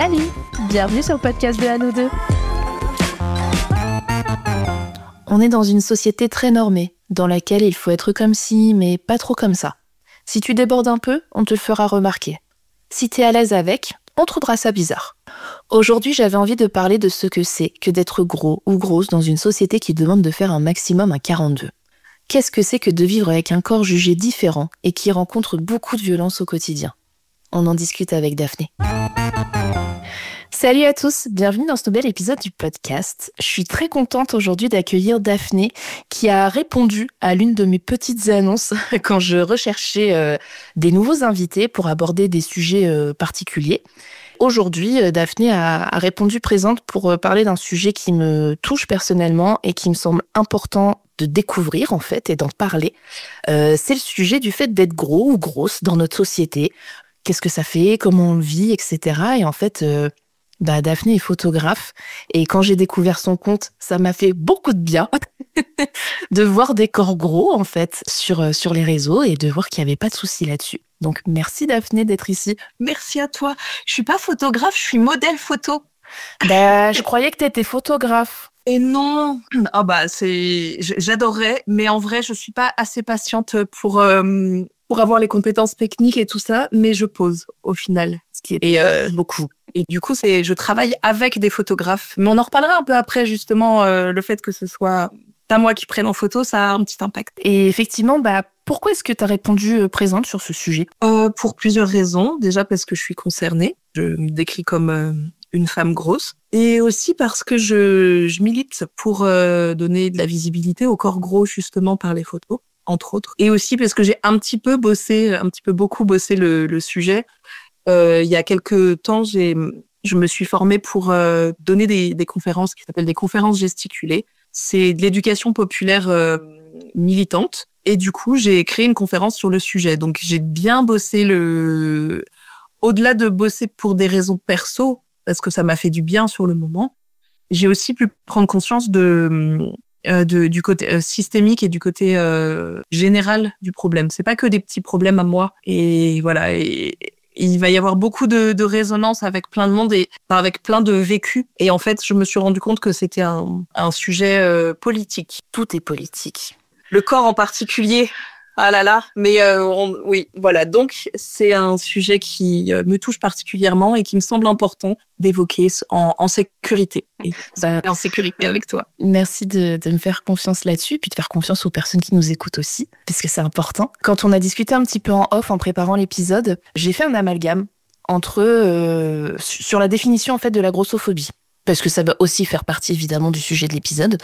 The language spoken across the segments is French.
Salut, bienvenue sur le podcast de À nous deux. On est dans une société très normée, dans laquelle il faut être comme ci, mais pas trop comme ça. Si tu débordes un peu, on te le fera remarquer. Si t'es à l'aise avec, on trouvera ça bizarre. Aujourd'hui, j'avais envie de parler de ce que c'est que d'être gros ou grosse dans une société qui demande de faire un maximum à 42. Qu'est-ce que c'est que de vivre avec un corps jugé différent et qui rencontre beaucoup de violence au quotidien? On en discute avec Daphné. Salut à tous, bienvenue dans ce nouvel épisode du podcast. Je suis très contente aujourd'hui d'accueillir Daphné qui a répondu à l'une de mes petites annonces quand je recherchais des nouveaux invités pour aborder des sujets particuliers. Aujourd'hui, Daphné a répondu présente pour parler d'un sujet qui me touche personnellement et qui me semble important de découvrir en fait et d'en parler. C'est le sujet du fait d'être gros ou grosse dans notre société. Qu'est-ce que ça fait, comment on le vit, etc. Et en fait, Daphné est photographe et quand j'ai découvert son compte, ça m'a fait beaucoup de bien de voir des corps gros en fait sur les réseaux et de voir qu'il n'y avait pas de souci là-dessus. Donc merci Daphné d'être ici. Merci à toi. Je suis pas photographe, je suis modèle photo. Je croyais que tu étais photographe. Et non. J'adorerais, mais en vrai, je suis pas assez patiente pour avoir les compétences techniques et tout ça, mais je pose au final. Beaucoup. Et du coup, je travaille avec des photographes. Mais on en reparlera un peu après, justement, le fait que ce soit pas moi qui prenne en photo, ça a un petit impact. Et effectivement, pourquoi est-ce que tu as répondu présente sur ce sujet ? Pour plusieurs raisons. Déjà parce que je suis concernée. Je me décris comme une femme grosse. Et aussi parce que je milite pour donner de la visibilité au corps gros, justement, par les photos, entre autres. Et aussi parce que j'ai beaucoup bossé le sujet. Il y a quelques temps, je me suis formée pour donner des conférences qui s'appellent des conférences gesticulées. C'est de l'éducation populaire militante. Et du coup, j'ai créé une conférence sur le sujet. Donc, j'ai bien bossé au-delà de bosser pour des raisons perso, parce que ça m'a fait du bien sur le moment, j'ai aussi pu prendre conscience du côté systémique et du côté général du problème. C'est pas que des petits problèmes à moi. Et voilà. Et il va y avoir beaucoup de résonance avec plein de monde et avec plein de vécus. Et en fait, je me suis rendu compte que c'était un sujet politique. Tout est politique. Le corps en particulier. Ah là là. Mais oui, voilà. Donc, c'est un sujet qui me touche particulièrement et qui me semble important d'évoquer en sécurité. Et en sécurité avec toi. Merci de me faire confiance là-dessus, puis de faire confiance aux personnes qui nous écoutent aussi, parce que c'est important. Quand on a discuté un petit peu en off en préparant l'épisode, j'ai fait un amalgame sur la définition en fait de la grossophobie. Parce que ça va aussi faire partie évidemment du sujet de l'épisode.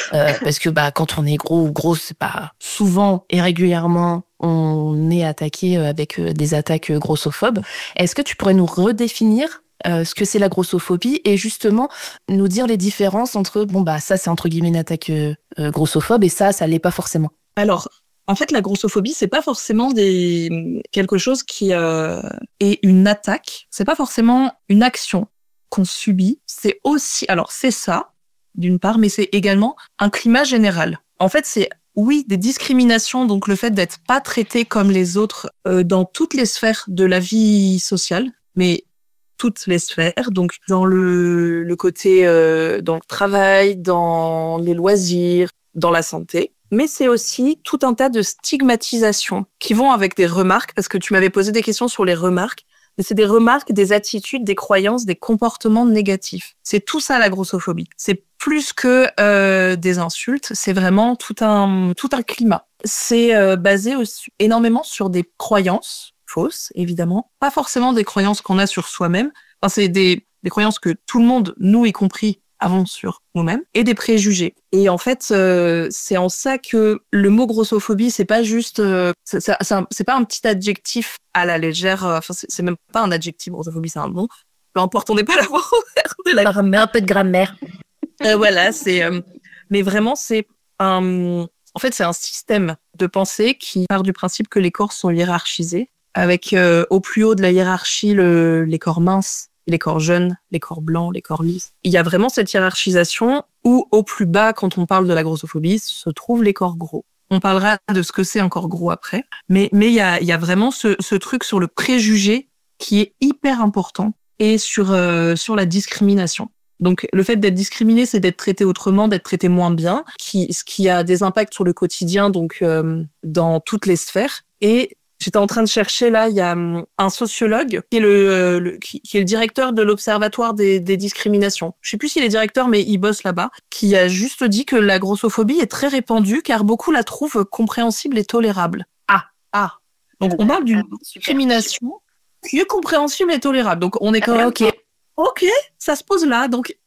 Parce que quand on est gros ou grosse, c'est pas souvent et régulièrement on est attaqué avec des attaques grossophobes. Est-ce que tu pourrais nous redéfinir ce que c'est la grossophobie et justement nous dire les différences entre ça c'est entre guillemets une attaque grossophobe et ça l'est pas forcément. Alors en fait la grossophobie c'est pas forcément quelque chose qui est une attaque, c'est pas forcément une action qu'on subit, c'est aussi, alors c'est ça, d'une part, mais c'est également un climat général. En fait, c'est, oui, des discriminations, donc le fait d'être pas traité comme les autres dans toutes les sphères de la vie sociale, mais toutes les sphères, donc dans le côté, dans le travail, dans les loisirs, dans la santé. Mais c'est aussi tout un tas de stigmatisations qui vont avec des remarques, parce que tu m'avais posé des questions sur les remarques. Mais c'est des remarques, des attitudes, des croyances, des comportements négatifs. C'est tout ça la grossophobie. C'est plus que des insultes, c'est vraiment tout un climat. C'est basé aussi énormément sur des croyances fausses, évidemment. Pas forcément des croyances qu'on a sur soi-même. Enfin, c'est des croyances que tout le monde, nous y compris, avons sur nous-mêmes, et des préjugés. Et en fait, c'est en ça que le mot grossophobie, c'est pas juste, c'est pas un petit adjectif à la légère. Enfin, c'est même pas un adjectif. Grossophobie, c'est un nom. Peu importe, on n'est pas là pour faire de la grammaire, un peu de grammaire. Voilà, mais vraiment, en fait, c'est un système de pensée qui part du principe que les corps sont hiérarchisés, avec au plus haut de la hiérarchie les corps minces, les corps jeunes, les corps blancs, les corps lisses. Il y a vraiment cette hiérarchisation où, au plus bas, quand on parle de la grossophobie, se trouvent les corps gros. On parlera de ce que c'est un corps gros après. Mais il y a vraiment ce truc sur le préjugé qui est hyper important et sur la discrimination. Donc, le fait d'être discriminé, c'est d'être traité autrement, d'être traité moins bien, ce qui a des impacts sur le quotidien, donc dans toutes les sphères. Et j'étais en train de chercher, là, il y a un sociologue qui est qui est le directeur de l'Observatoire des discriminations. Je sais plus s'il est directeur, mais il bosse là-bas, qui a juste dit que la grossophobie est très répandue car beaucoup la trouvent compréhensible et tolérable. Ah. Donc, on parle d'une discrimination qui est compréhensible et tolérable. Donc, on est quand même... Ok, ça se pose là. Donc,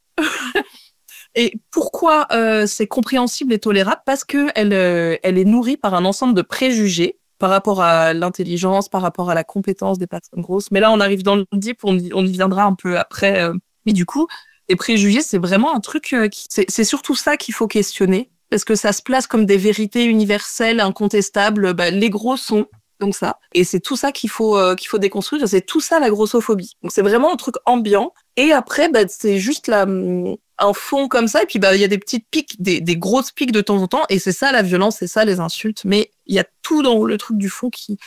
et pourquoi c'est compréhensible et tolérable? Parce que elle est nourrie par un ensemble de préjugés par rapport à l'intelligence, par rapport à la compétence des personnes grosses. Mais là, on arrive dans le deep, on y viendra un peu après. Mais du coup, les préjugés, c'est vraiment un truc c'est surtout ça qu'il faut questionner, parce que ça se place comme des vérités universelles, incontestables. Les gros sont donc ça. Et c'est tout ça qu'il faut déconstruire. C'est tout ça la grossophobie. Donc c'est vraiment un truc ambiant. Et après, c'est juste un fond comme ça. Et puis il y a des petites piques, des grosses piques de temps en temps. Et c'est ça la violence, c'est ça les insultes. Mais il y a tout dans le truc du fond qui...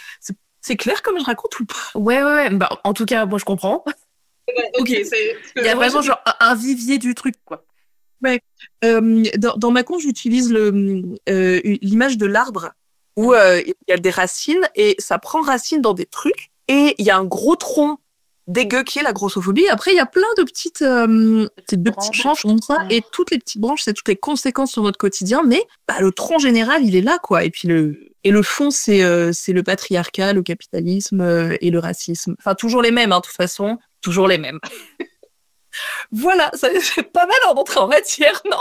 C'est clair comme je raconte ou pas? Ouais. En tout cas, moi je comprends. Ok, il y a vraiment genre un vivier du truc, quoi. Ouais. Dans ma con, j'utilise l'image de l'arbre où il y a des racines et ça prend racine dans des trucs et il y a un gros tronc dégueu qui est la grossophobie. Après, il y a plein de petites branches comme ça et toutes les petites branches, c'est toutes les conséquences sur notre quotidien. Mais le tronc général, il est là, quoi. Et puis le fond, c'est le patriarcat, le capitalisme et le racisme. Enfin, toujours les mêmes, hein, de toute façon, toujours les mêmes. Voilà, ça c'est pas mal en entrée en matière, non?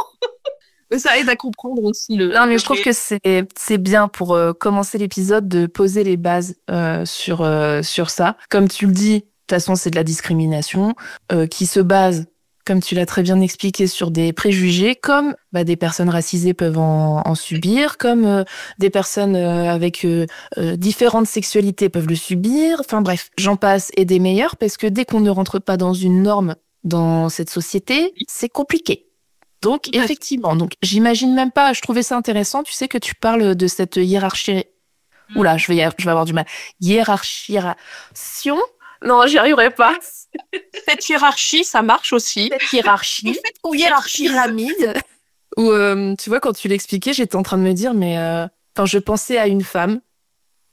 Mais ça aide à comprendre aussi Non, mais je trouve que c'est bien pour commencer l'épisode de poser les bases sur ça. Comme tu le dis, de toute façon, c'est de la discrimination qui se base, comme tu l'as très bien expliqué, sur des préjugés, comme des personnes racisées peuvent en subir, comme des personnes avec différentes sexualités peuvent le subir. Enfin bref, j'en passe et des meilleurs, parce que dès qu'on ne rentre pas dans une norme dans cette société, c'est compliqué. Donc, effectivement, j'imagine même pas, je trouvais ça intéressant, tu sais, que tu parles de cette hiérarchie. Oula, je vais avoir du mal. Hiérarchisation? Non, j'y arriverai pas. Cette hiérarchie, ça marche aussi. Cette hiérarchie. Ou hiérarchie pyramide. Ou, tu vois, quand tu l'expliquais, j'étais en train de me dire, mais je pensais à une femme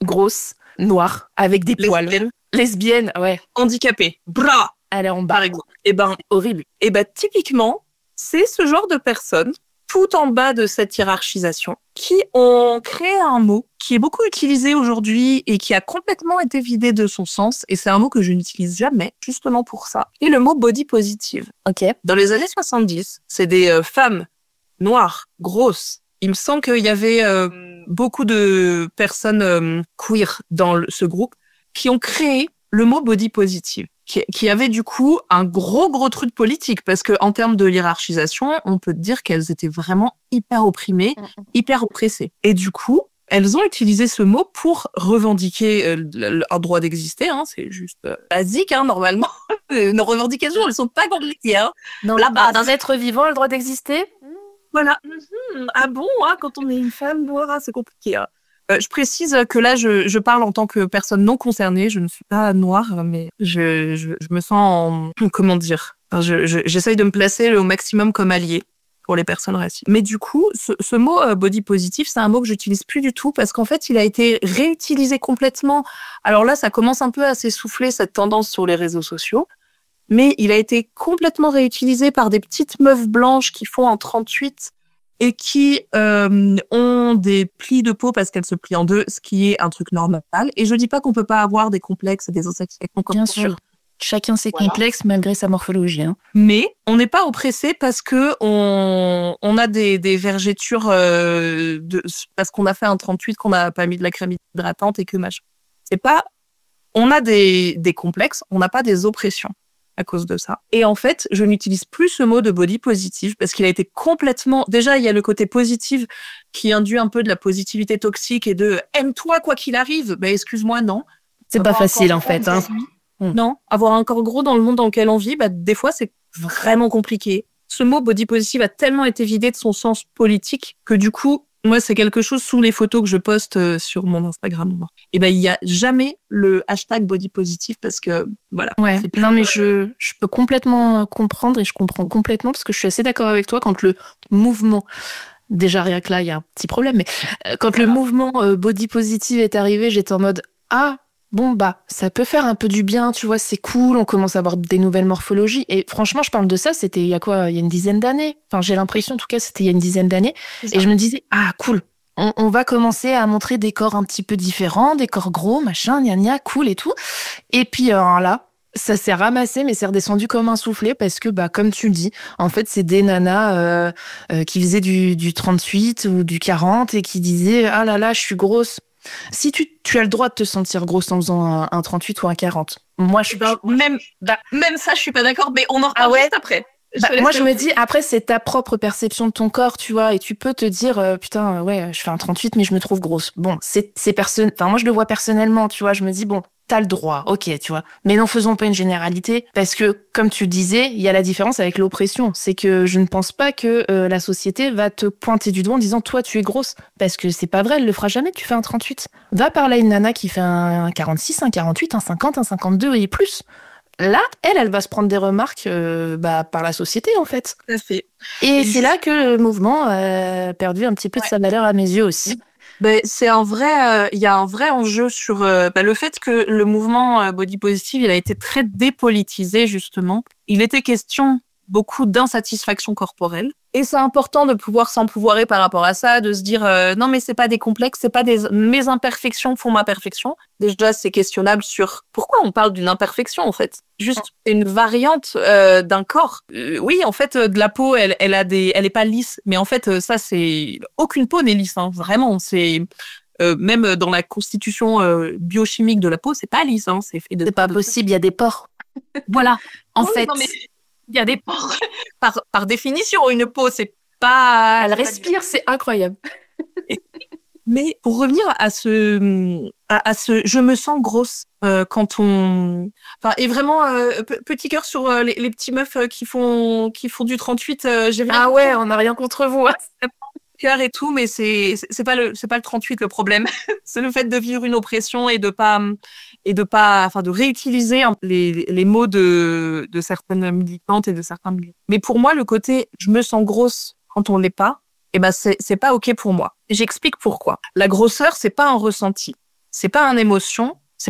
grosse, noire, avec des poils. Lesbienne, ouais. Handicapée. Bras. Elle est en bas. Par exemple. Horrible. Typiquement, c'est ce genre de personnes, tout en bas de cette hiérarchisation, qui ont créé un mot qui est beaucoup utilisé aujourd'hui et qui a complètement été vidé de son sens. Et c'est un mot que je n'utilise jamais, justement pour ça. Et le mot body positive. Ok. Dans les années 70, c'est des femmes noires, grosses. Il me semble qu'il y avait beaucoup de personnes queer dans ce groupe qui ont créé le mot body positive, qui avait du coup un gros truc politique, parce que en termes de hiérarchisation, on peut dire qu'elles étaient vraiment hyper opprimées, hyper oppressées. Et du coup, elles ont utilisé ce mot pour revendiquer un droit d'exister. Hein, c'est juste basique, hein, normalement. Nos revendications, elles sont pas compliquées. Hein. Non, là-bas, d'un être vivant a le droit d'exister. Voilà. Ah bon, hein, quand on est une femme noire, c'est compliqué. Hein. Je précise que là, je parle en tant que personne non concernée. Je ne suis pas noire, mais je me sens comment dire. J'essaye de me placer au maximum comme alliée pour les personnes racisées. Mais du coup, ce mot body positive, c'est un mot que j'utilise plus du tout parce qu'en fait, il a été réutilisé complètement. Alors là, ça commence un peu à s'essouffler, cette tendance sur les réseaux sociaux. Mais il a été complètement réutilisé par des petites meufs blanches qui font un 38 et qui ont des plis de peau parce qu'elles se plient en deux, ce qui est un truc normal. Et je dis pas qu'on peut pas avoir des complexes et des insatisfactions. Bien sûr. Chacun ses complexes malgré sa morphologie. Hein. Mais on n'est pas oppressé parce que on a des vergetures parce qu'on a fait un 38, qu'on n'a pas mis de la crème hydratante et que machin. C'est pas... On a des complexes, on n'a pas des oppressions à cause de ça. Et en fait, je n'utilise plus ce mot de body positive parce qu'il a été complètement... Déjà, il y a le côté positif qui induit un peu de la positivité toxique et de « aime-toi quoi qu'il arrive ». Excuse-moi, non. C'est pas facile, en fait. Hein. Non, avoir un corps gros dans le monde dans lequel on vit, des fois, c'est vraiment compliqué. Ce mot body positive a tellement été vidé de son sens politique que du coup, Moi, c'est quelque chose sous les photos que je poste sur mon Instagram. Et ben, il y a jamais le hashtag body positive parce que voilà. Ouais. Non, mais je peux complètement comprendre et je comprends complètement parce que je suis assez d'accord avec toi quand le mouvement, déjà rien que là, il y a un petit problème, mais quand le mouvement body positive est arrivé, j'étais en mode ah bon bah ça peut faire un peu du bien, tu vois, c'est cool, on commence à avoir des nouvelles morphologies et franchement, je parle de ça, c'était il y a quoi, il y a une dizaine d'années. Enfin, j'ai l'impression en tout cas, c'était il y a une dizaine d'années et je me disais ah cool. On va commencer à montrer des corps un petit peu différents, des corps gros, machin, gna gna, cool et tout. Et puis là, ça s'est ramassé, mais c'est redescendu comme un soufflet parce que, bah, comme tu le dis, en fait, c'est des nanas qui faisaient du 38 ou du 40 et qui disaient ah là là, je suis grosse. Si tu as le droit de te sentir grosse en faisant un 38 ou un 40. Moi, même ça, je suis pas d'accord, mais on en reparle juste après. Moi, je me dis, après, c'est ta propre perception de ton corps, tu vois, et tu peux te dire, putain, ouais, je fais un 38, mais je me trouve grosse. Bon, enfin, moi, je le vois personnellement, tu vois, je me dis, bon, t'as le droit, ok, tu vois. Mais n'en faisons pas une généralité, parce que, comme tu le disais, il y a la différence avec l'oppression. C'est que je ne pense pas que la société va te pointer du doigt en disant, toi, tu es grosse. Parce que c'est pas vrai, elle le fera jamais, tu fais un 38. Va parler à une nana qui fait un 46, un 48, un 50, un 52 et plus. Là, elle va se prendre des remarques par la société, en fait. Tout à fait. Et c'est là que le mouvement a perdu un petit peu de sa valeur à mes yeux aussi. Ben, c'est un vrai, il y a un vrai enjeu sur le fait que le mouvement body positive, il a été très dépolitisé, justement. Il était question beaucoup d'insatisfaction corporelle. Et c'est important de pouvoir s'empouvoirer par rapport à ça, de se dire non mais c'est pas des complexes, c'est pas mes imperfections font ma perfection. Déjà c'est questionnable sur pourquoi on parle d'une imperfection en fait. Juste une variante d'un corps. Oui en fait de la peau elle est pas lisse, mais en fait ça c'est aucune peau n'est lisse hein, vraiment c'est même dans la constitution biochimique de la peau c'est pas lisse hein, c'est fait de. C'est pas possible, il y a des pores. Voilà en fait. Non, mais... Il y a des pores. Par définition, une peau, c'est pas... Elle respire, c'est incroyable. Mais pour revenir à ce je me sens grosse quand on... Enfin, et vraiment, petit cœur sur les petits meufs qui font du 38. J'ai rien ouais, on n'a rien contre vous. Hein. Cœur et tout, mais c'est pas le 38 le problème. C'est le fait de vivre une oppression et de réutiliser les mots de certaines militantes et de certains militants. Mais pour moi, le côté je me sens grosse quand on l'est pas, eh ben c'est pas ok pour moi. J'explique pourquoi. La grosseur, c'est pas un ressenti, c'est pas une émotion, c'est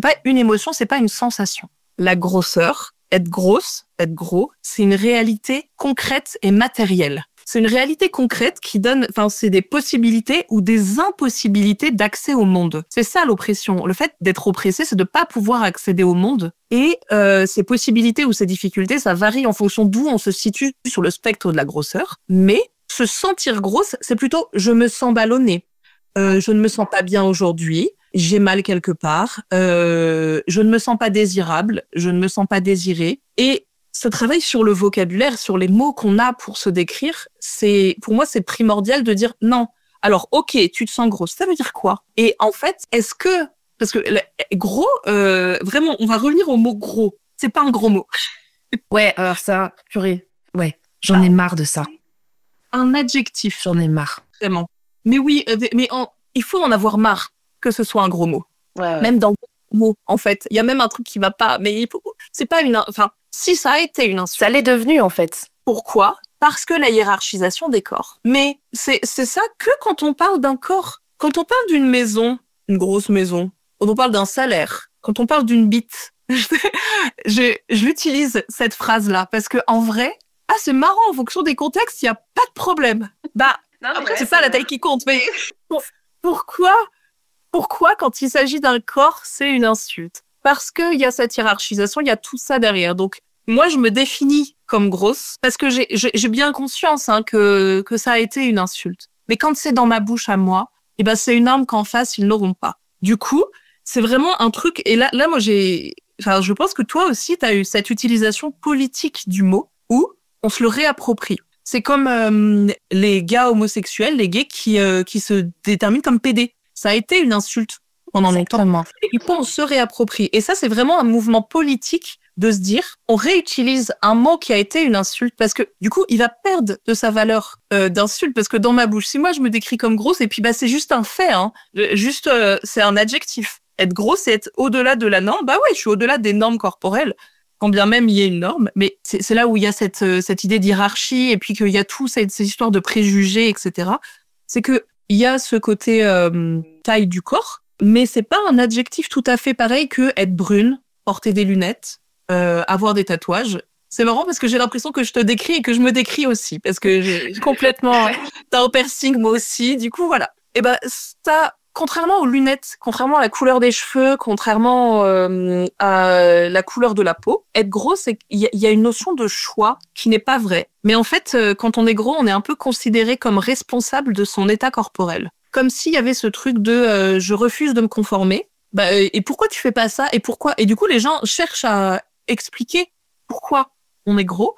pas une sensation. La grosseur, être grosse, être gros, c'est une réalité concrète et matérielle. C'est une réalité concrète qui donne, enfin, c'est des possibilités ou des impossibilités d'accès au monde. C'est ça l'oppression. Le fait d'être oppressé, c'est de pas pouvoir accéder au monde. Et ces possibilités ou ces difficultés, ça varie en fonction d'où on se situe sur le spectre de la grosseur. Mais se sentir grosse, c'est plutôt je me sens ballonnée. Je ne me sens pas bien aujourd'hui. J'ai mal quelque part. Je ne me sens pas désirable. Je ne me sens pas désirée. Et ce travail sur le vocabulaire, sur les mots qu'on a pour se décrire, pour moi, c'est primordial de dire non. Alors, ok, tu te sens grosse. Ça veut dire quoi? Et en fait, parce que gros, vraiment, on va revenir au mot gros. C'est pas un gros mot. Ouais, alors ça, purée. Ouais, j'en ai marre de ça. Un adjectif. J'en ai marre. Vraiment. Mais oui, il faut en avoir marre que ce soit un gros mot. Ouais. Même dans le mot, en fait. Il y a même un truc qui va pas, mais c'est pas si ça a été une insulte. Ça l'est devenu, en fait. Pourquoi? Parce que la hiérarchisation des corps. Mais c'est ça que quand on parle d'un corps, quand on parle d'une maison, une grosse maison, quand on parle d'un salaire, quand on parle d'une bite, j'utilise cette phrase-là parce que en vrai, c'est marrant, en fonction des contextes, il y a pas de problème. Après, c'est ça la taille qui compte. Mais pourquoi quand il s'agit d'un corps, c'est une insulte? Parce qu'il y a cette hiérarchisation, il y a tout ça derrière. Donc, moi, je me définis comme grosse parce que j'ai bien conscience que ça a été une insulte. Mais quand c'est dans ma bouche à moi, c'est une arme qu'en face, ils n'auront pas. Du coup, c'est vraiment un truc... Et là moi, je pense que toi aussi, tu as eu cette utilisation politique du mot où on se le réapproprie. C'est comme les gars homosexuels, les gays qui se déterminent comme PD. Ça a été une insulte pendant longtemps. Et du coup, on se réapproprie. Et ça, c'est vraiment un mouvement politique de se dire, on réutilise un mot qui a été une insulte parce que du coup, il va perdre de sa valeur d'insulte parce que dans ma bouche, si moi je me décris comme grosse et puis c'est juste un fait, hein, c'est un adjectif. Être grosse, c'est être au-delà de la norme. Bah ouais, je suis au-delà des normes corporelles, quand bien même il y ait une norme. Mais c'est là où il y a cette idée d'hierarchie et puis qu'il y a tout ces histoires de préjugés, etc. C'est que il y a ce côté taille du corps, mais c'est pas un adjectif tout à fait pareil que être brune, porter des lunettes, avoir des tatouages. C'est marrant parce que j'ai l'impression que je te décris et que je me décris aussi parce que j'ai complètement t'as un piercing moi aussi. Du coup voilà. Et ben ça, contrairement aux lunettes, contrairement à la couleur des cheveux, contrairement à la couleur de la peau, être gros, c'est il y a une notion de choix qui n'est pas vraie. Mais en fait, quand on est gros, on est un peu considéré comme responsable de son état corporel. Comme s'il y avait ce truc de je refuse de me conformer. Bah, et pourquoi tu fais pas ça? Et pourquoi? Et du coup, les gens cherchent à expliquer pourquoi on est gros.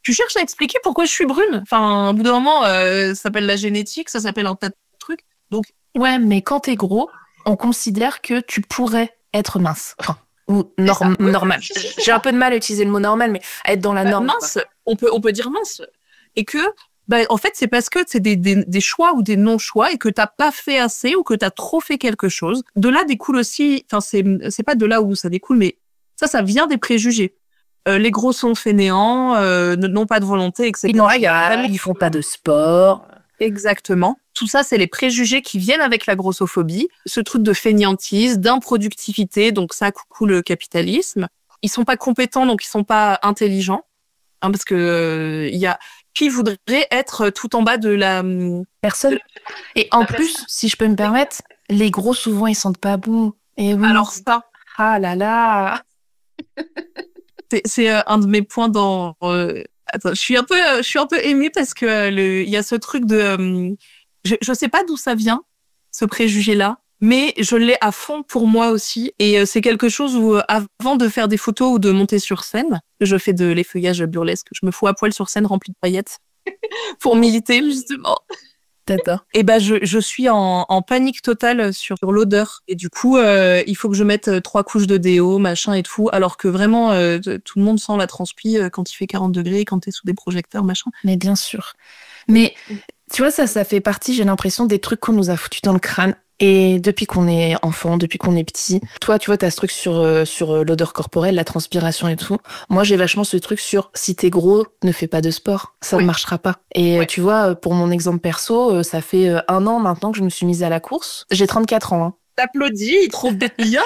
Tu cherches à expliquer pourquoi je suis brune. Enfin, au bout d'un moment, ça s'appelle la génétique, ça s'appelle un tas de trucs. Donc, ouais, mais quand t'es gros, on considère que tu pourrais être mince. Enfin, ou normal. J'ai un peu de mal à utiliser le mot normal, mais être dans la norme. Mince, on peut dire mince. Et que, en fait, c'est parce que c'est des choix ou des non-choix et que t'as pas fait assez ou que t'as trop fait quelque chose. De là découle aussi, enfin, c'est pas de là où ça découle, mais ça vient des préjugés. Les gros sont fainéants, n'ont pas de volonté, etc. Ils font pas de sport. Exactement. Tout ça, c'est les préjugés qui viennent avec la grossophobie. Ce truc de fainéantise, d'improductivité, donc ça, coucou le capitalisme. Ils sont pas compétents, donc ils sont pas intelligents. Hein, parce que il y a qui voudrait être tout en bas de la personne. Et en plus, si je peux me permettre, les gros souvent ils sentent pas bon. Et oui. Alors ça. Ah là là. C'est un de mes points dans. Attends, je suis un peu émue parce que il y a ce truc de. Je sais pas d'où ça vient, ce préjugé-là, mais je l'ai à fond pour moi aussi. Et c'est quelque chose où, avant de faire des photos ou de monter sur scène, je fais de l'effeuillage burlesque. Je me fous à poil sur scène remplie de paillettes pour militer, justement. Et je suis en panique totale sur l'odeur. Et du coup, il faut que je mette 3 couches de déo, machin et tout. Alors que vraiment, tout le monde sent la transpi quand il fait 40 degrés, quand t'es sous des projecteurs, machin. Mais bien sûr. Mais tu vois, ça fait partie, j'ai l'impression, des trucs qu'on nous a foutus dans le crâne. Et depuis qu'on est enfant, depuis qu'on est petit, toi, tu vois, t'as ce truc sur l'odeur corporelle, la transpiration et tout. Moi, j'ai vachement ce truc sur si t'es gros, ne fais pas de sport, ça ne marchera pas. Et tu vois, pour mon exemple perso, ça fait 1 an maintenant que je me suis mise à la course. J'ai 34 ans. Hein. T'applaudis, trop bien.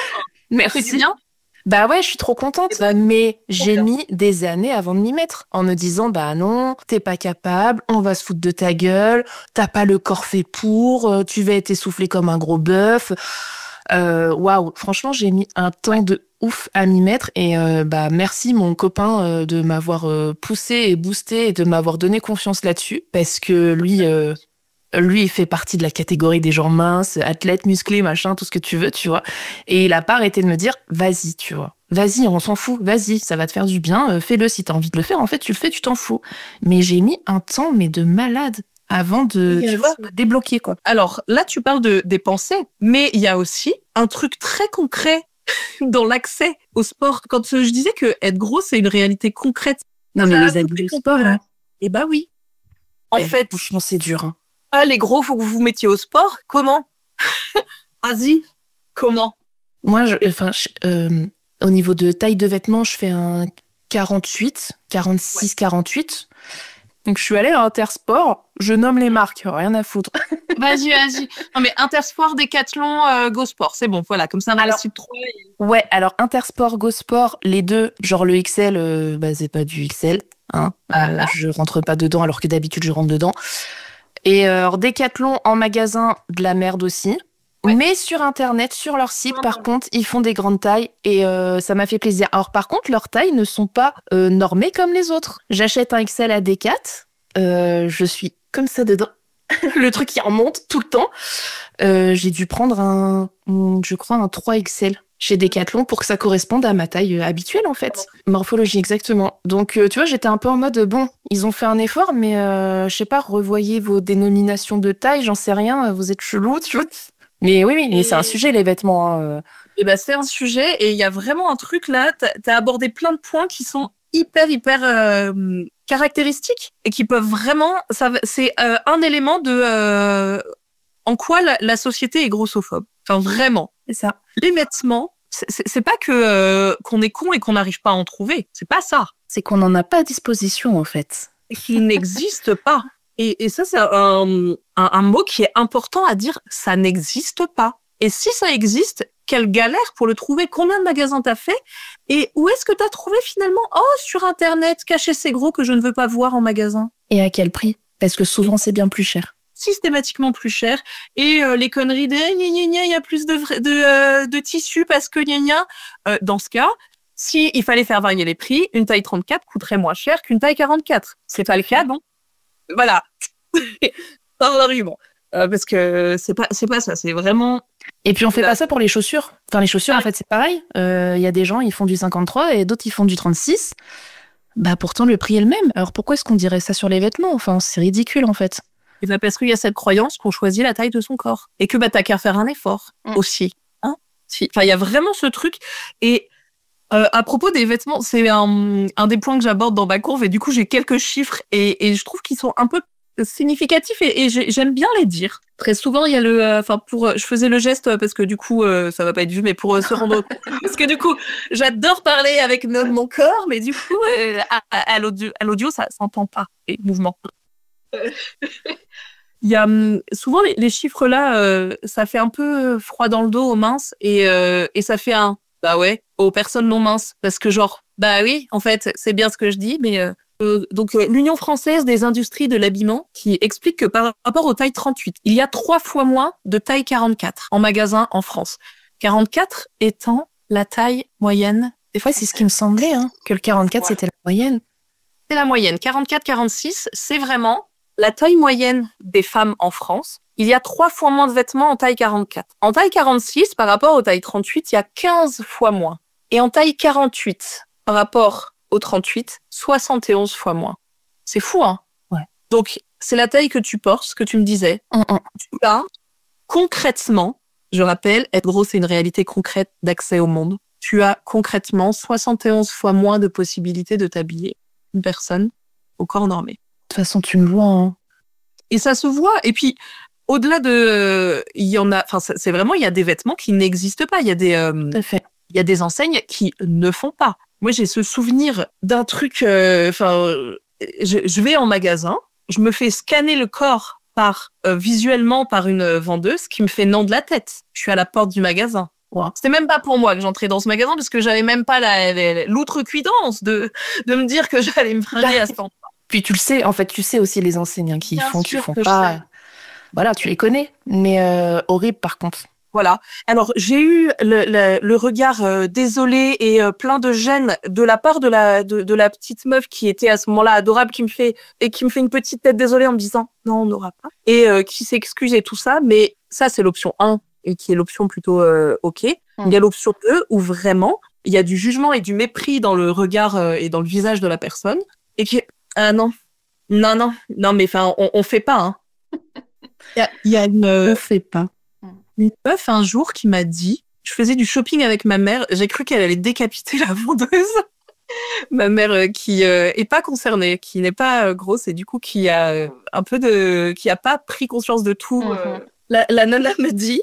Merci. C'est bien. Bah ouais, je suis trop contente, mais j'ai mis des années avant de m'y mettre, en me disant, bah non, t'es pas capable, on va se foutre de ta gueule, t'as pas le corps fait pour, tu vas être essoufflé comme un gros bœuf. Waouh, franchement, j'ai mis un temps de ouf à m'y mettre et merci mon copain de m'avoir poussé et boosté et de m'avoir donné confiance là-dessus, parce que lui, il fait partie de la catégorie des gens minces, athlètes, musclés, machin, tout ce que tu veux, tu vois. Et il a pas arrêté de me dire, vas-y, tu vois. Vas-y, on s'en fout. Vas-y, ça va te faire du bien. Fais-le si t'as envie de le faire. En fait, tu le fais, tu t'en fous. Mais j'ai mis un temps, mais de malade, avant de, tu vois, débloquer, quoi. Alors, là, tu parles des pensées, mais il y a aussi un truc très concret dans l'accès au sport. Quand je disais que être gros, c'est une réalité concrète. Non, mais les abus du sport, là. Eh bah oui. En fait. Franchement, c'est dur, hein. Ah, les gros, faut que vous vous mettiez au sport. Comment? Vas-y. Comment? Moi, au niveau de taille de vêtements, je fais un 46, 48. Donc, je suis allée à Intersport. Je nomme les marques, rien à foutre. Vas-y. Non, mais Intersport, Decathlon, Go Sport, c'est bon. Voilà, comme ça, on a la suite 3. Ouais, alors Intersport, Go Sport, les deux, genre le XL, c'est pas du XL. Hein. Je rentre pas dedans, alors que d'habitude, je rentre dedans. Et Decathlon en magasin, de la merde aussi. Ouais. Mais sur Internet, sur leur site, par contre, ils font des grandes tailles et ça m'a fait plaisir. Alors par contre, leurs tailles ne sont pas normées comme les autres. J'achète un XL à Decat, je suis comme ça dedans. Le truc qui remonte tout le temps. J'ai dû prendre je crois un 3XL chez Decathlon pour que ça corresponde à ma taille habituelle, en fait. Morphologie, exactement. Donc, tu vois, j'étais un peu en mode, bon, ils ont fait un effort, mais je sais pas, revoyez vos dénominations de taille, j'en sais rien, vous êtes chelou, tu vois. Mais oui, mais c'est un sujet, les vêtements. Hein. Et ben c'est un sujet et il y a vraiment un truc là. T'as abordé plein de points qui sont hyper caractéristiques et qui peuvent vraiment. C'est un élément de en quoi la société est grossophobe. Enfin vraiment. C'est ça. Les vêtements, c'est pas que qu'on est con et qu'on n'arrive pas à en trouver. C'est pas ça. C'est qu'on n'en a pas à disposition, en fait. Qui n'existe pas. Et ça, c'est un mot qui est important à dire. Ça n'existe pas. Et si ça existe, quelle galère pour le trouver. Combien de magasins t'as fait? Et où est-ce que t'as trouvé finalement? Oh, sur Internet, caché c'est gros que je ne veux pas voir en magasin. Et à quel prix? Parce que souvent, c'est bien plus cher. Systématiquement plus cher. Et les conneries de il y a plus de tissu parce que dans ce cas, si il fallait faire varier les prix, une taille 34 coûterait moins cher qu'une taille 44. C'est pas le cas, non? Voilà. Par l'argument. Parce que c'est pas ça, c'est vraiment... Et puis on fait pas ça pour les chaussures. Enfin, les chaussures, en fait, c'est pareil. Y a des gens, ils font du 53 et d'autres, ils font du 36. Bah pourtant, le prix est le même. Alors pourquoi est-ce qu'on dirait ça sur les vêtements? Enfin, c'est ridicule, en fait. Et bah parce qu'il y a cette croyance qu'on choisit la taille de son corps. Et que bah t'as qu'à faire un effort aussi. Hein, enfin, il y a vraiment ce truc. Et à propos des vêtements, c'est un des points que j'aborde dans ma courbe. Et du coup, j'ai quelques chiffres et je trouve qu'ils sont un peu significatifs et j'aime bien les dire. Très souvent, il y a je faisais le geste parce que du coup, ça va pas être vu, mais pour se rendre compte. Parce que du coup, j'adore parler avec mon corps, mais du coup, à l'audio, ça s'entend pas, les mouvements. Il y a souvent les chiffres là, ça fait un peu froid dans le dos aux minces et ça fait un bah ouais aux personnes non minces parce que genre bah oui en fait c'est bien ce que je dis mais donc l'Union française des industries de l'habillement qui explique que par rapport aux tailles 38 il y a 3 fois moins de taille 44 en magasin en France. 44 étant la taille moyenne. Des fois c'est ce qui me semblait que le 44 c'était la moyenne. C'est la moyenne. 44-46 c'est vraiment la taille moyenne des femmes en France. Il y a 3 fois moins de vêtements en taille 44. En taille 46, par rapport aux tailles 38, il y a 15 fois moins. Et en taille 48, par rapport aux 38, 71 fois moins. C'est fou, hein? Ouais. Donc, c'est la taille que tu portes, ce que tu me disais. Tu as, concrètement, je rappelle, être gros, c'est une réalité concrète d'accès au monde. Tu as concrètement 71 fois moins de possibilités de t'habiller une personne au corps normé. De toute façon, tu me vois. Et ça se voit. Et puis, au-delà de... il y en a... Enfin, c'est vraiment... Il y a des vêtements qui n'existent pas. Il y a des... Tout à fait. Il y a des enseignes qui ne font pas. Moi, j'ai ce souvenir d'un truc... je vais en magasin, je me fais scanner le corps visuellement par une vendeuse qui me fait non de la tête. Je suis à la porte du magasin. Wow. C'était même pas pour moi que j'entrais dans ce magasin parce que j'avais même pas l'outrecuidance de me dire que j'allais me fringuer à ce temps. Puis tu le sais, en fait, tu sais aussi les enseignants qui font pas. Voilà, tu les connais, mais horrible par contre. Voilà. Alors j'ai eu le regard désolé et plein de gêne de la part de la petite meuf qui était à ce moment-là adorable, qui me fait une petite tête désolée en me disant non on n'aura pas et qui s'excuse et tout ça. Mais ça c'est l'option 1 et qui est l'option plutôt ok. Il y a l'option 2 où vraiment il y a du jugement et du mépris dans le regard et dans le visage de la personne et qui non, mais enfin, on fait pas, hein. Il y a on fait pas. Une meuf un jour qui m'a dit, je faisais du shopping avec ma mère, j'ai cru qu'elle allait décapiter la vendeuse. Ma mère qui est pas concernée, qui n'est pas grosse et du coup qui a qui a pas pris conscience de tout. La nana me dit,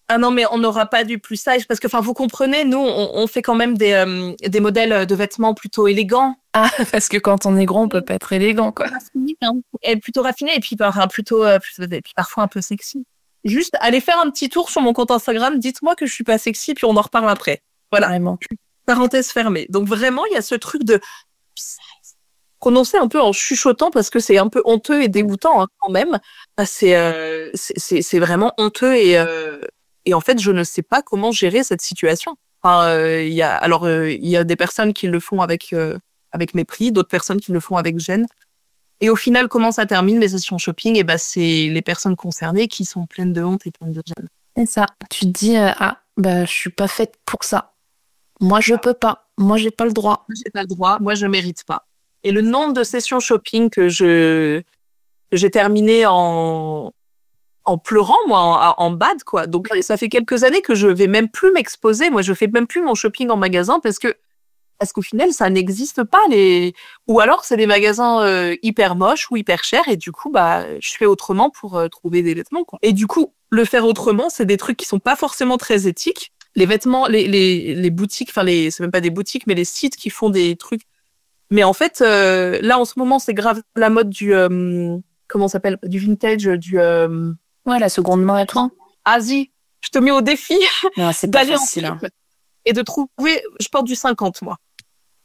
ah non, mais on n'aura pas du plus size parce que, enfin, vous comprenez, nous, on fait quand même des modèles de vêtements plutôt élégants. Ah, parce que quand on est gros, on peut pas être élégant, quoi. Et plutôt raffiné et puis parfois un peu sexy. Juste, allez faire un petit tour sur mon compte Instagram, dites-moi que je suis pas sexy, puis on en reparle après. Voilà. Vraiment. Parenthèse fermée. Donc vraiment, il y a ce truc de prononcé un peu en chuchotant parce que c'est un peu honteux et dégoûtant hein, quand même. C'est vraiment honteux et en fait, je ne sais pas comment gérer cette situation. Enfin, il y a des personnes qui le font avec mépris, d'autres personnes qui le font avec gêne. Et au final, comment ça termine les sessions shopping? Et ben, c'est les personnes concernées qui sont pleines de honte et pleines de gêne. C'est ça. Tu te dis je suis pas faite pour ça. Moi, je peux pas. Moi, j'ai pas le droit. J'ai pas le droit. Moi, je mérite pas. Et le nombre de sessions shopping que j'ai terminé en en pleurant, moi, en bad, quoi. Donc, ça fait quelques années que je vais même plus m'exposer. Moi, je fais même plus mon shopping en magasin parce qu'au final, ça n'existe pas, ou alors c'est des magasins hyper moches ou hyper chers, et du coup, je fais autrement pour trouver des vêtements, quoi. Et du coup, le faire autrement, c'est des trucs qui sont pas forcément très éthiques. Les vêtements, les boutiques, c'est même pas des boutiques, mais les sites qui font des trucs. Mais en fait, là, en ce moment, c'est grave la mode comment ça s'appelle? Du vintage, Ouais, la seconde main et tout. Asie. Je te mets au défi Non, c'est pas d'aller facile. en fripe et de trouver, je porte du 50, moi.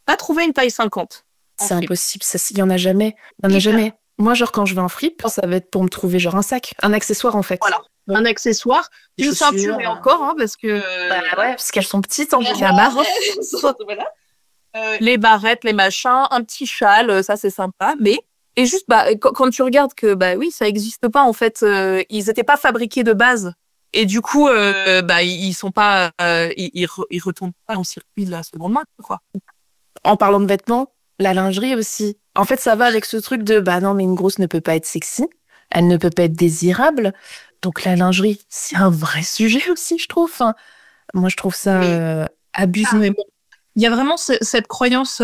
Pas trouver une taille 50. C'est impossible, il y en a jamais. Il y en a jamais. Moi, genre, quand je vais en fripe, ça va être pour me trouver genre un sac, un accessoire, en fait. Voilà. Un accessoire, une ceinture et encore, hein, parce que... ouais, parce qu'elles sont petites en camarade. Voilà. Les barrettes, les machins, un petit châle, ça, c'est sympa. Mais, et juste, quand tu regardes que, oui, ça existe pas, en fait, ils étaient pas fabriqués de base. Et du coup, ils sont pas, ils retournent pas en circuit de la seconde main, quoi. En parlant de vêtements, la lingerie aussi. En fait, ça va avec ce truc de, non, mais une grosse ne peut pas être sexy. Elle ne peut pas être désirable. Donc, la lingerie, c'est un vrai sujet aussi, je trouve. Enfin, moi, je trouve ça abusé. Mais bon, il y a vraiment cette croyance,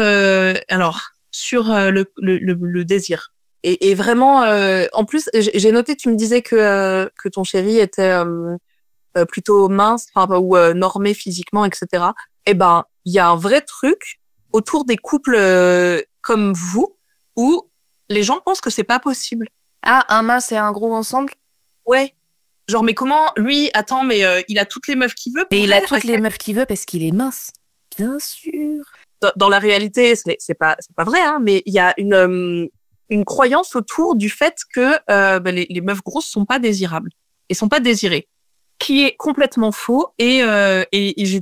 sur le désir. Et vraiment, en plus, j'ai noté, tu me disais que ton chéri était plutôt mince, ou normé physiquement, etc. Eh ben, il y a un vrai truc autour des couples comme vous, où les gens pensent que c'est pas possible. Ah, un mince et un gros ensemble? Ouais. Genre, mais comment, lui, attends, mais il a toutes les meufs qu'il veut. Et il a toutes les meufs qu'il veut parce qu'il est mince. Bien sûr. Dans la réalité, c'est pas vrai, hein, mais il y a une croyance autour du fait que les meufs grosses sont pas désirables et sont pas désirées, qui est complètement faux. Et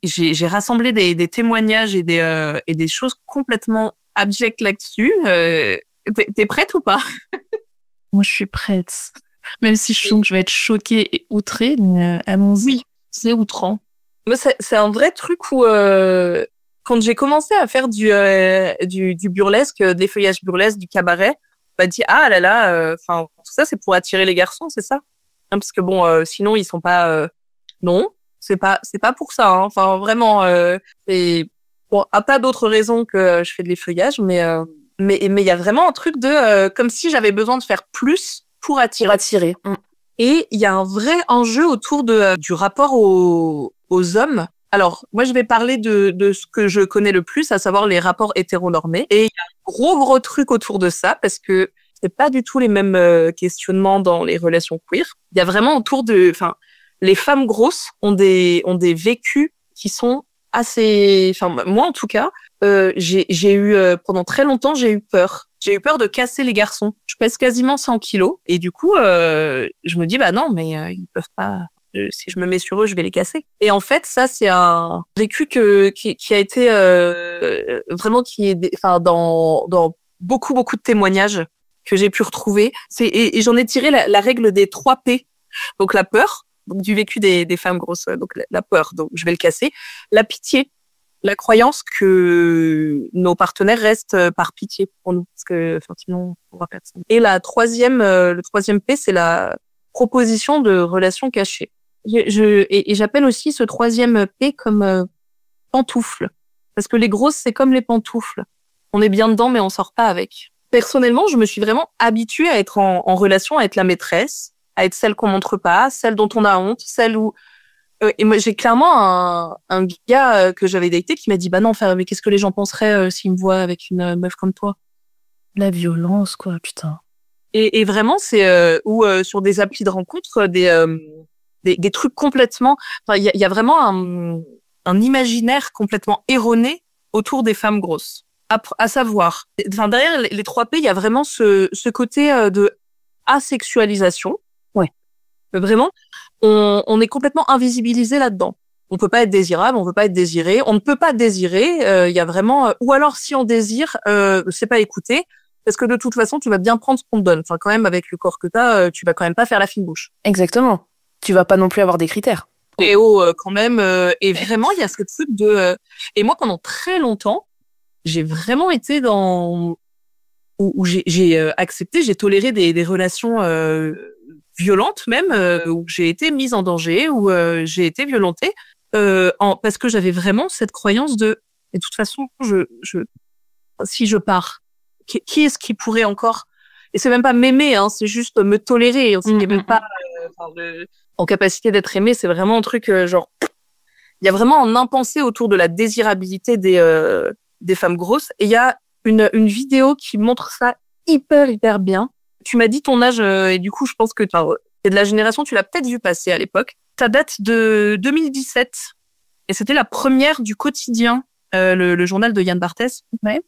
j'ai rassemblé des témoignages et des choses complètement abjectes là-dessus. T'es prête ou pas? Moi, je suis prête. Même si je sens que je vais être choquée et outrée, mais allons-y. Oui, c'est outrant. Moi, c'est un vrai truc où quand j'ai commencé à faire du burlesque, des feuillages burlesques, du cabaret, on m'a dit ah là là, tout ça c'est pour attirer les garçons, c'est ça? Hein, parce que bon, sinon ils sont pas. Non, c'est pas pour ça. Hein. Enfin vraiment, c'est bon à pas d'autres raisons que je fais de l'effeuillage, mais il y a vraiment un truc de comme si j'avais besoin de faire plus pour attirer. Et il y a un vrai enjeu autour du rapport aux hommes. Alors, moi, je vais parler de ce que je connais le plus, à savoir les rapports hétéronormés. Et il y a un gros truc autour de ça, parce que c'est pas du tout les mêmes questionnements dans les relations queer. Il y a vraiment autour les femmes grosses ont des vécus qui sont assez, moi en tout cas, j'ai eu pendant très longtemps, j'ai eu peur. J'ai eu peur de casser les garçons. Je pèse quasiment 100 kilos. Et du coup, je me dis, non, mais ils peuvent pas... si je me mets sur eux, je vais les casser. Et en fait, ça, c'est un vécu qui a été vraiment dans beaucoup de témoignages que j'ai pu retrouver. Et j'en ai tiré la règle des 3 P. Donc la peur, donc du vécu des femmes grosses. Donc la peur, donc je vais le casser. La pitié. La croyance que nos partenaires restent par pitié pour nous, parce que sinon on va perdre ça. Et le troisième P, c'est la proposition de relations cachées. Et j'appelle aussi ce troisième P comme pantoufle, parce que les grosses c'est comme les pantoufles. On est bien dedans, mais on sort pas avec. Personnellement, je me suis vraiment habituée à être en relation, à être la maîtresse, à être celle qu'on montre pas, celle dont on a honte, celle où et moi, j'ai clairement un gars que j'avais daté qui m'a dit non, mais qu'est-ce que les gens penseraient s'ils me voient avec une meuf comme toi? La violence, quoi, putain. Et vraiment, c'est sur des applis de rencontres, des trucs complètement. Il y a vraiment un imaginaire complètement erroné autour des femmes grosses. À savoir, derrière les 3 P, il y a vraiment ce côté de asexualisation. Ouais. Vraiment, on est complètement invisibilisé là-dedans. On peut pas être désirable, on peut pas être désiré, on ne peut pas désirer. Il y a vraiment, ou alors si on désire, c'est pas écouter, parce que de toute façon, tu vas bien prendre ce qu'on te donne. Enfin, quand même, avec le corps que t'as, tu vas quand même pas faire la fine bouche. Exactement. Tu vas pas non plus avoir des critères. Et quand même. Et vraiment, il y a ce truc de. Et moi, pendant très longtemps, j'ai vraiment été dans où j'ai accepté, j'ai toléré des relations violentes même, où j'ai été mise en danger, où j'ai été violentée, parce que j'avais vraiment cette croyance de, et de toute façon, si je pars, qui est-ce qui pourrait encore, et c'est même pas m'aimer, hein, c'est juste me tolérer, c'est même pas en capacité d'être aimé, c'est vraiment un truc genre, il y a vraiment un impensé autour de la désirabilité des femmes grosses, et il y a une vidéo qui montre ça hyper bien. Tu m'as dit ton âge, et du coup, je pense que t'es de la génération, tu l'as peut-être vu passer à l'époque. Ça date de 2017, et c'était la première du quotidien, le journal de Yann Barthès. Ouais.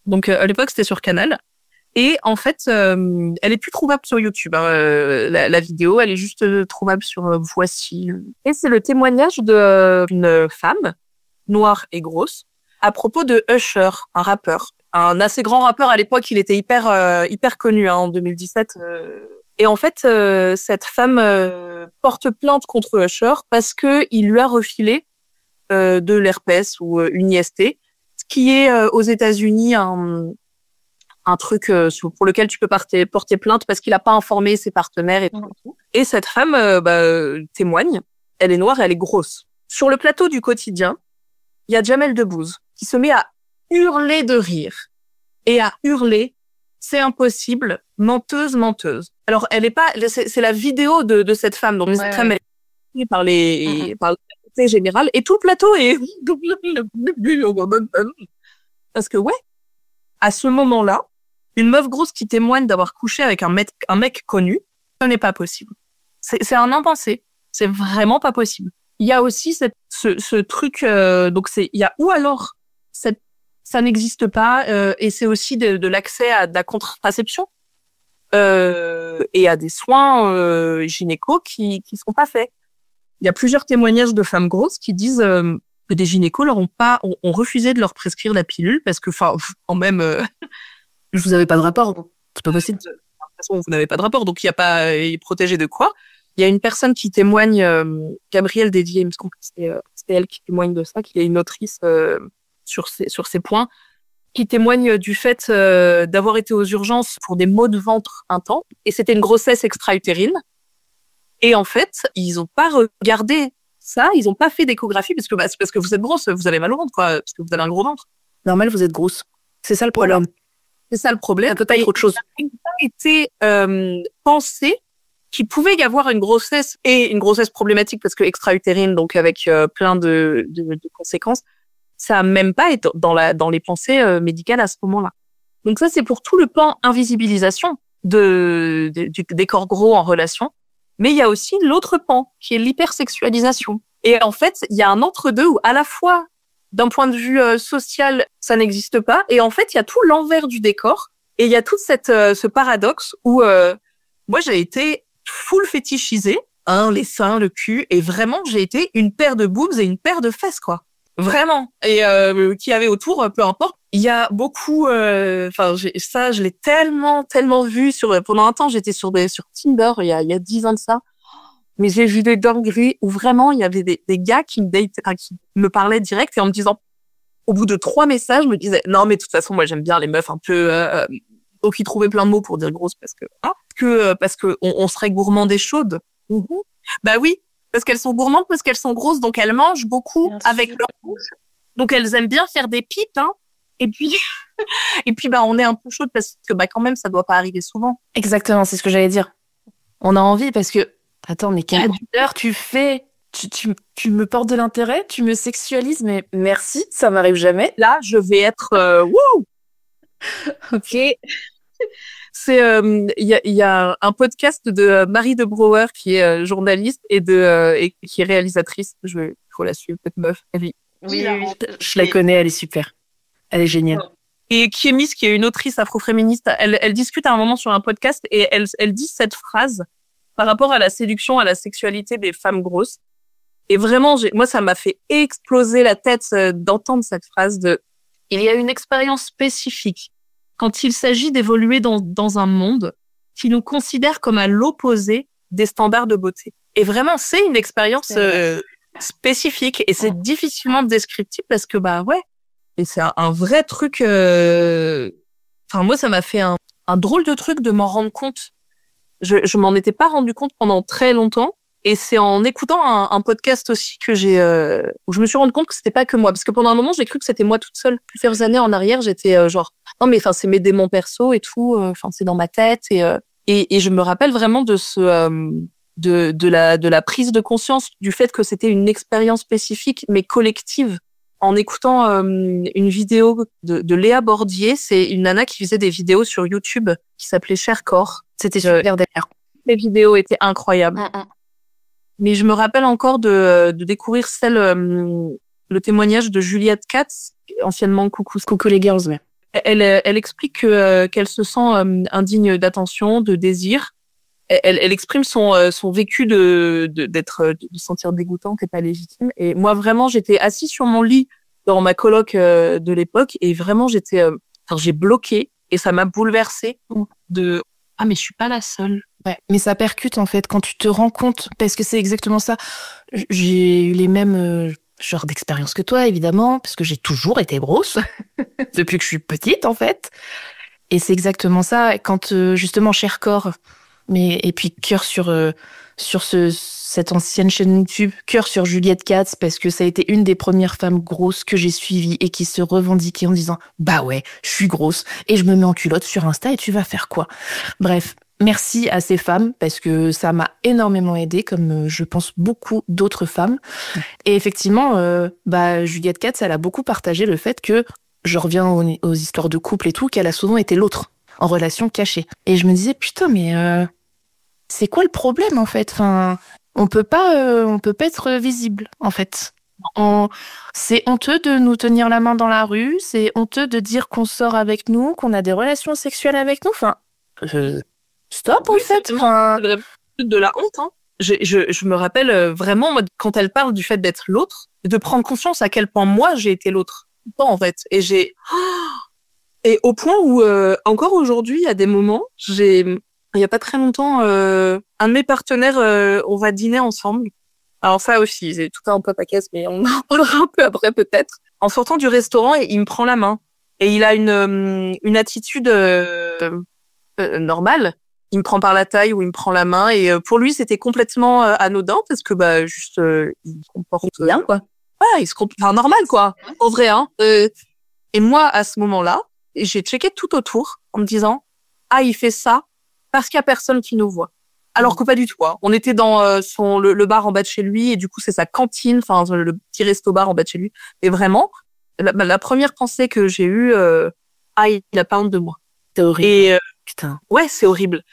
Donc, à l'époque, c'était sur Canal. Et en fait, elle est plus trouvable sur YouTube. Hein, la vidéo, elle est juste trouvable sur Voici. Et c'est le témoignage d'une femme noire et grosse à propos de Usher, un rappeur, un assez grand rappeur à l'époque. Il était hyper connu en 2017. Et en fait, cette femme porte plainte contre Usher parce que il lui a refilé de l'herpès ou une IST, ce qui est aux États-Unis un truc pour lequel tu peux porter plainte parce qu'il a pas informé ses partenaires et tout. Et cette femme témoigne. Elle est noire et elle est grosse. Sur le plateau du quotidien, il y a Jamel Debbouze qui se met à hurler de rire et à hurler c'est impossible, menteuse. Alors elle est pas, c'est la vidéo de cette femme, donc cette femme est par le côté général et tout le plateau est parce que à ce moment-là, une meuf grosse qui témoigne d'avoir couché avec un mec connu, ce n'est pas possible. C'est un impensé. C'est vraiment pas possible. Il y a aussi ce truc, donc il y a ou alors ça n'existe pas, et c'est aussi de l'accès à de la contraception, et à des soins, gynéco qui sont pas faits. Il y a plusieurs témoignages de femmes grosses qui disent, que des gynécos ont refusé de leur prescrire la pilule parce que, quand même, vous avez pas de rapport, c'est pas possible. De toute façon, vous n'avez pas de rapport, donc il y a pas, il est protégé de quoi. Il y a une personne qui témoigne, Gabrielle Dédier, il me semble que c'est elle qui témoigne de ça, qui est une autrice sur ces points, qui témoigne du fait d'avoir été aux urgences pour des maux de ventre un temps, et c'était une grossesse extra-utérine. Et en fait, ils ont pas regardé ça, ils ont pas fait d'échographie parce que vous êtes grosse, vous avez mal au ventre, quoi, parce que vous avez un gros ventre. Normal, vous êtes grosse. C'est ça le problème. C'est ça le problème. Ça peut pas être autre chose. Il n'a pas été pensé qu'il pouvait y avoir une grossesse problématique parce que extra-utérine, donc avec plein de conséquences. Ça a même pas été dans les pensées médicales à ce moment-là. Donc ça, c'est pour tout le pan invisibilisation des corps gros en relation. Mais il y a aussi l'autre pan, qui est l'hypersexualisation. Et en fait, il y a un entre-deux où à la fois, d'un point de vue social, ça n'existe pas. Et en fait, il y a tout l'envers du décor. Et il y a tout ce paradoxe où moi, j'ai été full fétichisée, les seins, le cul. Et vraiment, j'ai été une paire de boobs et une paire de fesses, quoi. Vraiment. Et qui avait autour, peu importe. Il y a beaucoup, je l'ai tellement vu pendant un temps, j'étais sur Tinder, il y a 10 ans de ça. Mais j'ai vu des dingueries où vraiment, il y avait des gars qui me parlaient direct et en me disant, au bout de 3 messages, je me disais, non, mais de toute façon, moi, j'aime bien les meufs un peu, donc ils trouvaient plein de mots pour dire grosse parce que on serait gourmand des chaudes. Bah oui. Parce qu'elles sont gourmandes, parce qu'elles sont grosses, donc elles mangent beaucoup avec leur bouche. Donc elles aiment bien faire des pipes, hein. Et puis, on est un peu chaude parce que, quand même, ça doit pas arriver souvent. Exactement, c'est ce que j'allais dire. On a envie parce que, attends, mais quelle douleur tu fais? Tu me portes de l'intérêt, tu me sexualises, mais merci, ça m'arrive jamais. Là, je vais être, wouh! Ok. C'est il y a un podcast de Marie de Brouwer qui est journaliste et qui est réalisatrice. Faut la suivre, cette meuf. Oui, je la connais, elle est super. Elle est géniale. Et Kémis, qui est une autrice afroféministe, elle discute à un moment sur un podcast et elle dit cette phrase par rapport à la séduction, à la sexualité des femmes grosses. Et vraiment, moi, ça m'a fait exploser la tête d'entendre cette phrase il y a une expérience spécifique quand il s'agit d'évoluer dans un monde qui nous considère comme à l'opposé des standards de beauté. Et vraiment, c'est une expérience spécifique et c'est difficilement descriptible parce que, et c'est un vrai truc, Enfin, moi, ça m'a fait un drôle de truc de m'en rendre compte. Je m'en étais pas rendu compte pendant très longtemps. Et c'est en écoutant un podcast aussi que où je me suis rendu compte que c'était pas que moi. Parce que pendant un moment, j'ai cru que c'était moi toute seule. Plusieurs années en arrière, j'étais genre, non, mais enfin, c'est mes démons perso et tout. Enfin, c'est dans ma tête. Et je me rappelle vraiment de de la prise de conscience du fait que c'était une expérience spécifique, mais collective. En écoutant une vidéo de Léa Bordier, c'est une nana qui faisait des vidéos sur YouTube qui s'appelait Cher Corps. C'était super d'ailleurs. Les vidéos étaient incroyables. Mais je me rappelle encore de découvrir le témoignage de Juliette Katz, anciennement Coucou les girls, ouais. Elle explique qu'elle se sent indigne d'attention, de désir. Elle exprime son vécu de sentir dégoûtante et pas légitime. Et moi, vraiment, j'étais assise sur mon lit dans ma coloc de l'époque et vraiment, j'ai bloqué et ça m'a bouleversée ah, mais je suis pas la seule. Ouais, mais ça percute en fait quand tu te rends compte, parce que c'est exactement ça. J'ai eu les mêmes genres d'expériences que toi, évidemment, parce que j'ai toujours été grosse depuis que je suis petite en fait. Et c'est exactement ça. Quand justement Cher Corps, et puis cœur sur cette ancienne chaîne YouTube, cœur sur Juliette Katz, parce que ça a été une des premières femmes grosses que j'ai suivies et qui se revendiquait en disant bah ouais, je suis grosse et je me mets en culotte sur Insta et tu vas faire quoi? Bref. Merci à ces femmes parce que ça m'a énormément aidée, comme je pense beaucoup d'autres femmes. Et effectivement, Juliette Katz, elle a beaucoup partagé le fait que, je reviens aux histoires de couple et tout, qu'elle a souvent été l'autre en relation cachée. Et je me disais putain, mais c'est quoi le problème en fait? Enfin, on peut pas être visible en fait. C'est honteux de nous tenir la main dans la rue, c'est honteux de dire qu'on sort avec nous, qu'on a des relations sexuelles avec nous. Enfin. Stop, en fait. Enfin, de la honte, hein. Je me rappelle vraiment, quand elle parle du fait d'être l'autre, de prendre conscience à quel point moi, j'ai été l'autre. En fait. Et au point où, encore aujourd'hui, il y a des moments, il y a pas très longtemps, un de mes partenaires, on va dîner ensemble. Alors ça aussi, c'est tout un peu paquet, mais on en parlera un peu après peut-être. En sortant du restaurant, il me prend la main. Et il a une attitude normale. Il me prend par la taille ou il me prend la main et pour lui c'était complètement anodin parce que juste il se comporte bien quoi. Voilà, il se comporte normal quoi. En vrai hein. Et moi à ce moment-là, j'ai checké tout autour en me disant il fait ça parce qu'il y a personne qui nous voit. Alors que pas du tout. Hein. On était dans le bar en bas de chez lui et du coup c'est sa cantine, enfin le petit resto bar en bas de chez lui. Et vraiment la première pensée que j'ai eue il a pas honte de moi. C'est horrible. Et putain. Ouais, c'est horrible.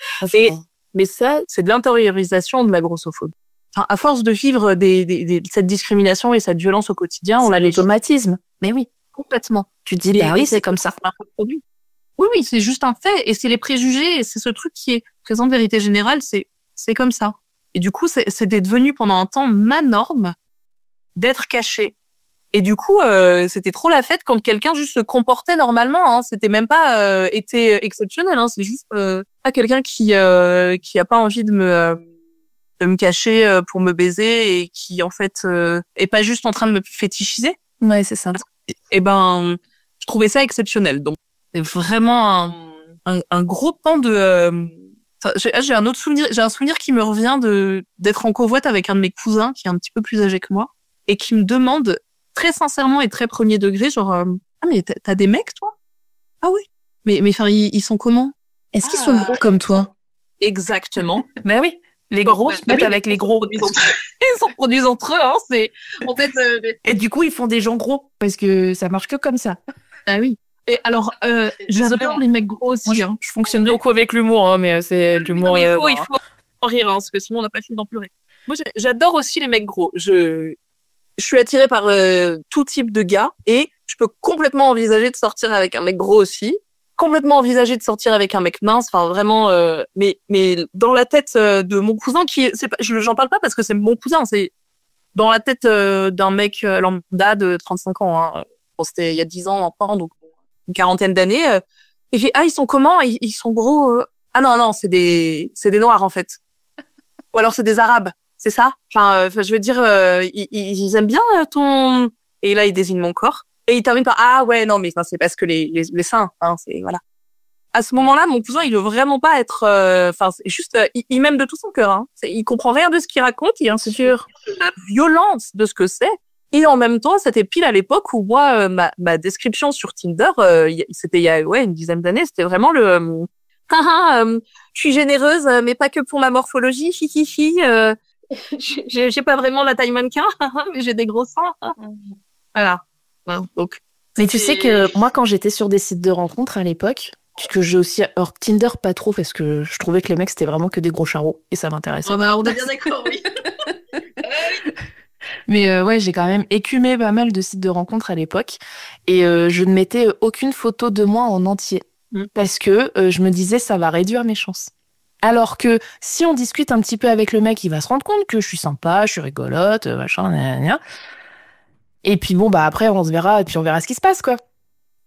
Mais ça, c'est de l'intériorisation de la grossophobie. Enfin, à force de vivre cette discrimination et cette violence au quotidien, on a l'automatisme. Mais oui, complètement. Tu te dis, bah oui, c'est comme ça. Oui, oui, c'est juste un fait. Et c'est les préjugés, et c'est ce truc qui est présent de vérité générale, c'est comme ça. Et du coup, c'était devenu pendant un temps ma norme d'être caché. Et du coup, c'était trop la fête quand quelqu'un juste se comportait normalement. Hein. C'était même pas été exceptionnel. Hein. C'est juste pas quelqu'un qui a pas envie de me cacher pour me baiser et qui en fait est pas juste en train de me fétichiser. Ouais, c'est ça. Et je trouvais ça exceptionnel. Donc c'est vraiment un gros pan de. J'ai un autre souvenir. J'ai un souvenir qui me revient d'être en covoite avec un de mes cousins qui est un petit peu plus âgé que moi et qui me demande très sincèrement et très premier degré, genre mais t'as des mecs toi? Ah oui. Mais enfin ils sont comment? Est-ce qu'ils sont gros comme toi? Exactement. Ben oui. Les gros se mettent avec les gros. Ils s'en produisent entre eux, hein. C'est en fait. Et du coup ils font des gens gros parce que ça marche que comme ça. Ah oui. Et alors j'adore les mecs gros aussi. Moi, je fonctionne beaucoup avec l'humour, hein, mais c'est l'humour. Il faut en rire, hein, parce que sinon on n'a pas fini d'en pleurer. Moi j'adore aussi les mecs gros. Je suis attirée par tout type de gars et je peux complètement envisager de sortir avec un mec gros aussi, complètement envisager de sortir avec un mec mince, enfin vraiment mais dans la tête de mon cousin j'en parle pas parce que c'est mon cousin, c'est dans la tête d'un mec lambda de 35 ans hein. Bon, c'était il y a 10 ans encore donc une quarantaine d'années et j'ai ils sont comment ils sont gros ah non, c'est des noirs en fait. Ou alors c'est des arabes. C'est ça. Enfin, je veux dire, ils aiment bien ton. Et là, il désigne mon corps. Et il termine par ouais, non, mais c'est parce que les seins, hein, c'est voilà. à ce moment-là, mon cousin, il veut vraiment pas être, enfin, c'est juste, il m'aime de tout son cœur, hein. Il comprend rien de ce qu'il raconte, il est insécure la violence de ce que c'est. Et en même temps, c'était pile à l'époque où moi, ma description sur Tinder, c'était il y a, une dizaine d'années, c'était vraiment le, je suis généreuse, mais pas que pour ma morphologie, hi. J'ai pas vraiment la taille mannequin, mais j'ai des gros seins. Voilà. Donc. Mais tu sais que moi, quand j'étais sur des sites de rencontres à l'époque, que j'ai aussi, alors Tinder pas trop parce que je trouvais que les mecs c'était vraiment que des gros charros et ça m'intéressait. Oh bah, on est bien d'accord, oui. Mais ouais, j'ai quand même écumé pas mal de sites de rencontres à l'époque et je ne mettais aucune photo de moi en entier parce que je me disais ça va réduire mes chances. Alors que si on discute un petit peu avec le mec, il va se rendre compte que je suis sympa, je suis rigolote, machin, gna. Et puis bon, bah après on se verra et puis on verra ce qui se passe, quoi.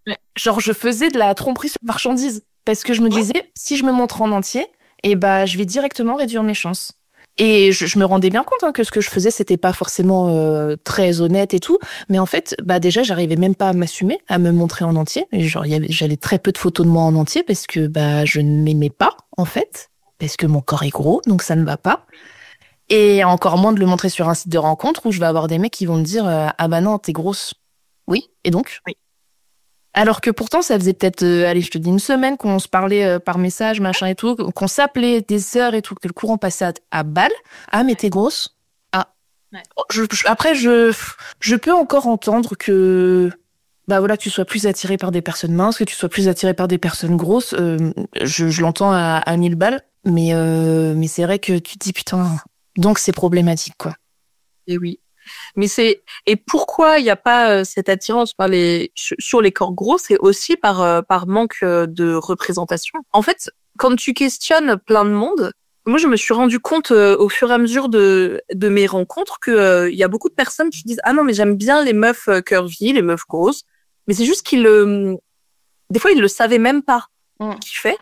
Ouais. Genre je faisais de la tromperie sur marchandise parce que je me disais si je me montre en entier, et bah je vais directement réduire mes chances. Et je me rendais bien compte que ce que je faisais c'était pas forcément très honnête et tout, mais en fait bah déjà j'arrivais même pas à m'assumer, à me montrer en entier. Et genre j'avais très peu de photos de moi en entier parce que bah je ne m'aimais pas en fait, parce que mon corps est gros donc ça ne va pas. Et encore moins de le montrer sur un site de rencontre où je vais avoir des mecs qui vont me dire ah bah non t'es grosse. Oui, et donc oui. Alors que pourtant, ça faisait peut-être, allez, je te dis une semaine qu'on se parlait par message, machin et tout, qu'on s'appelait des heures et tout, que le courant passait à balle. Ah, mais t'es grosse. Ah. Ouais. Après, je peux encore entendre que, bah voilà, que tu sois plus attiré par des personnes minces, que tu sois plus attiré par des personnes grosses. Je l'entends à 1000 balles, mais c'est vrai que tu te dis, putain, donc c'est problématique, quoi. Et oui. Mais et pourquoi il n'y a pas cette attirance sur les corps gros, c'est aussi par manque de représentation. En fait, quand tu questionnes plein de monde, moi je me suis rendu compte au fur et à mesure de mes rencontres que il y a beaucoup de personnes qui disent ah non mais j'aime bien les meufs curvy, les meufs grosses, mais c'est juste des fois ils le savaient même pas qu'ils fait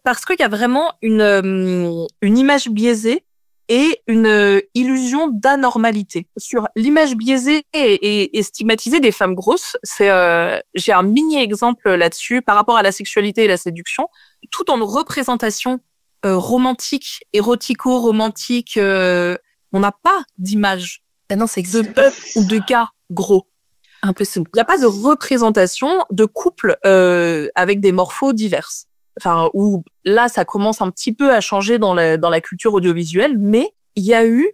parce qu'il y a vraiment une image biaisée et une illusion d'anormalité. Sur l'image biaisée et stigmatisée des femmes grosses, j'ai un mini-exemple là-dessus par rapport à la sexualité et la séduction. Tout en représentation romantique, érotico-romantique, on n'a pas d'image de bœuf ou de gars gros. Un peu souple. Il n'y a pas de représentation de couple avec des morphos diverses. Enfin, où là, ça commence un petit peu à changer dans la culture audiovisuelle, mais il y a eu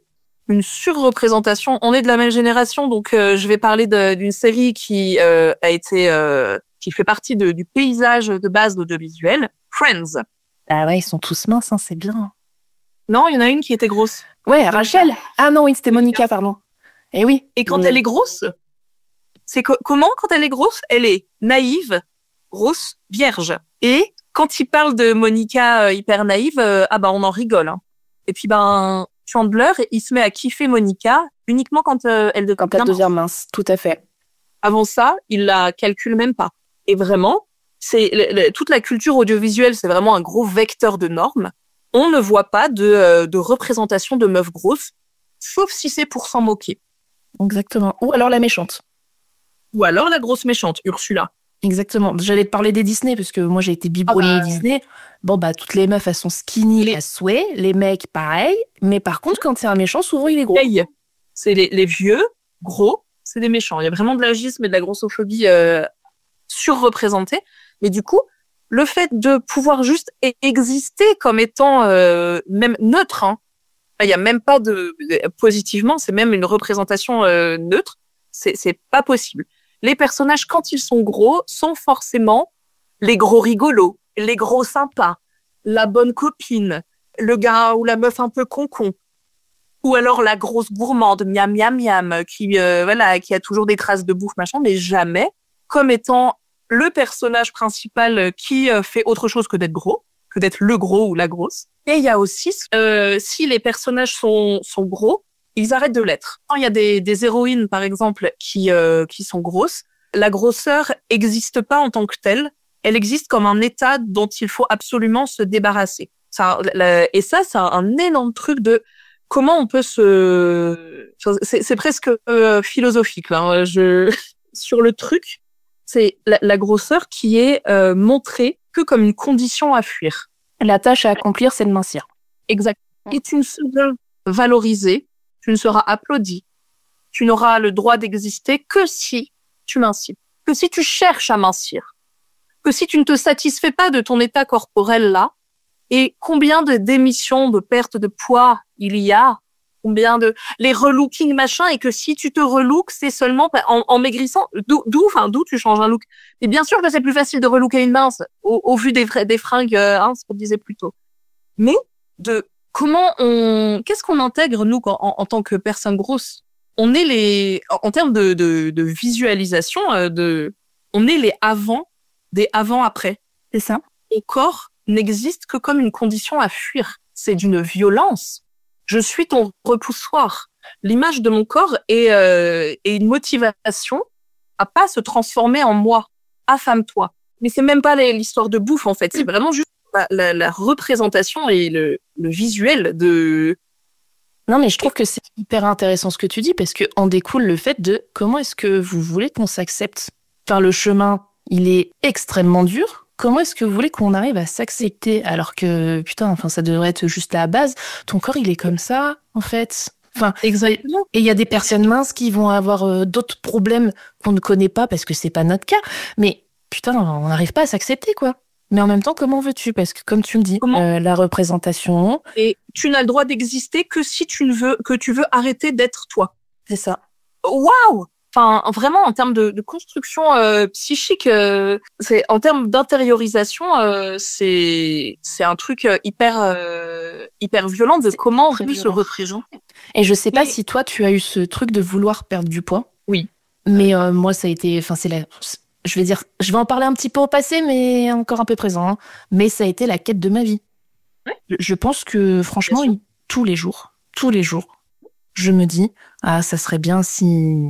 une surreprésentation. On est de la même génération, donc je vais parler d'une série qui qui fait partie du paysage de base audiovisuel, Friends. Ah ouais, ils sont tous minces, hein, c'est bien. Non, il y en a une qui était grosse. Ouais, Rachel. Ah non, oui, c'était Monica, pardon. Eh oui. Et quand elle est grosse, c'est comment quand elle est grosse? Elle est naïve, grosse, vierge. Et quand il parle de Monica hyper naïve, on en rigole. Hein. Et puis Chandler, il se met à kiffer Monica uniquement quand elle devient mince. Tout à fait. Avant ça, il la calcule même pas. Et vraiment, c'est toute la culture audiovisuelle, c'est vraiment un gros vecteur de normes. On ne voit pas de représentation de meufs grosses, sauf si c'est pour s'en moquer. Exactement. Ou alors la méchante. Ou alors la grosse méchante, Ursula. Exactement. J'allais te parler des Disney, parce que moi, j'ai été biberonnée Disney. Bon, bah, toutes les meufs, elles sont skinny à souhait. Les mecs, pareil. Mais par contre, quand c'est un méchant, souvent, il est gros. Hey, c'est les vieux, gros, c'est des méchants. Il y a vraiment de l'agisme et de la grossophobie surreprésentée. Mais du coup, le fait de pouvoir juste exister comme étant même neutre, hein, il y a même pas positivement, c'est même une représentation neutre, c'est pas possible. Les personnages, quand ils sont gros, sont forcément les gros rigolos, les gros sympas, la bonne copine, le gars ou la meuf un peu concon, ou alors la grosse gourmande, miam miam miam, qui a toujours des traces de bouffe machin, mais jamais comme étant le personnage principal qui fait autre chose que d'être gros, que d'être le gros ou la grosse. Et il y a aussi si les personnages sont gros, ils arrêtent de l'être. Quand il y a des héroïnes, par exemple, qui sont grosses, la grosseur existe pas en tant que telle. Elle existe comme un état dont il faut absolument se débarrasser. Et ça, c'est un énorme truc de comment on peut c'est presque philosophique, là. Sur le truc, c'est la grosseur qui est montrée que comme une condition à fuir. La tâche à accomplir, c'est de mincir. Exact. Et tu ne seras valorisé, tu ne seras applaudi, tu n'auras le droit d'exister que si tu mincis, que si tu cherches à mincir, que si tu ne te satisfais pas de ton état corporel là. Et combien de démissions, de pertes de poids il y a, combien de les relooking machin, et que si tu te relooks, c'est seulement en maigrissant. D'où tu changes un look. Et bien sûr que c'est plus facile de relooker une mince au vu des fringues, ce qu'on disait plus tôt. Mais qu'est-ce qu'on intègre nous en tant que personne grosse? On est en termes de visualisation, on est les des avant-après. C'est ça. Ton corps n'existe que comme une condition à fuir. C'est d'une violence. Je suis ton repoussoir. L'image de mon corps est une motivation à pas se transformer en moi. Affame-toi. Mais c'est même pas l'histoire de bouffe, en fait. C'est vraiment juste la représentation et le visuel de... Non, mais je trouve que c'est hyper intéressant ce que tu dis, parce que en découle le fait de comment est-ce que vous voulez qu'on s'accepte. Enfin, le chemin, il est extrêmement dur. Comment est-ce que vous voulez qu'on arrive à s'accepter alors que, putain, enfin, ça devrait être juste la base. Ton corps, il est comme ça, en fait. Enfin, exactement. Et il y a des personnes minces qui vont avoir d'autres problèmes qu'on ne connaît pas parce que c'est pas notre cas. Mais, putain, on n'arrive pas à s'accepter, quoi. Mais en même temps, comment veux-tu? Parce que, comme tu me dis, la représentation... Et tu n'as le droit d'exister que si tu veux arrêter d'être toi. C'est ça. Waouh! Enfin, vraiment, en termes de construction psychique, c'est en termes d'intériorisation, c'est un truc hyper violent de comment on peut se représenter. Et je sais pas si toi, tu as eu ce truc de vouloir perdre du poids. Oui. Mais moi, ça a été... Enfin, je vais en parler un petit peu au passé, mais encore un peu présent. Hein. Mais ça a été la quête de ma vie. Ouais. Je pense que, franchement, tous les jours, je me dis, ça serait bien si...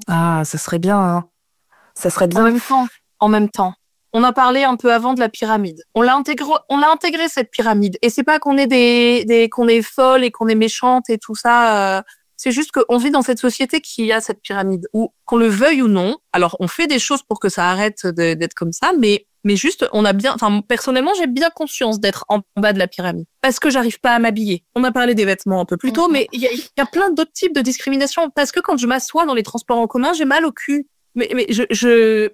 ça serait bien, hein. Ça serait bien. En même temps. On a parlé un peu avant de la pyramide. On l'a intégré cette pyramide. Et c'est pas qu'on est qu'on est folle et qu'on est méchante et tout ça. C'est juste qu'on vit dans cette société qui a cette pyramide où, qu'on le veuille ou non. Alors, on fait des choses pour que ça arrête d'être comme ça, mais juste, personnellement, j'ai bien conscience d'être en bas de la pyramide. Parce que j'arrive pas à m'habiller. On a parlé des vêtements un peu plus tôt, mais il y a plein d'autres types de discrimination. Parce que quand je m'assois dans les transports en commun, j'ai mal au cul. Mais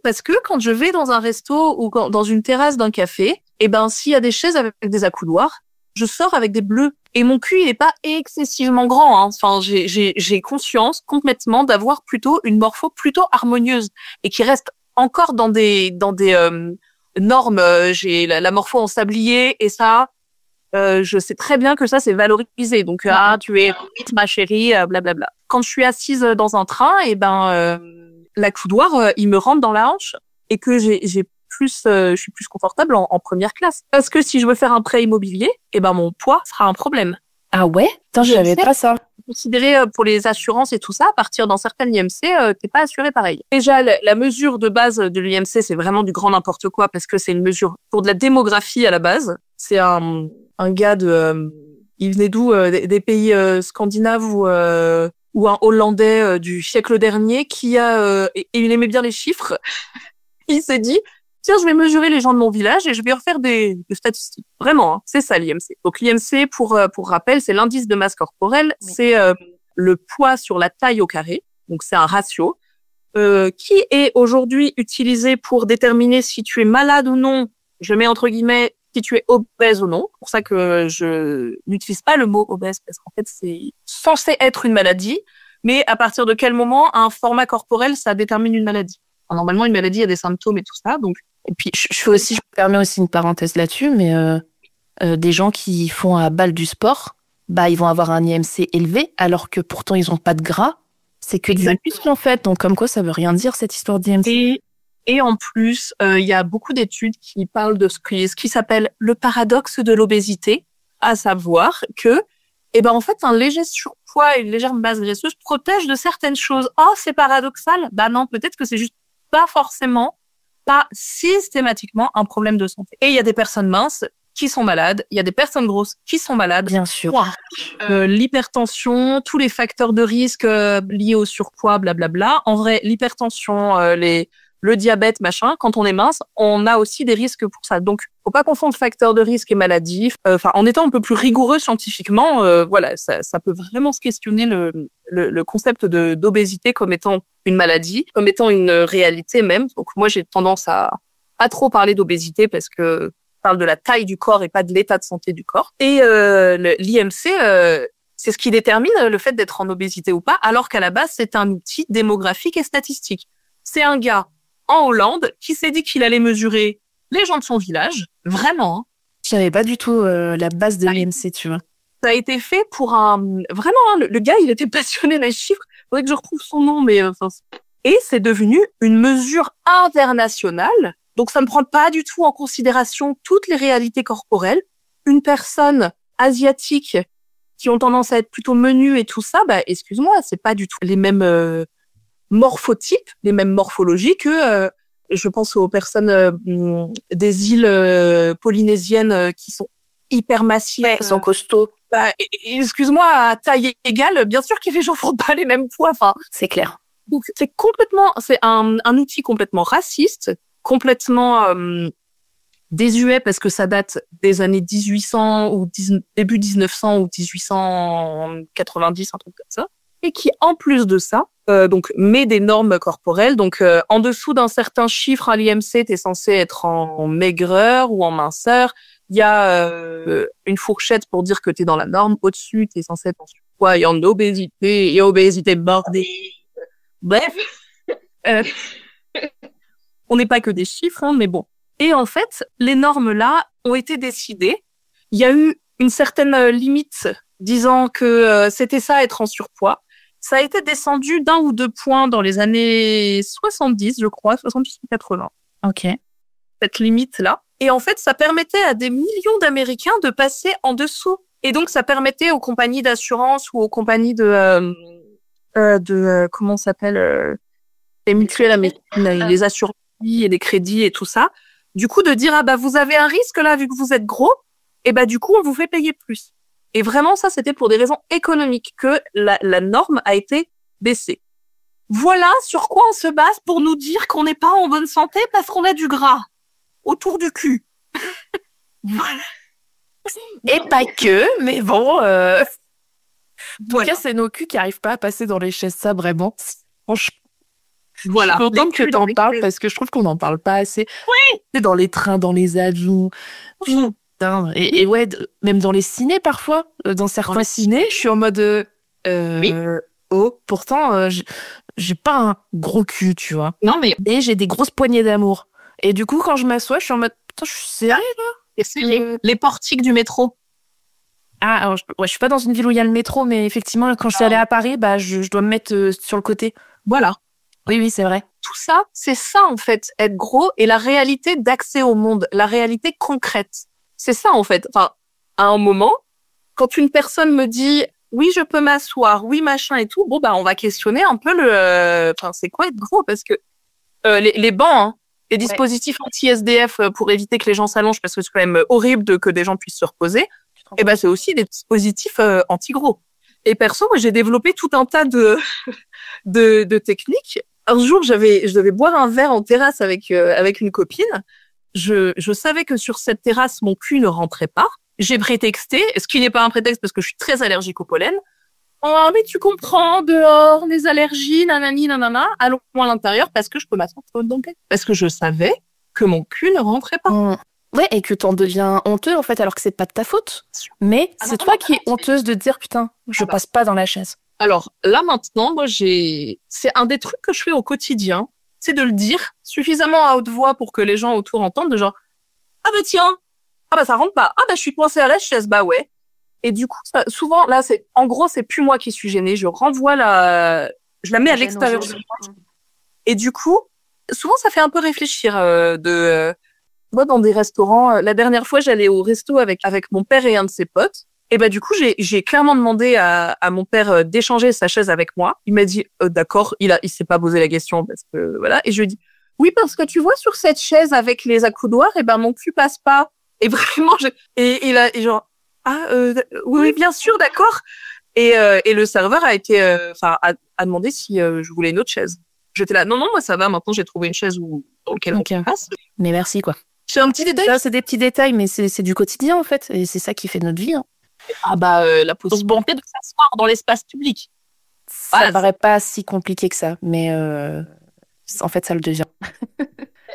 parce que quand je vais dans un resto ou dans une terrasse d'un café, s'il y a des chaises avec des accoudoirs, je sors avec des bleus. Et mon cul, il est pas excessivement grand, hein. Enfin, j'ai conscience complètement d'avoir plutôt une morpho plutôt harmonieuse et qui reste encore dans des normes. J'ai la morpho en sablier et ça, je sais très bien que ça c'est valorisé. Donc tu es vite ma chérie, blablabla. Quand je suis assise dans un train, l'accoudoir il me rentre dans la hanche et que je suis plus confortable en première classe. Parce que si je veux faire un prêt immobilier, mon poids sera un problème. Ah ouais? Putain, je savais pas ça. Considéré pour les assurances et tout ça, à partir d'un certain IMC, t'es pas assuré pareil. Déjà, la mesure de base de l'IMC, c'est vraiment du grand n'importe quoi parce que c'est une mesure pour de la démographie à la base. C'est un gars il venait d'où? Des pays scandinaves ou un Hollandais du siècle dernier qui et il aimait bien les chiffres. Il s'est dit, tiens, je vais mesurer les gens de mon village et je vais refaire des statistiques. Vraiment, hein, c'est ça l'IMC. Donc l'IMC, pour rappel, c'est l'indice de masse corporelle. Oui. C'est le poids sur la taille au carré. Donc c'est un ratio qui est aujourd'hui utilisé pour déterminer si tu es malade ou non. Je mets entre guillemets si tu es obèse ou non. C'est pour ça que je n'utilise pas le mot obèse parce qu'en fait c'est censé être une maladie. Mais à partir de quel moment un format corporel ça détermine une maladie? Alors, normalement, une maladie, il y a des symptômes et tout ça. Donc, et puis, je me permets aussi une parenthèse là-dessus, mais des gens qui font à balle du sport, ils vont avoir un IMC élevé, alors que pourtant, ils n'ont pas de gras. C'est que du muscle, en fait. Donc, comme quoi, ça veut rien dire, cette histoire d'IMC. Et en plus, il y a beaucoup d'études qui parlent de ce qui s'appelle le paradoxe de l'obésité, à savoir que, en fait, un léger surpoids et une légère masse graisseuse protègent de certaines choses. Oh, c'est paradoxal. Non, peut-être que c'est juste pas systématiquement un problème de santé. Et il y a des personnes minces qui sont malades, il y a des personnes grosses qui sont malades. Bien sûr. L'hypertension, tous les facteurs de risque liés au surpoids, blablabla. En vrai, l'hypertension, le diabète, machin, quand on est mince, on a aussi des risques pour ça. Donc, faut pas confondre facteur de risque et maladie. Enfin, en étant un peu plus rigoureux scientifiquement, voilà, ça peut vraiment se questionner le concept d'obésité comme étant une maladie, comme étant une réalité même. Donc, moi, j'ai tendance à pas trop parler d'obésité parce que je parle de la taille du corps et pas de l'état de santé du corps. Et l'IMC, c'est ce qui détermine le fait d'être en obésité ou pas, alors qu'à la base, c'est un outil démographique et statistique. C'est un gars en Hollande qui s'est dit qu'il allait mesurer les gens de son village, vraiment. Je savais pas du tout la base de l'IMC, tu vois. Ça a été fait pour vraiment, le gars, il était passionné des chiffres. Faudrait que je retrouve son nom, mais enfin. Et c'est devenu une mesure internationale. Donc, ça ne prend pas du tout en considération toutes les réalités corporelles. Une personne asiatique qui ont tendance à être plutôt menues et tout ça, bah, excuse-moi, c'est pas du tout les mêmes morphotypes, les mêmes morphologies que, je pense aux personnes des îles polynésiennes qui sont hyper massives. Ouais, sont costauds. Bah, excuse-moi, à taille égale, bien sûr que les gens font pas les mêmes poids. Enfin, c'est clair. Donc, c'est un outil complètement raciste, complètement désuet parce que ça date des années 1800 ou début 1900 ou 1890, un truc comme ça. Et qui, en plus de ça, donc met des normes corporelles. Donc, en dessous d'un certain chiffre à l'IMC, t'es censé être en maigreur ou en minceur. Il y a une fourchette pour dire que t'es dans la norme. Au-dessus, t'es censé être en surpoids et en obésité et obésité bordée. Bref, on n'est pas que des chiffres, hein, mais bon. Et en fait, les normes-là ont été décidées. Il y a eu une certaine limite disant que c'était ça être en surpoids. Ça a été descendu d'1 ou 2 points dans les années 70, je crois, 70 ou 80. Ok. Cette limite-là. Et en fait, ça permettait à des millions d'Américains de passer en dessous. Et donc, ça permettait aux compagnies d'assurance ou aux compagnies comment ça s'appelle, les mutuelles américaines, les assurances et les crédits et tout ça. Du coup, de dire, ah bah, vous avez un risque là, vu que vous êtes gros, et bah, du coup, on vous fait payer plus. Et vraiment, ça, c'était pour des raisons économiques que la norme a été baissée. Voilà sur quoi on se base pour nous dire qu'on n'est pas en bonne santé parce qu'on a du gras autour du cul. Voilà. Et pas que, mais bon, en tout Voilà. cas, c'est nos culs qui arrivent pas à passer dans les chaises, ça, vraiment. Franchement, Voilà. je suis contente que t'en parles parce que je trouve qu'on n'en parle pas assez. Oui. C'est dans les trains, dans les avions. Putain. Et ouais, même dans les cinés parfois, dans certains cinés, je suis en mode Oui. oh, pourtant j'ai pas un gros cul, tu vois. Non, mais Et j'ai des grosses poignées d'amour. Et du coup, quand je m'assois, je suis en mode putain, je suis serrée là. c'est les portiques du métro. Ah, alors, je suis pas dans une ville où il y a le métro, mais effectivement, quand je suis allée à Paris, bah je dois me mettre sur le côté. Voilà. Oui, c'est vrai. Tout ça, c'est ça en fait, être gros et la réalité d'accès au monde, la réalité concrète. C'est ça en fait. Enfin, à un moment, quand une personne me dit oui, je peux m'asseoir, oui, machin et tout, bon bah on va questionner un peu enfin c'est quoi être gros parce que les bancs, hein, les dispositifs anti-SDF pour éviter que les gens s'allongent parce que c'est quand même horrible que des gens puissent se reposer. Et ben c'est aussi des dispositifs anti-gros. Et perso, moi j'ai développé tout un tas de techniques. Un jour, je devais boire un verre en terrasse avec une copine. Je savais que sur cette terrasse, mon cul ne rentrait pas. J'ai prétexté, ce qui n'est pas un prétexte parce que je suis très allergique au pollen. Oh, mais tu comprends, dehors, les allergies, nanani, nanana. Allons à l'intérieur parce que je peux m'asseoir dans le lit. Parce que je savais que mon cul ne rentrait pas. Ouais, et que t'en deviens honteux, en fait, alors que c'est pas de ta faute. Mais c'est toi qui es honteuse de dire, putain, je passe pas dans la chaise. Alors, là, maintenant, moi, c'est un des trucs que je fais au quotidien, c'est de le dire suffisamment à haute voix pour que les gens autour entendent, de genre, ah bah tiens, ah bah ça rentre pas, ah bah je suis coincée à la chaise, bah ouais. Et du coup, souvent, là, en gros, c'est plus moi qui suis gênée, je la mets à l'extérieur de moi. Et du coup, souvent, ça fait un peu réfléchir, moi, dans des restaurants, la dernière fois, j'allais au resto avec mon père et un de ses potes. Et bah, du coup, j'ai clairement demandé à mon père d'échanger sa chaise avec moi. Il m'a dit, d'accord, il s'est pas posé la question parce que, voilà. Et je lui ai dit, oui, parce que tu vois, sur cette chaise avec les accoudoirs, et ben, mon cul passe pas. Et vraiment, et genre, oui, bien sûr, d'accord. Et le serveur a demandé si je voulais une autre chaise. J'étais là, non, moi ça va, maintenant j'ai trouvé une chaise dans laquelle on passe. Mais merci, quoi. C'est un petit détail. Ça, c'est des petits détails, mais c'est du quotidien, en fait. Et c'est ça qui fait notre vie. Hein. La possibilité de s'asseoir dans l'espace public. Ça paraît pas si compliqué que ça, mais en fait, ça le devient.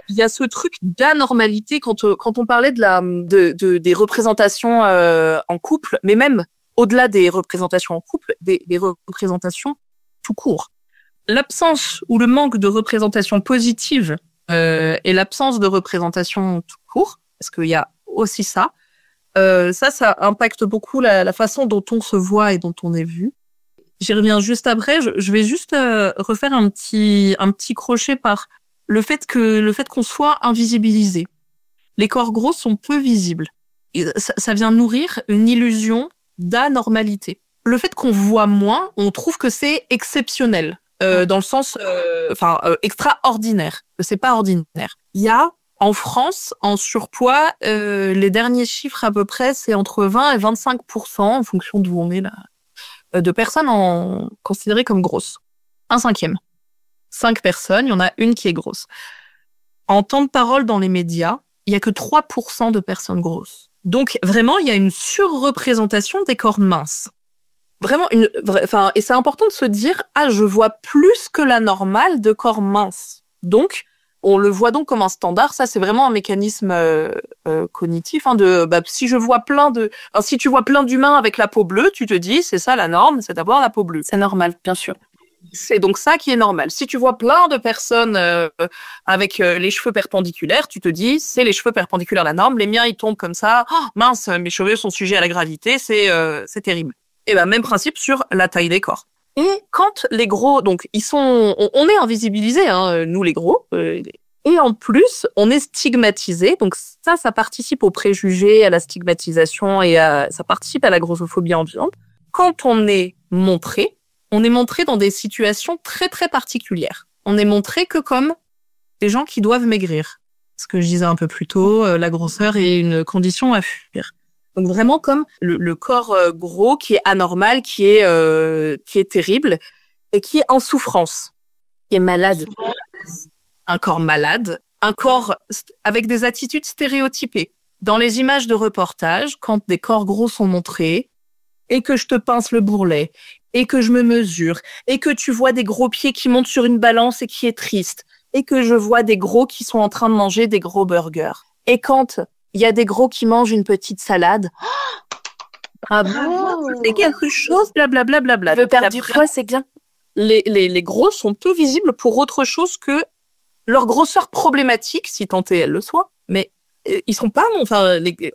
Il y a ce truc d'anormalité quand on parlait des représentations en couple, mais même au-delà des représentations en couple, des représentations tout court. L'absence ou le manque de représentation positive et l'absence de représentation tout court, parce qu'il y a aussi ça, ça impacte beaucoup la façon dont on se voit et dont on est vu. J'y reviens juste après. Je vais juste refaire un petit crochet par le fait qu'on soit invisibilisé. Les corps gros sont peu visibles. Et ça vient nourrir une illusion d'anormalité. Le fait qu'on voit moins, on trouve que c'est exceptionnel, dans le sens, extraordinaire. C'est pas ordinaire. Il y a en France, en surpoids, les derniers chiffres à peu près, c'est entre 20 et 25% en fonction d'où on est là, de personnes considérées comme grosses. 1/5. 5 personnes, il y en a une qui est grosse. En temps de parole dans les médias, il y a que 3% de personnes grosses. Donc vraiment, il y a une surreprésentation des corps minces. Vraiment et c'est important de se dire, je vois plus que la normale de corps minces. Donc, on le voit donc comme un standard. Ça, c'est vraiment un mécanisme cognitif. Si tu vois plein d'humains avec la peau bleue, tu te dis, c'est ça la norme, c'est d'avoir la peau bleue. C'est normal, bien sûr. C'est donc ça qui est normal. Si tu vois plein de personnes avec les cheveux perpendiculaires, tu te dis, c'est les cheveux perpendiculaires la norme. Les miens, ils tombent comme ça. Oh, mince, mes cheveux sont sujets à la gravité. C'est terrible. Et même principe sur la taille des corps. Et quand les gros, donc on est invisibilisés, nous les gros, et en plus on est stigmatisés. Donc ça participe aux préjugés, à la stigmatisation et ça participe à la grossophobie ambiante. Quand on est montré dans des situations très très particulières. On est montré que comme des gens qui doivent maigrir. Ce que je disais un peu plus tôt, la grosseur est une condition à fuir. Donc vraiment comme le corps gros qui est anormal, qui est terrible et qui est en souffrance, qui est malade. Un corps malade, un corps avec des attitudes stéréotypées. Dans les images de reportage, quand des corps gros sont montrés et que je te pince le bourrelet et que je me mesure et que tu vois des gros pieds qui montent sur une balance et qui est triste et que je vois des gros qui sont en train de manger des gros burgers et quand il y a des gros qui mangent une petite salade. Bravo, c'est quelque chose, blablabla. Tu veux perdre du poids, c'est bien. Les gros sont peu visibles pour autre chose que leur grosseur problématique, si tant est elle le soit. Mais ils sont pas,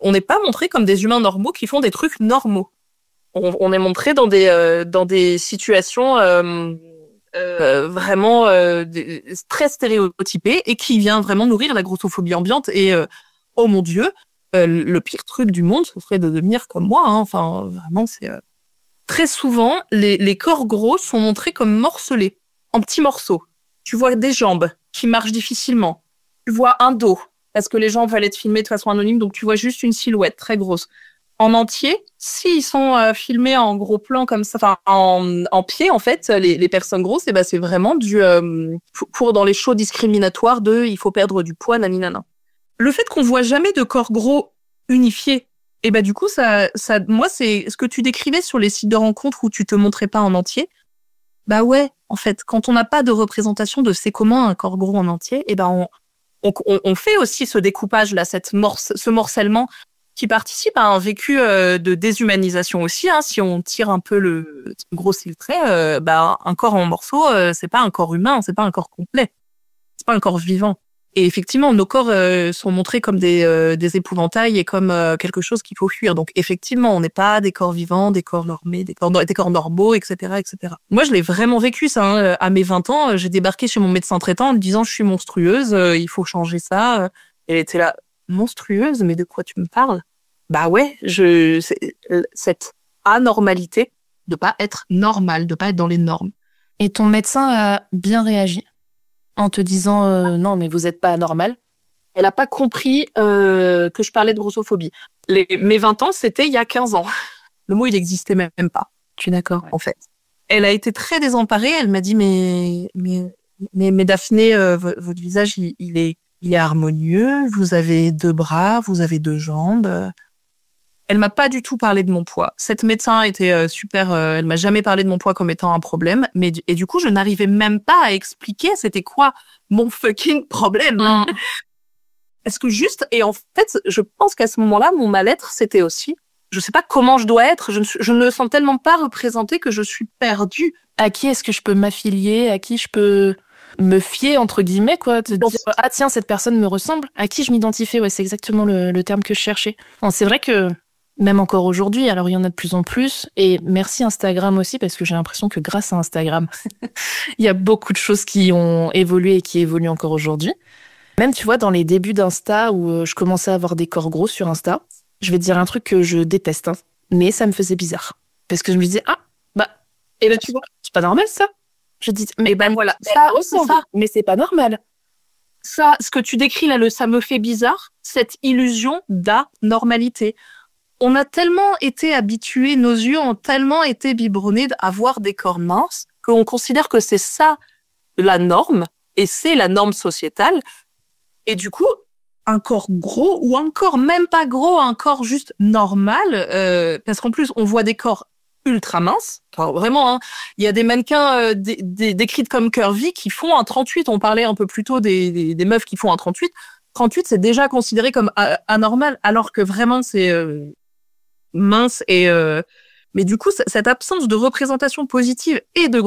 on n'est pas montrés comme des humains normaux qui font des trucs normaux. On est montré dans des situations vraiment très stéréotypées et qui vient vraiment nourrir la grossophobie ambiante et oh mon Dieu, le pire truc du monde, ce serait de devenir comme moi. Vraiment, c'est... Très souvent, les corps gros sont montrés comme morcelés, en petits morceaux. Tu vois des jambes qui marchent difficilement. Tu vois un dos, parce que les gens veulent être filmés de façon anonyme, donc tu vois juste une silhouette très grosse. En entier, s'ils sont filmés en gros plan comme ça, en pied, en fait, les personnes grosses, c'est vraiment pour dans les shows discriminatoires de « il faut perdre du poids, naninana ». Le fait qu'on voit jamais de corps gros unifiés, du coup, moi, c'est ce que tu décrivais sur les sites de rencontres où tu te montrais pas en entier. Ouais, en fait, quand on n'a pas de représentation de c'est comment un corps gros en entier, on fait aussi ce découpage-là, ce morcellement qui participe à un vécu de déshumanisation aussi. Si on tire un peu grossir le trait, un corps en morceaux, c'est pas un corps humain, c'est pas un corps complet, c'est pas un corps vivant. Et effectivement, nos corps sont montrés comme des épouvantails et comme quelque chose qu'il faut fuir. Donc effectivement, on n'est pas des corps vivants, des corps normés, des corps normaux, etc., etc. Moi, je l'ai vraiment vécu ça. À mes 20 ans, j'ai débarqué chez mon médecin traitant en me disant « je suis monstrueuse, il faut changer ça ». Elle était là « monstrueuse, mais de quoi tu me parles ?» Ouais, cette anormalité de pas être normal, de pas être dans les normes. Et ton médecin a bien réagi en te disant non, mais vous n'êtes pas anormal. Elle n'a pas compris que je parlais de grossophobie. Mes 20 ans, c'était il y a 15 ans. Le mot, il n'existait même pas. Je suis d'accord. En fait. Elle a été très désemparée. Elle m'a dit, mais Mais Daphné, votre visage, il est harmonieux. Vous avez 2 bras, vous avez 2 jambes. Elle m'a pas du tout parlé de mon poids. Cette médecin était super. Elle m'a jamais parlé de mon poids comme étant un problème. Et du coup, je n'arrivais même pas à expliquer c'était quoi mon fucking problème. Est-ce que juste, et en fait, je pense qu'à ce moment-là, mon mal-être, c'était aussi, je sais pas comment je dois être, je ne me sens tellement pas représentée que je suis perdue. À qui est-ce que je peux m'affilier? À qui je peux me fier, entre guillemets, quoi? Te dire, ah tiens, cette personne me ressemble. À qui je m'identifie? Ouais, c'est exactement le terme que je cherchais. Bon, c'est vrai que, même encore aujourd'hui, alors il y en a de plus en plus, et merci Instagram aussi, parce que j'ai l'impression que grâce à Instagram, il y a beaucoup de choses qui ont évolué et qui évoluent encore aujourd'hui. Même, tu vois, dans les débuts d'Insta, où je commençais à avoir des corps gros sur Insta, je vais te dire un truc que je déteste, hein, mais ça me faisait bizarre. Parce que je me disais, ah, bah, et ben tu vois, c'est pas normal ça. Je dis, mais ben voilà, ça ressemble, ça, mais c'est pas normal. Ça, ce que tu décris là, ça me fait bizarre, cette illusion d'anormalité. On a tellement été habitués, nos yeux ont tellement été biberonnés à voir des corps minces qu'on considère que c'est ça la norme, et c'est la norme sociétale. Et du coup, un corps gros, ou un corps même pas gros, un corps juste normal, parce qu'en plus, on voit des corps ultra minces. Enfin, vraiment, hein, il y a des mannequins décrites comme curvy qui font un 38. On parlait un peu plus tôt des meufs qui font un 38. 38, c'est déjà considéré comme anormal, alors que vraiment, c'est mince. Mais du coup, cette absence de représentation positive et de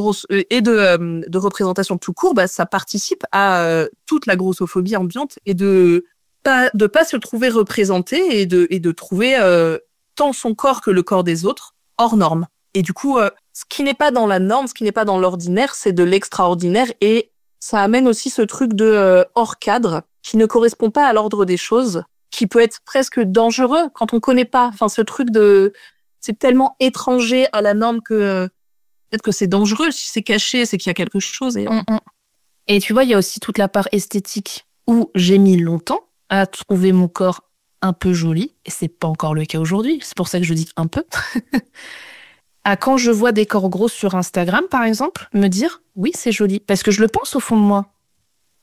représentation tout court, bah, ça participe à toute la grossophobie ambiante et de pas se trouver représenté et de trouver tant son corps que le corps des autres hors norme. Et du coup, ce qui n'est pas dans la norme, ce qui n'est pas dans l'ordinaire, c'est de l'extraordinaire, et ça amène aussi ce truc de hors cadre qui ne correspond pas à l'ordre des choses, qui peut être presque dangereux quand on connaît pas. Enfin, ce truc c'est tellement étranger à la norme que peut-être que c'est dangereux. Si c'est caché, c'est qu'il y a quelque chose. Et tu vois, il y a aussi toute la part esthétique où j'ai mis longtemps à trouver mon corps un peu joli, et c'est pas encore le cas aujourd'hui. C'est pour ça que je dis un peu. À quand je vois des corps gros sur Instagram, par exemple, me dire oui, c'est joli, parce que je le pense au fond de moi.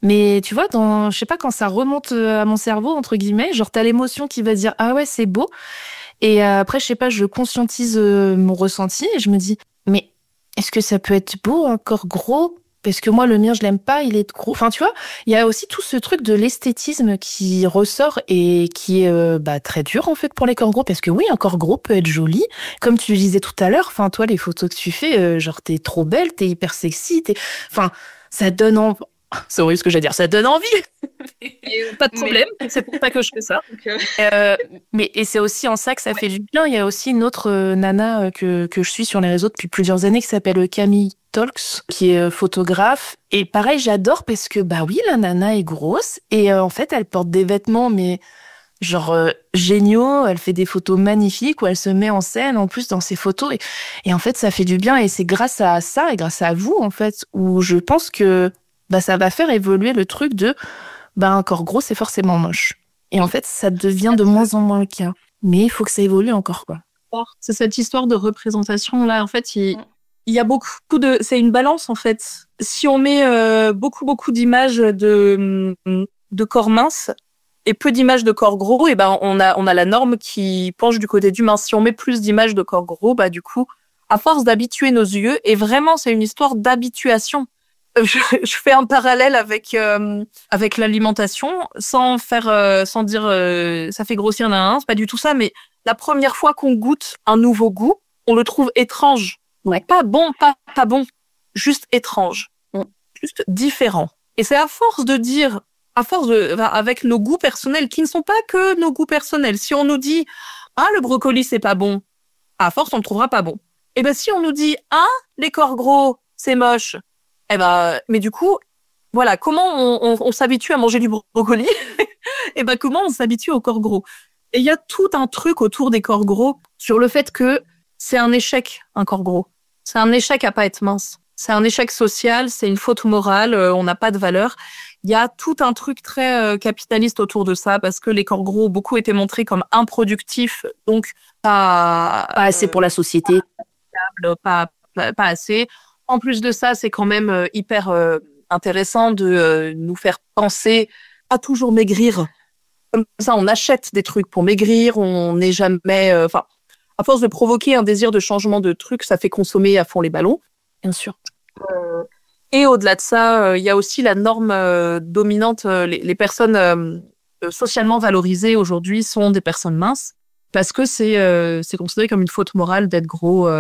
Mais tu vois, je sais pas, quand ça remonte à mon cerveau, entre guillemets, genre t'as l'émotion qui va dire ah ouais, c'est beau. Et après, je sais pas, je conscientise mon ressenti et je me dis, mais est-ce que ça peut être beau, un corps gros? Parce que moi, le mien, je l'aime pas, il est gros. Enfin, tu vois, il y a aussi tout ce truc de l'esthétisme qui ressort et qui est très dur, en fait, pour les corps gros. Parce que oui, un corps gros peut être joli. Comme tu disais tout à l'heure, enfin, toi, les photos que tu fais, genre, t'es trop belle, t'es hyper sexy, enfin, ça donne envie. C'est horrible ce que j'ai à dire, ça donne envie. Pas de problème, c'est pour ça que je fais ça. Et c'est aussi en ça que ça fait du bien. Il y a aussi une autre nana que je suis sur les réseaux depuis plusieurs années qui s'appelle Camille Talks, qui est photographe. Et pareil, j'adore parce que, bah oui, la nana est grosse et en fait, elle porte des vêtements, mais genre géniaux. Elle fait des photos magnifiques où elle se met en scène en plus dans ses photos. Et en fait, ça fait du bien. Et c'est grâce à ça et grâce à vous, en fait, où je pense que ça va faire évoluer le truc de un corps gros, c'est forcément moche. Et en fait, ça devient de moins en moins le cas. Mais il faut que ça évolue encore, quoi. C'est cette histoire de représentation, là, en fait, il y a beaucoup c'est une balance, en fait. Si on met beaucoup d'images de corps minces et peu d'images de corps gros, et on a la norme qui penche du côté du mince. Si on met plus d'images de corps gros, du coup, à force d'habituer nos yeux, et vraiment, c'est une histoire d'habituation. Je fais un parallèle avec l'alimentation sans dire ça fait grossir c'est pas du tout ça, mais la première fois qu'on goûte un nouveau goût, on le trouve étrange. Ouais. Pas bon, pas bon, juste étrange, juste différent. Et c'est à force avec nos goûts personnels qui ne sont pas que nos goûts personnels. Si on nous dit le brocoli c'est pas bon, à force on le trouvera pas bon. Et si on nous dit les corps gros c'est moche, mais du coup, voilà, comment on s'habitue à manger du brocoli? Et comment on s'habitue au corps gros? Et il y a tout un truc autour des corps gros sur le fait que c'est un échec, un corps gros. C'est un échec à pas être mince. C'est un échec social, c'est une faute morale, on n'a pas de valeur. Il y a tout un truc très capitaliste autour de ça, parce que les corps gros ont beaucoup été montrés comme improductifs, donc pas assez pour la société. Pas assez. En plus de ça, c'est quand même hyper intéressant de nous faire penser à toujours maigrir. Comme ça, on achète des trucs pour maigrir, on n'est jamais... à force de provoquer un désir de changement de trucs, ça fait consommer à fond les ballons. Bien sûr. Et au-delà de ça, il y a aussi la norme dominante. Les personnes socialement valorisées aujourd'hui sont des personnes minces parce que c'est considéré comme une faute morale d'être gros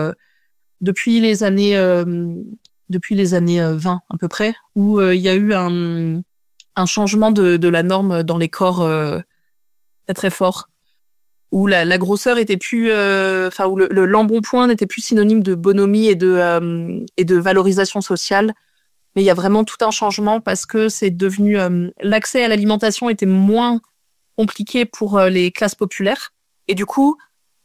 depuis les années 20 à peu près, où il y a eu un changement de la norme dans les corps très très fort, où la grosseur était plus, où le l'embonpoint n'était plus synonyme de bonhomie et de valorisation sociale. Mais il y a vraiment tout un changement parce que c'est devenu l'accès à l'alimentation était moins compliqué pour les classes populaires et du coup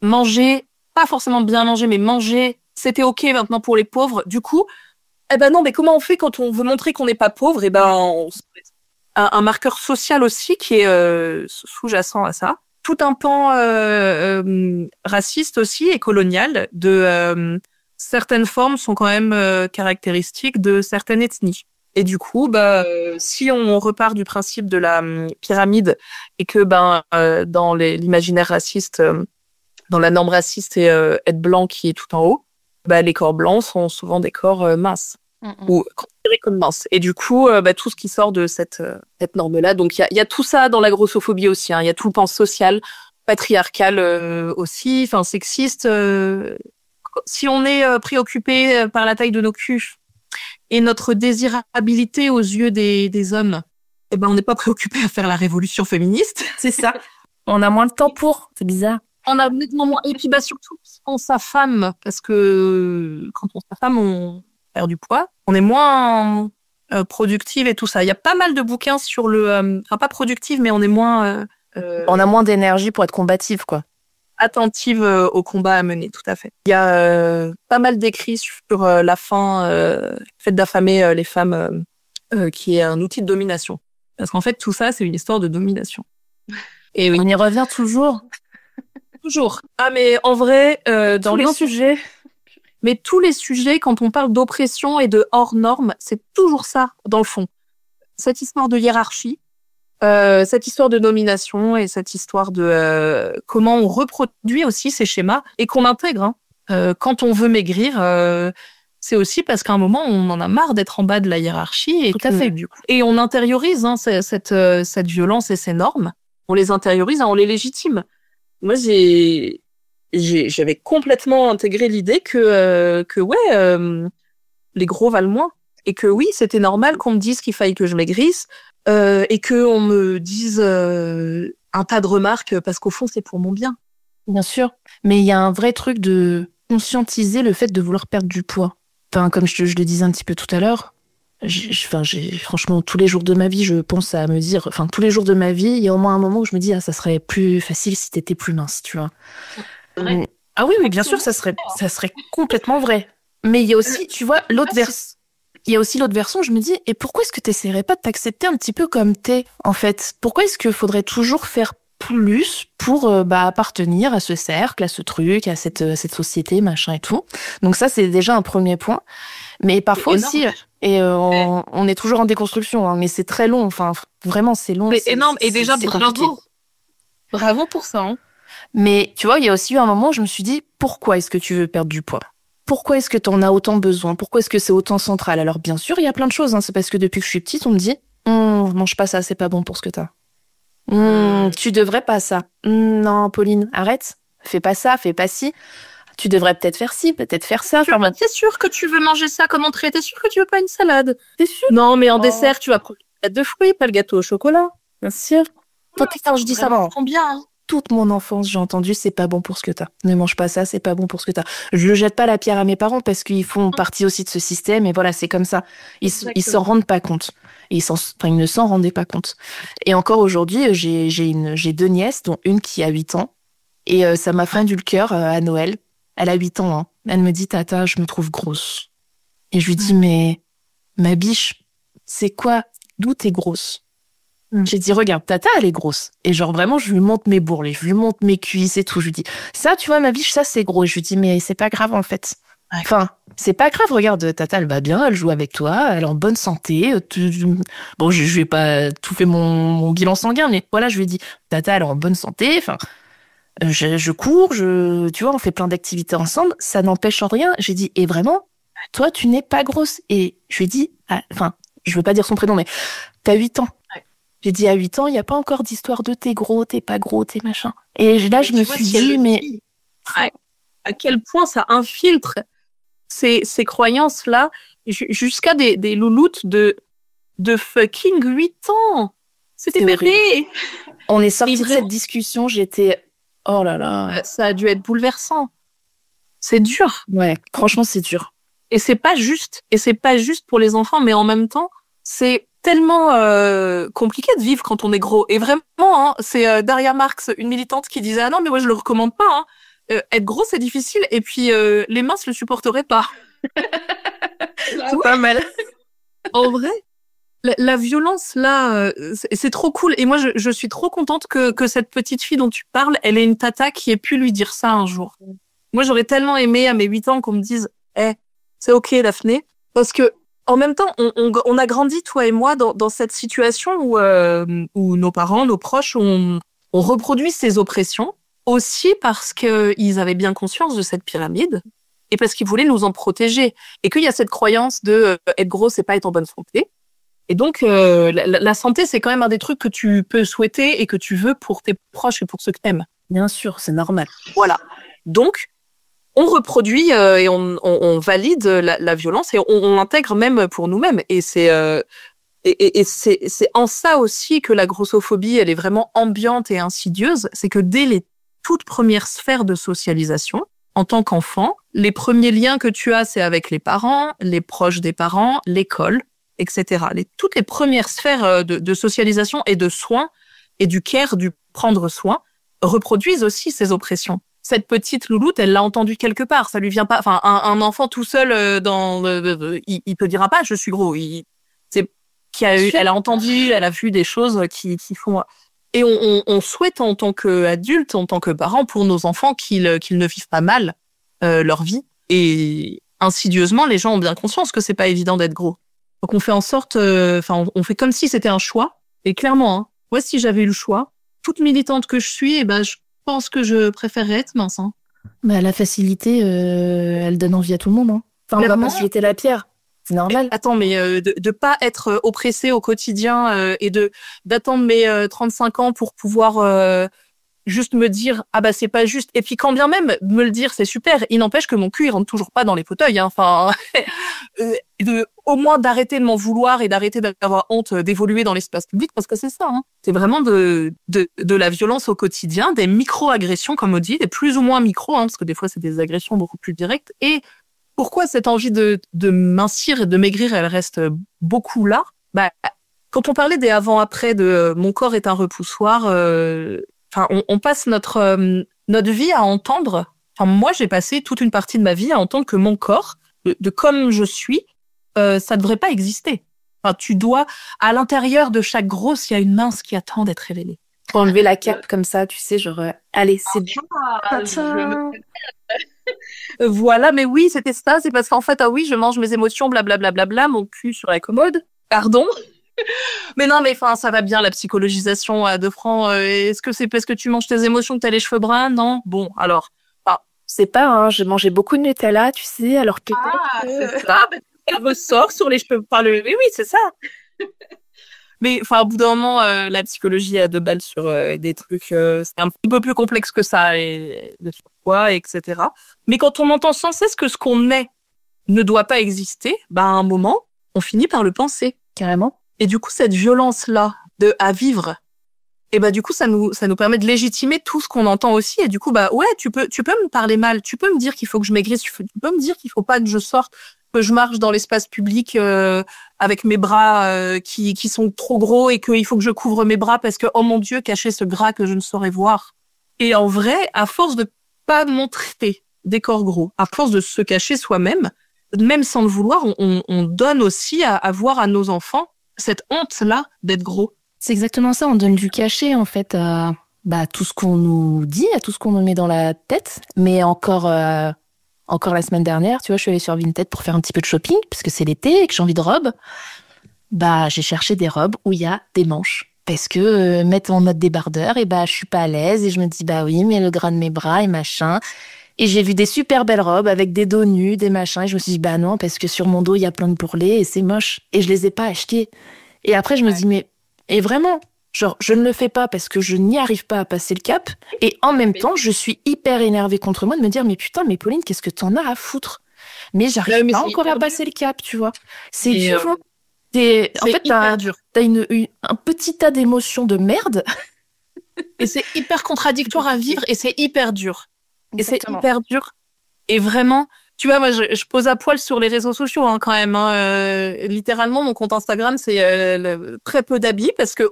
manger, pas forcément bien manger, mais manger c'était ok maintenant pour les pauvres. Du coup, non, mais comment on fait quand on veut montrer qu'on n'est pas pauvre? Un marqueur social aussi qui est sous-jacent à ça. Tout un pan raciste aussi et colonial de certaines formes sont quand même caractéristiques de certaines ethnies. Et du coup, si on repart du principe de la pyramide et que dans l'imaginaire raciste, dans la norme raciste, c'est être blanc qui est tout en haut, les corps blancs sont souvent des corps minces ou considérés comme minces. Et du coup, tout ce qui sort de cette norme-là, donc il y a tout ça dans la grossophobie aussi. Il y a tout le pan social, patriarcal aussi, sexiste. Si on est préoccupé par la taille de nos culs et notre désirabilité aux yeux des hommes, on n'est pas préoccupé à faire la révolution féministe. C'est ça. On a moins de temps pour. C'est bizarre. On a nettement moins. Et puis surtout, on s'affame parce que quand on s'affame, on perd du poids. On est moins productive et tout ça. Il y a pas mal de bouquins sur pas productive, mais on est moins. On a moins d'énergie pour être combative, quoi. Attentive au combat à mener, tout à fait. Il y a pas mal d'écrits sur la fin, le fait d'affamer les femmes, qui est un outil de domination. Parce qu'en fait, tout ça, c'est une histoire de domination. Et oui. On y revient toujours. Toujours. Ah, mais en vrai, dans les sujets. Mais tous les sujets, quand on parle d'oppression et de hors normes, c'est toujours ça, dans le fond. Cette histoire de hiérarchie, cette histoire de domination et cette histoire de comment on reproduit aussi ces schémas et qu'on intègre. Quand on veut maigrir, c'est aussi parce qu'à un moment, on en a marre d'être en bas de la hiérarchie. Tout à fait, du coup. Et on intériorise cette violence et ces normes. On les intériorise, on les légitime. Moi, j'avais complètement intégré l'idée que les gros valent moins. Et que oui, c'était normal qu'on me dise qu'il fallait que je maigrisse. Et qu'on me dise un tas de remarques parce qu'au fond, c'est pour mon bien. Bien sûr. Mais il y a un vrai truc de conscientiser le fait de vouloir perdre du poids. Comme je le disais un petit peu tout à l'heure, franchement, tous les jours de ma vie, je pense à me dire... tous les jours de ma vie, il y a au moins un moment où je me dis « Ah, ça serait plus facile si t'étais plus mince, tu vois. » Ah oui, bien sûr, ça serait complètement vrai. Mais il y a aussi, tu vois, l'autre version. Il y a aussi l'autre version, je me dis, et pourquoi est-ce que t'essaierais pas de t'accepter un petit peu comme t'es, en fait? Pourquoi est-ce qu'il faudrait toujours faire plus pour appartenir à ce cercle, à ce truc, à cette société, machin et tout? Donc ça, c'est déjà un premier point. Mais parfois aussi, on est toujours en déconstruction, hein, mais c'est très long, vraiment, c'est long. C'est énorme, et déjà, bravo pour ça. Hein. Mais tu vois, il y a aussi eu un moment où je me suis dit, pourquoi est-ce que tu veux perdre du poids? Pourquoi est-ce que tu en as autant besoin? Pourquoi est-ce que c'est autant central? Alors bien sûr, il y a plein de choses. Hein. C'est parce que depuis que je suis petite, on me dit mange pas ça, c'est pas bon pour ce que t'as. Tu devrais pas ça. Non, Pauline, arrête. Fais pas ça, fais pas ci. Tu devrais peut-être faire ci, peut-être faire ça. T'es sûr que tu veux manger ça comme entrée? T'es sûr que tu veux pas une salade? T'es sûr? Non, mais en dessert, tu vas prendre une salade de fruits, pas le gâteau au chocolat. Bien sûr. Putain, je dis ça va. Bien. Hein. Toute mon enfance, j'ai entendu c'est pas bon pour ce que t'as. Ne mange pas ça, c'est pas bon pour ce que t'as. Je ne jette pas la pierre à mes parents parce qu'ils font partie aussi de ce système et voilà, c'est comme ça. Ils s'en rendent pas compte. Ils ne s'en rendaient pas compte. Et encore aujourd'hui, j'ai 2 nièces, dont une qui a 8 ans. Et ça m'a fendu le cœur à Noël. Elle a 8 ans. Hein. Elle me dit, Tata, je me trouve grosse. Et je lui dis, mais ma biche, c'est quoi? D'où t'es grosse? J'ai dit, regarde, Tata, elle est grosse. Et genre, vraiment, je lui montre mes bourrelets, je lui montre mes cuisses et tout. Je lui dis, ça, tu vois, ma biche, ça, c'est gros. Et je lui dis, mais c'est pas grave, en fait. Enfin, c'est pas grave, regarde, Tata, elle va bien, elle joue avec toi, elle est en bonne santé. Bon, je vais pas tout faire mon bilan sanguin, mais voilà, je lui ai dit, Tata, elle est en bonne santé, enfin, je cours, tu vois, on fait plein d'activités ensemble, ça n'empêche en rien. J'ai dit, et vraiment, toi, tu n'es pas grosse. Et je lui ai dit, enfin, je veux pas dire son prénom, mais t'as 8 ans. Ouais. J'ai dit, à 8 ans, il n'y a pas encore d'histoire de t'es gros, t'es pas gros, t'es machin. Et là, je me suis dit, mais... À quel point ça infiltre ces croyances-là jusqu'à des louloutes de fucking 8 ans. C'était bébé. On est sorti de cette discussion, j'étais... Oh là là. Ça a dû être bouleversant. C'est dur. Ouais, franchement, c'est dur. Et c'est pas juste. Et c'est pas juste pour les enfants, mais en même temps, c'est tellement compliqué de vivre quand on est gros. Et vraiment, hein, c'est Daria Marx, une militante, qui disait « Ah non, mais moi, je le recommande pas. Hein. Être gros, c'est difficile. Et puis, les minces le supporteraient pas. » C'est pas mal. En vrai, la violence, là, c'est trop cool. Et moi, je suis trop contente que cette petite fille dont tu parles, elle ait une tata qui ait pu lui dire ça un jour. Moi, j'aurais tellement aimé, à mes 8 ans, qu'on me dise « c'est ok, Daphné. » Parce que, en même temps, on a grandi, toi et moi, dans cette situation où nos parents, nos proches ont reproduit ces oppressions, aussi parce qu'ils avaient bien conscience de cette pyramide et parce qu'ils voulaient nous en protéger. Et qu'il y a cette croyance de être gros, c'est pas être en bonne santé. Et donc, la santé, c'est quand même un des trucs que tu peux souhaiter et que tu veux pour tes proches et pour ceux que t'aimes. Bien sûr, c'est normal. Voilà. Donc, on reproduit et on valide la violence et on l'intègre même pour nous-mêmes. Et c'est en ça aussi que la grossophobie, elle est vraiment ambiante et insidieuse. C'est que dès les toutes premières sphères de socialisation, en tant qu'enfant, les premiers liens que tu as, c'est avec les parents, les proches des parents, l'école, etc. Toutes les premières sphères de socialisation et de soins et du care, du prendre soin, reproduisent aussi ces oppressions. Cette petite louloute, elle l'a entendu quelque part. Ça lui vient pas. Enfin, un enfant tout seul il te dira pas je suis gros. Elle a entendu, elle a vu des choses qui font. Et on souhaite en tant qu'adulte, en tant que parents, pour nos enfants qu'ils ne vivent pas mal leur vie. Et insidieusement, les gens ont bien conscience que c'est pas évident d'être gros. Donc on fait en sorte, on fait comme si c'était un choix. Et clairement, hein, moi si j'avais eu le choix, toute militante que je suis, je pense que je préférerais être mince. Hein. Bah, la facilité, elle donne envie à tout le monde. Hein. Enfin, on va pas se jeter la pierre. C'est normal. Attends, mais de pas être oppressé au quotidien et d'attendre mes 35 ans pour pouvoir juste me dire c'est pas juste. Et puis quand bien même me le dire, c'est super. Il n'empêche que mon cul il rentre toujours pas dans les fauteuils. Hein. Enfin, au moins d'arrêter de m'en vouloir et d'arrêter d'avoir honte d'évoluer dans l'espace public parce que c'est ça. Hein. C'est vraiment de la violence au quotidien, des micro-agressions comme on dit, des plus ou moins micro, parce que des fois c'est des agressions beaucoup plus directes. Et pourquoi cette envie de mincir et de maigrir, elle reste beaucoup là? Quand on parlait des avant-après de mon corps est un repoussoir, on passe notre vie à entendre. Enfin, moi, j'ai passé toute une partie de ma vie à entendre que mon corps, de comme je suis, ça devrait pas exister. Enfin, tu dois, à l'intérieur de chaque grosse, il y a une mince qui attend d'être révélée. Pour enlever la cape comme ça, tu sais, genre, allez, c'est bien. Voilà, mais oui, c'était ça. C'est parce qu'en fait, je mange mes émotions, blablabla, mon cul sur la commode. Pardon. Mais non, mais ça va bien, la psychologisation à 2 francs. Est-ce que c'est parce que tu manges tes émotions que t'as les cheveux bruns? Non. Bon, alors. C'est pas, hein, j'ai mangé beaucoup de Nutella, tu sais, alors peut-être c'est ça. Elle ressort sur les cheveux. Mais oui, c'est ça. Mais au bout d'un moment, la psychologie a 2 balles sur des trucs, c'est un petit peu plus complexe que ça, et de surpoids, etc. Mais quand on entend sans cesse que ce qu'on est ne doit pas exister, à un moment, on finit par le penser. Carrément. Et du coup, cette violence-là à vivre, et du coup, ça nous permet de légitimer tout ce qu'on entend aussi. Et du coup, ouais, tu peux me parler mal, tu peux me dire qu'il faut que je maigrisse, tu peux me dire qu'il faut pas que je sorte, que je marche dans l'espace public avec mes bras qui sont trop gros et qu'il faut que je couvre mes bras parce que, oh mon Dieu, cacher ce gras que je ne saurais voir. Et en vrai, à force de pas montrer des corps gros, à force de se cacher soi-même, même sans le vouloir, on donne aussi à voir à nos enfants cette honte-là d'être gros. C'est exactement ça, on donne du cachet en fait à tout ce qu'on nous dit, à tout ce qu'on nous met dans la tête, mais encore Encore la semaine dernière, tu vois, je suis allée sur Vinted pour faire un petit peu de shopping, parce que c'est l'été et que j'ai envie de robes. Bah, j'ai cherché des robes où il y a des manches. Parce que mettre en mode débardeur, et bah, je suis pas à l'aise et je me dis, bah oui, mais le gras de mes bras et machin. Et j'ai vu des super belles robes avec des dos nus, des machins. Et je me suis dit, bah non, parce que sur mon dos, il y a plein de bourrelets et c'est moche. Et je les ai pas achetés. Et après, je me dis, mais, et vraiment, genre, je ne le fais pas parce que je n'y arrive pas à passer le cap. Et en même temps, je suis hyper énervée contre moi de me dire, mais putain, mais Pauline, qu'est-ce que t'en as à foutre? Mais j'arrive pas encore à passer le cap, tu vois. C'est dur, hein. En fait, t'as un petit tas d'émotions de merde. Et c'est hyper contradictoire à vivre et c'est hyper dur. Exactement. Et c'est hyper dur. Et vraiment, tu vois, moi, je pose à poil sur les réseaux sociaux quand même. Littéralement, mon compte Instagram, c'est très peu d'habits parce que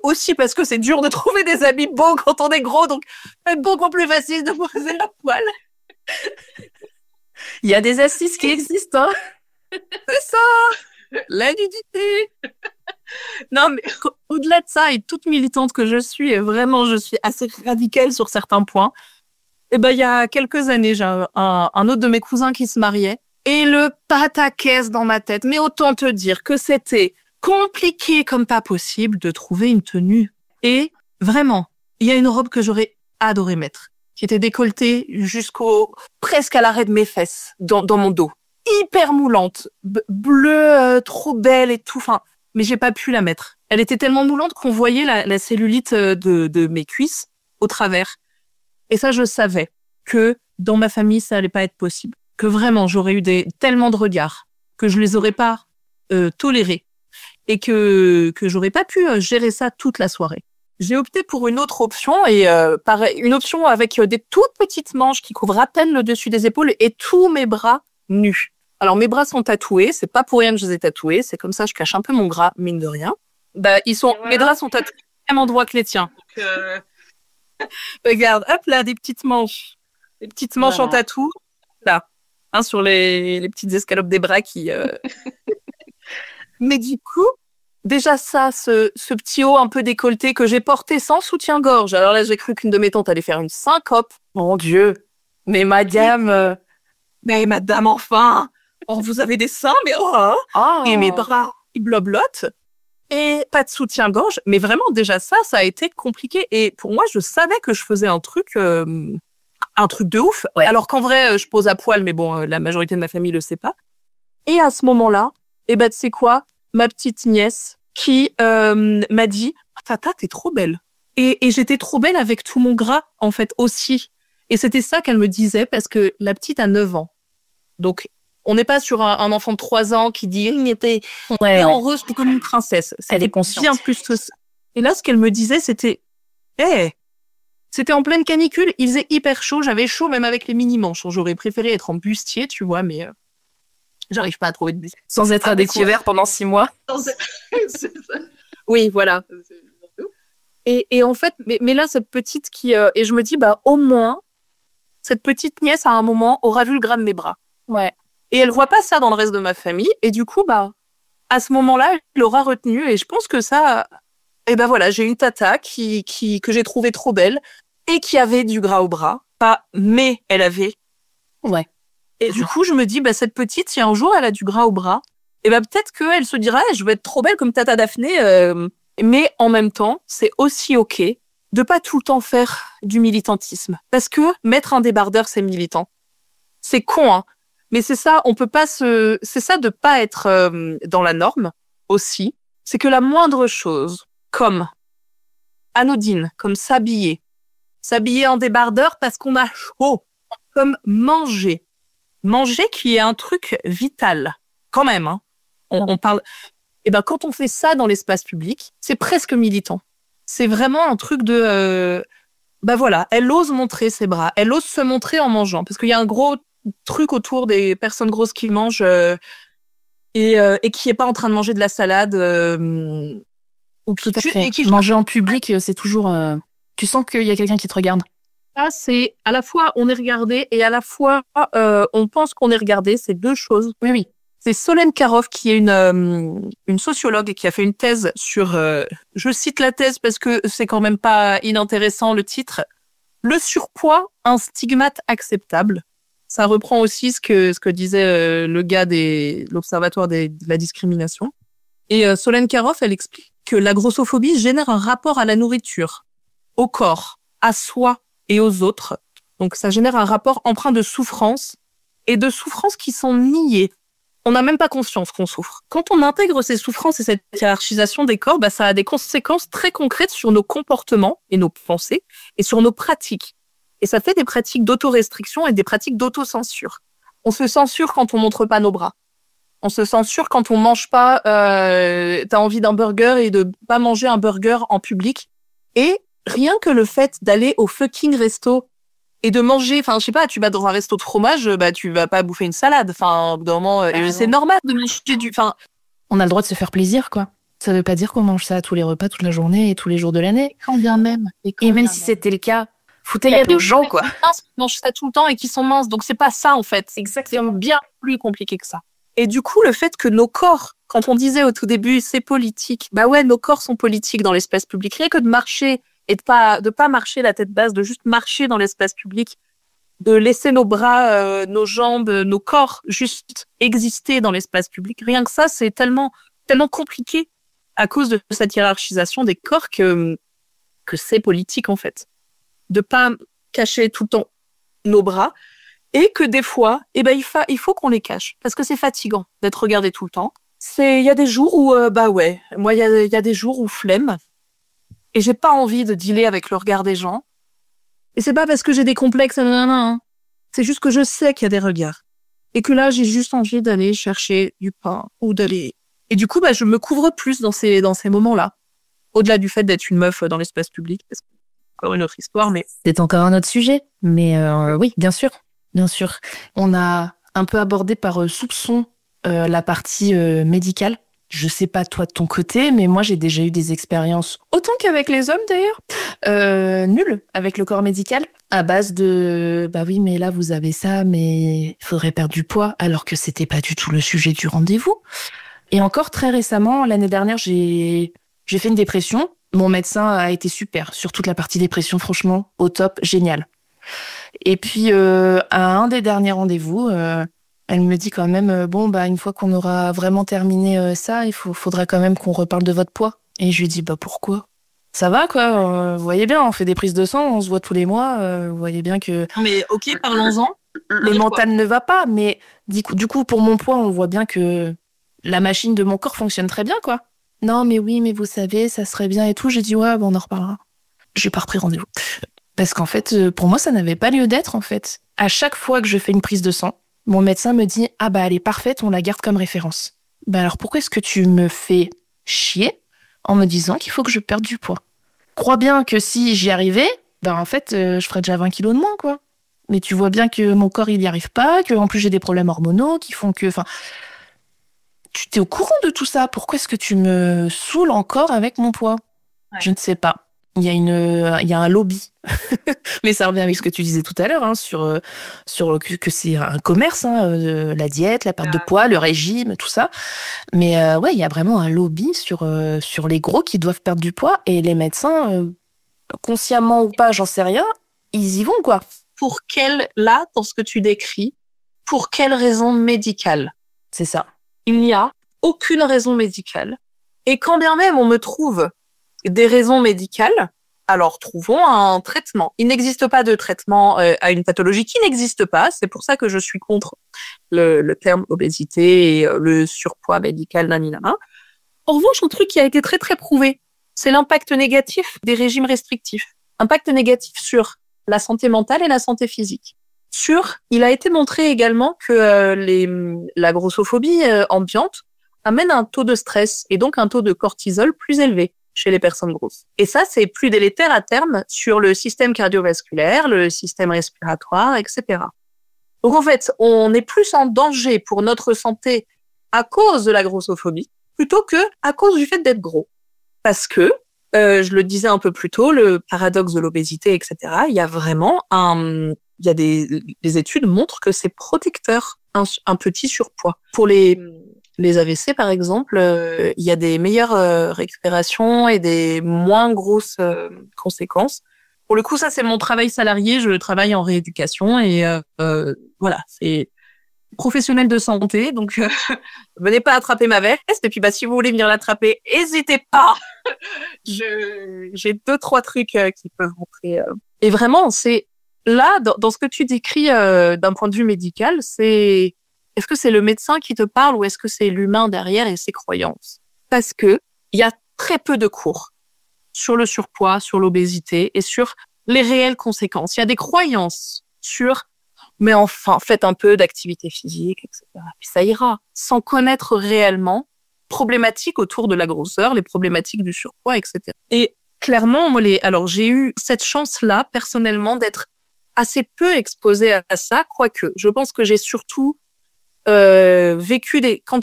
c'est dur de trouver des habits beaux quand on est gros, donc c'est beaucoup plus facile de poser à poil. Il y a des astuces qui existent, hein. C'est ça, la nudité. Non, mais au-delà de ça, et toute militante que je suis, et vraiment, je suis assez radicale sur certains points. Et ben, il y a quelques années, j'ai un autre de mes cousins qui se mariait. Et le pataquès dans ma tête. Mais autant te dire que c'était compliqué comme pas possible de trouver une tenue. Et vraiment, il y a une robe que j'aurais adoré mettre, qui était décolletée presque à l'arrêt de mes fesses, dans mon dos. Hyper moulante, bleue, trop belle et tout. Enfin, mais j'ai pas pu la mettre. Elle était tellement moulante qu'on voyait la cellulite de mes cuisses au travers. Et ça, je savais que dans ma famille, ça allait pas être possible. Que vraiment, j'aurais eu tellement de regards que je les aurais pas tolérés et que j'aurais pas pu gérer ça toute la soirée. J'ai opté pour une autre option et une option avec des toutes petites manches qui couvrent à peine le dessus des épaules et tous mes bras nus. Alors mes bras sont tatoués, c'est pas pour rien que je les ai tatoués, c'est comme ça je cache un peu mon gras mine de rien. Bah mes draps sont tatoués au même endroit que les tiens. Donc, regarde, hop là, des petites manches en tatou, là, sur les petites escalopes des bras qui. Mais du coup, déjà ça, ce petit haut un peu décolleté que j'ai porté sans soutien-gorge. Alors là, j'ai cru qu'une de mes tantes allait faire une syncope. Mon Dieu. Mais madame. Mais madame, enfin. Oh, vous avez des seins, mais et mes bras, ils bloblotent. Et pas de soutien-gorge. Mais vraiment, déjà ça a été compliqué. Et pour moi, je savais que je faisais un truc de ouf. Ouais. Alors qu'en vrai, je pose à poil, mais bon, la majorité de ma famille le sait pas. Et à ce moment-là, tu sais quoi? Ma petite nièce qui m'a dit « Tata, t'es trop belle. » Et j'étais trop belle avec tout mon gras, en fait, aussi. Et c'était ça qu'elle me disait, parce que la petite a 9 ans. Donc, on n'est pas sur un enfant de 3 ans qui dit « Il était heureuse comme une princesse. » Elle est consciente. Bien plus que ça. Et là, ce qu'elle me disait, c'était c'était en pleine canicule, il faisait hyper chaud, j'avais chaud même avec les mini-manches. J'aurais préféré être en bustier, tu vois, mais j'arrive pas à trouver de bustier. Sans être à découvert pendant 6 mois. Oui, voilà. Et en fait, mais là, cette petite qui... et je me dis, au moins, cette petite nièce, à un moment, aura vu le gras de mes bras. Ouais. Et elle voit pas ça dans le reste de ma famille. Et du coup, à ce moment-là, elle l'aura retenu. Et je pense que ça... voilà, j'ai une tata que j'ai trouvée trop belle et qui avait du gras au bras. Mais elle avait. Ouais. Et du coup, je me dis, cette petite, si un jour elle a du gras au bras, peut-être qu'elle se dira, je vais être trop belle comme Tata Daphné. Mais en même temps, c'est aussi OK de pas tout le temps faire du militantisme. Parce que mettre un débardeur, c'est militant. C'est con, hein. Mais c'est ça, c'est ça de pas être dans la norme aussi. C'est que la moindre chose, comme anodine, comme s'habiller en débardeur parce qu'on a chaud, comme manger qui est un truc vital, quand même, hein. On parle, quand on fait ça dans l'espace public, c'est presque militant. C'est vraiment un truc de, voilà, elle ose montrer ses bras, elle ose se montrer en mangeant, parce qu'il y a un gros truc autour des personnes grosses qui mangent et qui est pas en train de manger de la salade ou qui manger en public, c'est toujours tu sens qu'il y a quelqu'un qui te regarde. Ça, c'est à la fois on est regardé et à la fois on pense qu'on est regardé, c'est deux choses. Oui. C'est Solène Karoff qui est une sociologue et qui a fait une thèse sur je cite la thèse parce que c'est quand même pas inintéressant le titre. Le surpoids, un stigmate acceptable. Ça reprend aussi ce que disait le gars de l'Observatoire de la discrimination. Et Solène Karoff, elle explique que la grossophobie génère un rapport à la nourriture, au corps, à soi et aux autres. Donc ça génère un rapport empreint de souffrance et de souffrances qui sont niées. On n'a même pas conscience qu'on souffre. Quand on intègre ces souffrances et cette hiérarchisation des corps, ça a des conséquences très concrètes sur nos comportements et nos pensées et sur nos pratiques. Et ça fait des pratiques d'autorestriction et des pratiques d'autocensure. On se censure quand on montre pas nos bras. On se censure quand on mange pas, t'as envie d'un burger et de pas manger un burger en public. Et rien que le fait d'aller au fucking resto et de manger, enfin, je sais pas, tu vas dans un resto de fromage, tu vas pas bouffer une salade. Enfin, au bout d'un moment, c'est normal de manger on a le droit de se faire plaisir, quoi. Ça veut pas dire qu'on mange ça à tous les repas, toute la journée et tous les jours de l'année. Quand bien même. Et même si c'était le cas, foutez aux gens, quoi. Qui mangent ça tout le temps et qui sont minces. Donc, c'est pas ça, en fait. C'est bien plus compliqué que ça. Et du coup, le fait que nos corps, quand on disait au tout début, c'est politique, nos corps sont politiques dans l'espace public. Rien que de marcher et de pas marcher la tête basse, de juste marcher dans l'espace public, de laisser nos bras, nos jambes, nos corps juste exister dans l'espace public. Rien que ça, c'est tellement compliqué à cause de cette hiérarchisation des corps que c'est politique, en fait. De pas cacher tout le temps nos bras. Et que des fois, il faut qu'on les cache. Parce que c'est fatigant d'être regardé tout le temps. Il y a des jours où, moi, il y a des jours où flemme. Et j'ai pas envie de dealer avec le regard des gens. Et c'est pas parce que j'ai des complexes, hein. C'est juste que je sais qu'il y a des regards. Et que là, j'ai juste envie d'aller chercher du pain ou d'aller... Et du coup, je me couvre plus dans ces moments-là. Au-delà du fait d'être une meuf dans l'espace public. C'est encore une autre histoire, mais... C'est encore un autre sujet. Mais oui, bien sûr. Bien sûr. On a un peu abordé par soupçon la partie médicale. Je sais pas toi de ton côté, mais moi j'ai déjà eu des expériences, autant qu'avec les hommes d'ailleurs, nulles avec le corps médical, à base de oui mais là vous avez ça, mais il faudrait perdre du poids, alors que c'était pas du tout le sujet du rendez-vous. Et encore très récemment, l'année dernière, j'ai fait une dépression. Mon médecin a été super sur toute la partie dépression, franchement, au top, génial. Et puis, à un des derniers rendez-vous, elle me dit quand même, une fois qu'on aura vraiment terminé ça, faudra quand même qu'on reparle de votre poids. Et je lui dis, pourquoi? Ça va, quoi. Vous voyez bien, on fait des prises de sang, on se voit tous les mois. Vous voyez bien que... Mais ok, parlons-en. Le mental ne va pas, mais du coup, pour mon poids, on voit bien que la machine de mon corps fonctionne très bien, quoi. Non, mais oui, mais vous savez, ça serait bien et tout. J'ai dit, ouais, on en reparlera. J'ai pas repris rendez-vous. Parce qu'en fait, pour moi, ça n'avait pas lieu d'être, en fait. À chaque fois que je fais une prise de sang, mon médecin me dit, elle est parfaite, on la garde comme référence. Alors pourquoi est-ce que tu me fais chier en me disant qu'il faut que je perde du poids? Crois bien que si j'y arrivais, en fait, je ferais déjà 20 kilos de moins, quoi. Mais tu vois bien que mon corps, il n'y arrive pas, qu'en plus j'ai des problèmes hormonaux qui font que... Tu t'es au courant de tout ça. Pourquoi est-ce que tu me saoules encore avec mon poids? Ouais. Je ne sais pas. Il y a un lobby. Mais ça revient avec ce que tu disais tout à l'heure, sur que c'est un commerce, la diète, la perte de poids, le régime, tout ça. Mais il y a vraiment un lobby sur les gros qui doivent perdre du poids, et les médecins, consciemment ou pas, j'en sais rien, ils y vont, quoi. Là, dans ce que tu décris, pour quelle raison médicale? C'est ça. Il n'y a aucune raison médicale. Et quand bien même on me trouve des raisons médicales, alors trouvons un traitement. Il n'existe pas de traitement à une pathologie qui n'existe pas. C'est pour ça que je suis contre le terme obésité et le surpoids médical, naninana. En revanche, un truc qui a été très très prouvé, c'est l'impact négatif des régimes restrictifs. Impact négatif sur la santé mentale et la santé physique. Il a été montré également que la grossophobie ambiante amène un taux de stress et donc un taux de cortisol plus élevé chez les personnes grosses. Et ça, c'est plus délétère à terme sur le système cardiovasculaire, le système respiratoire, etc. Donc en fait, on est plus en danger pour notre santé à cause de la grossophobie plutôt que à cause du fait d'être gros. Parce que, je le disais un peu plus tôt, le paradoxe de l'obésité, etc., il y a vraiment il y a des études montrent que c'est protecteur, un petit surpoids. Pour les AVC, par exemple, il y a des meilleures récupérations et des moins grosses conséquences Pour le coup, ça, c'est mon travail salarié. Je travaille en rééducation et voilà, c'est professionnel de santé. Donc, venez pas attraper ma veste. Et puis, si vous voulez venir l'attraper, n'hésitez pas. J'ai 2-3 trucs qui peuvent rentrer. Et vraiment, c'est là, dans ce que tu décris d'un point de vue médical, est-ce que c'est le médecin qui te parle ou est-ce que c'est l'humain derrière et ses croyances? Parce que il y a très peu de cours sur le surpoids, sur l'obésité et sur les réelles conséquences. Il y a des croyances sur mais enfin, faites un peu d'activité physique, etc. Puis ça ira, sans connaître réellement problématiques autour de la grosseur, les problématiques du surpoids, etc. Et clairement, alors j'ai eu cette chance-là, personnellement, d'être assez peu exposée à ça, quoique je pense que j'ai surtout quand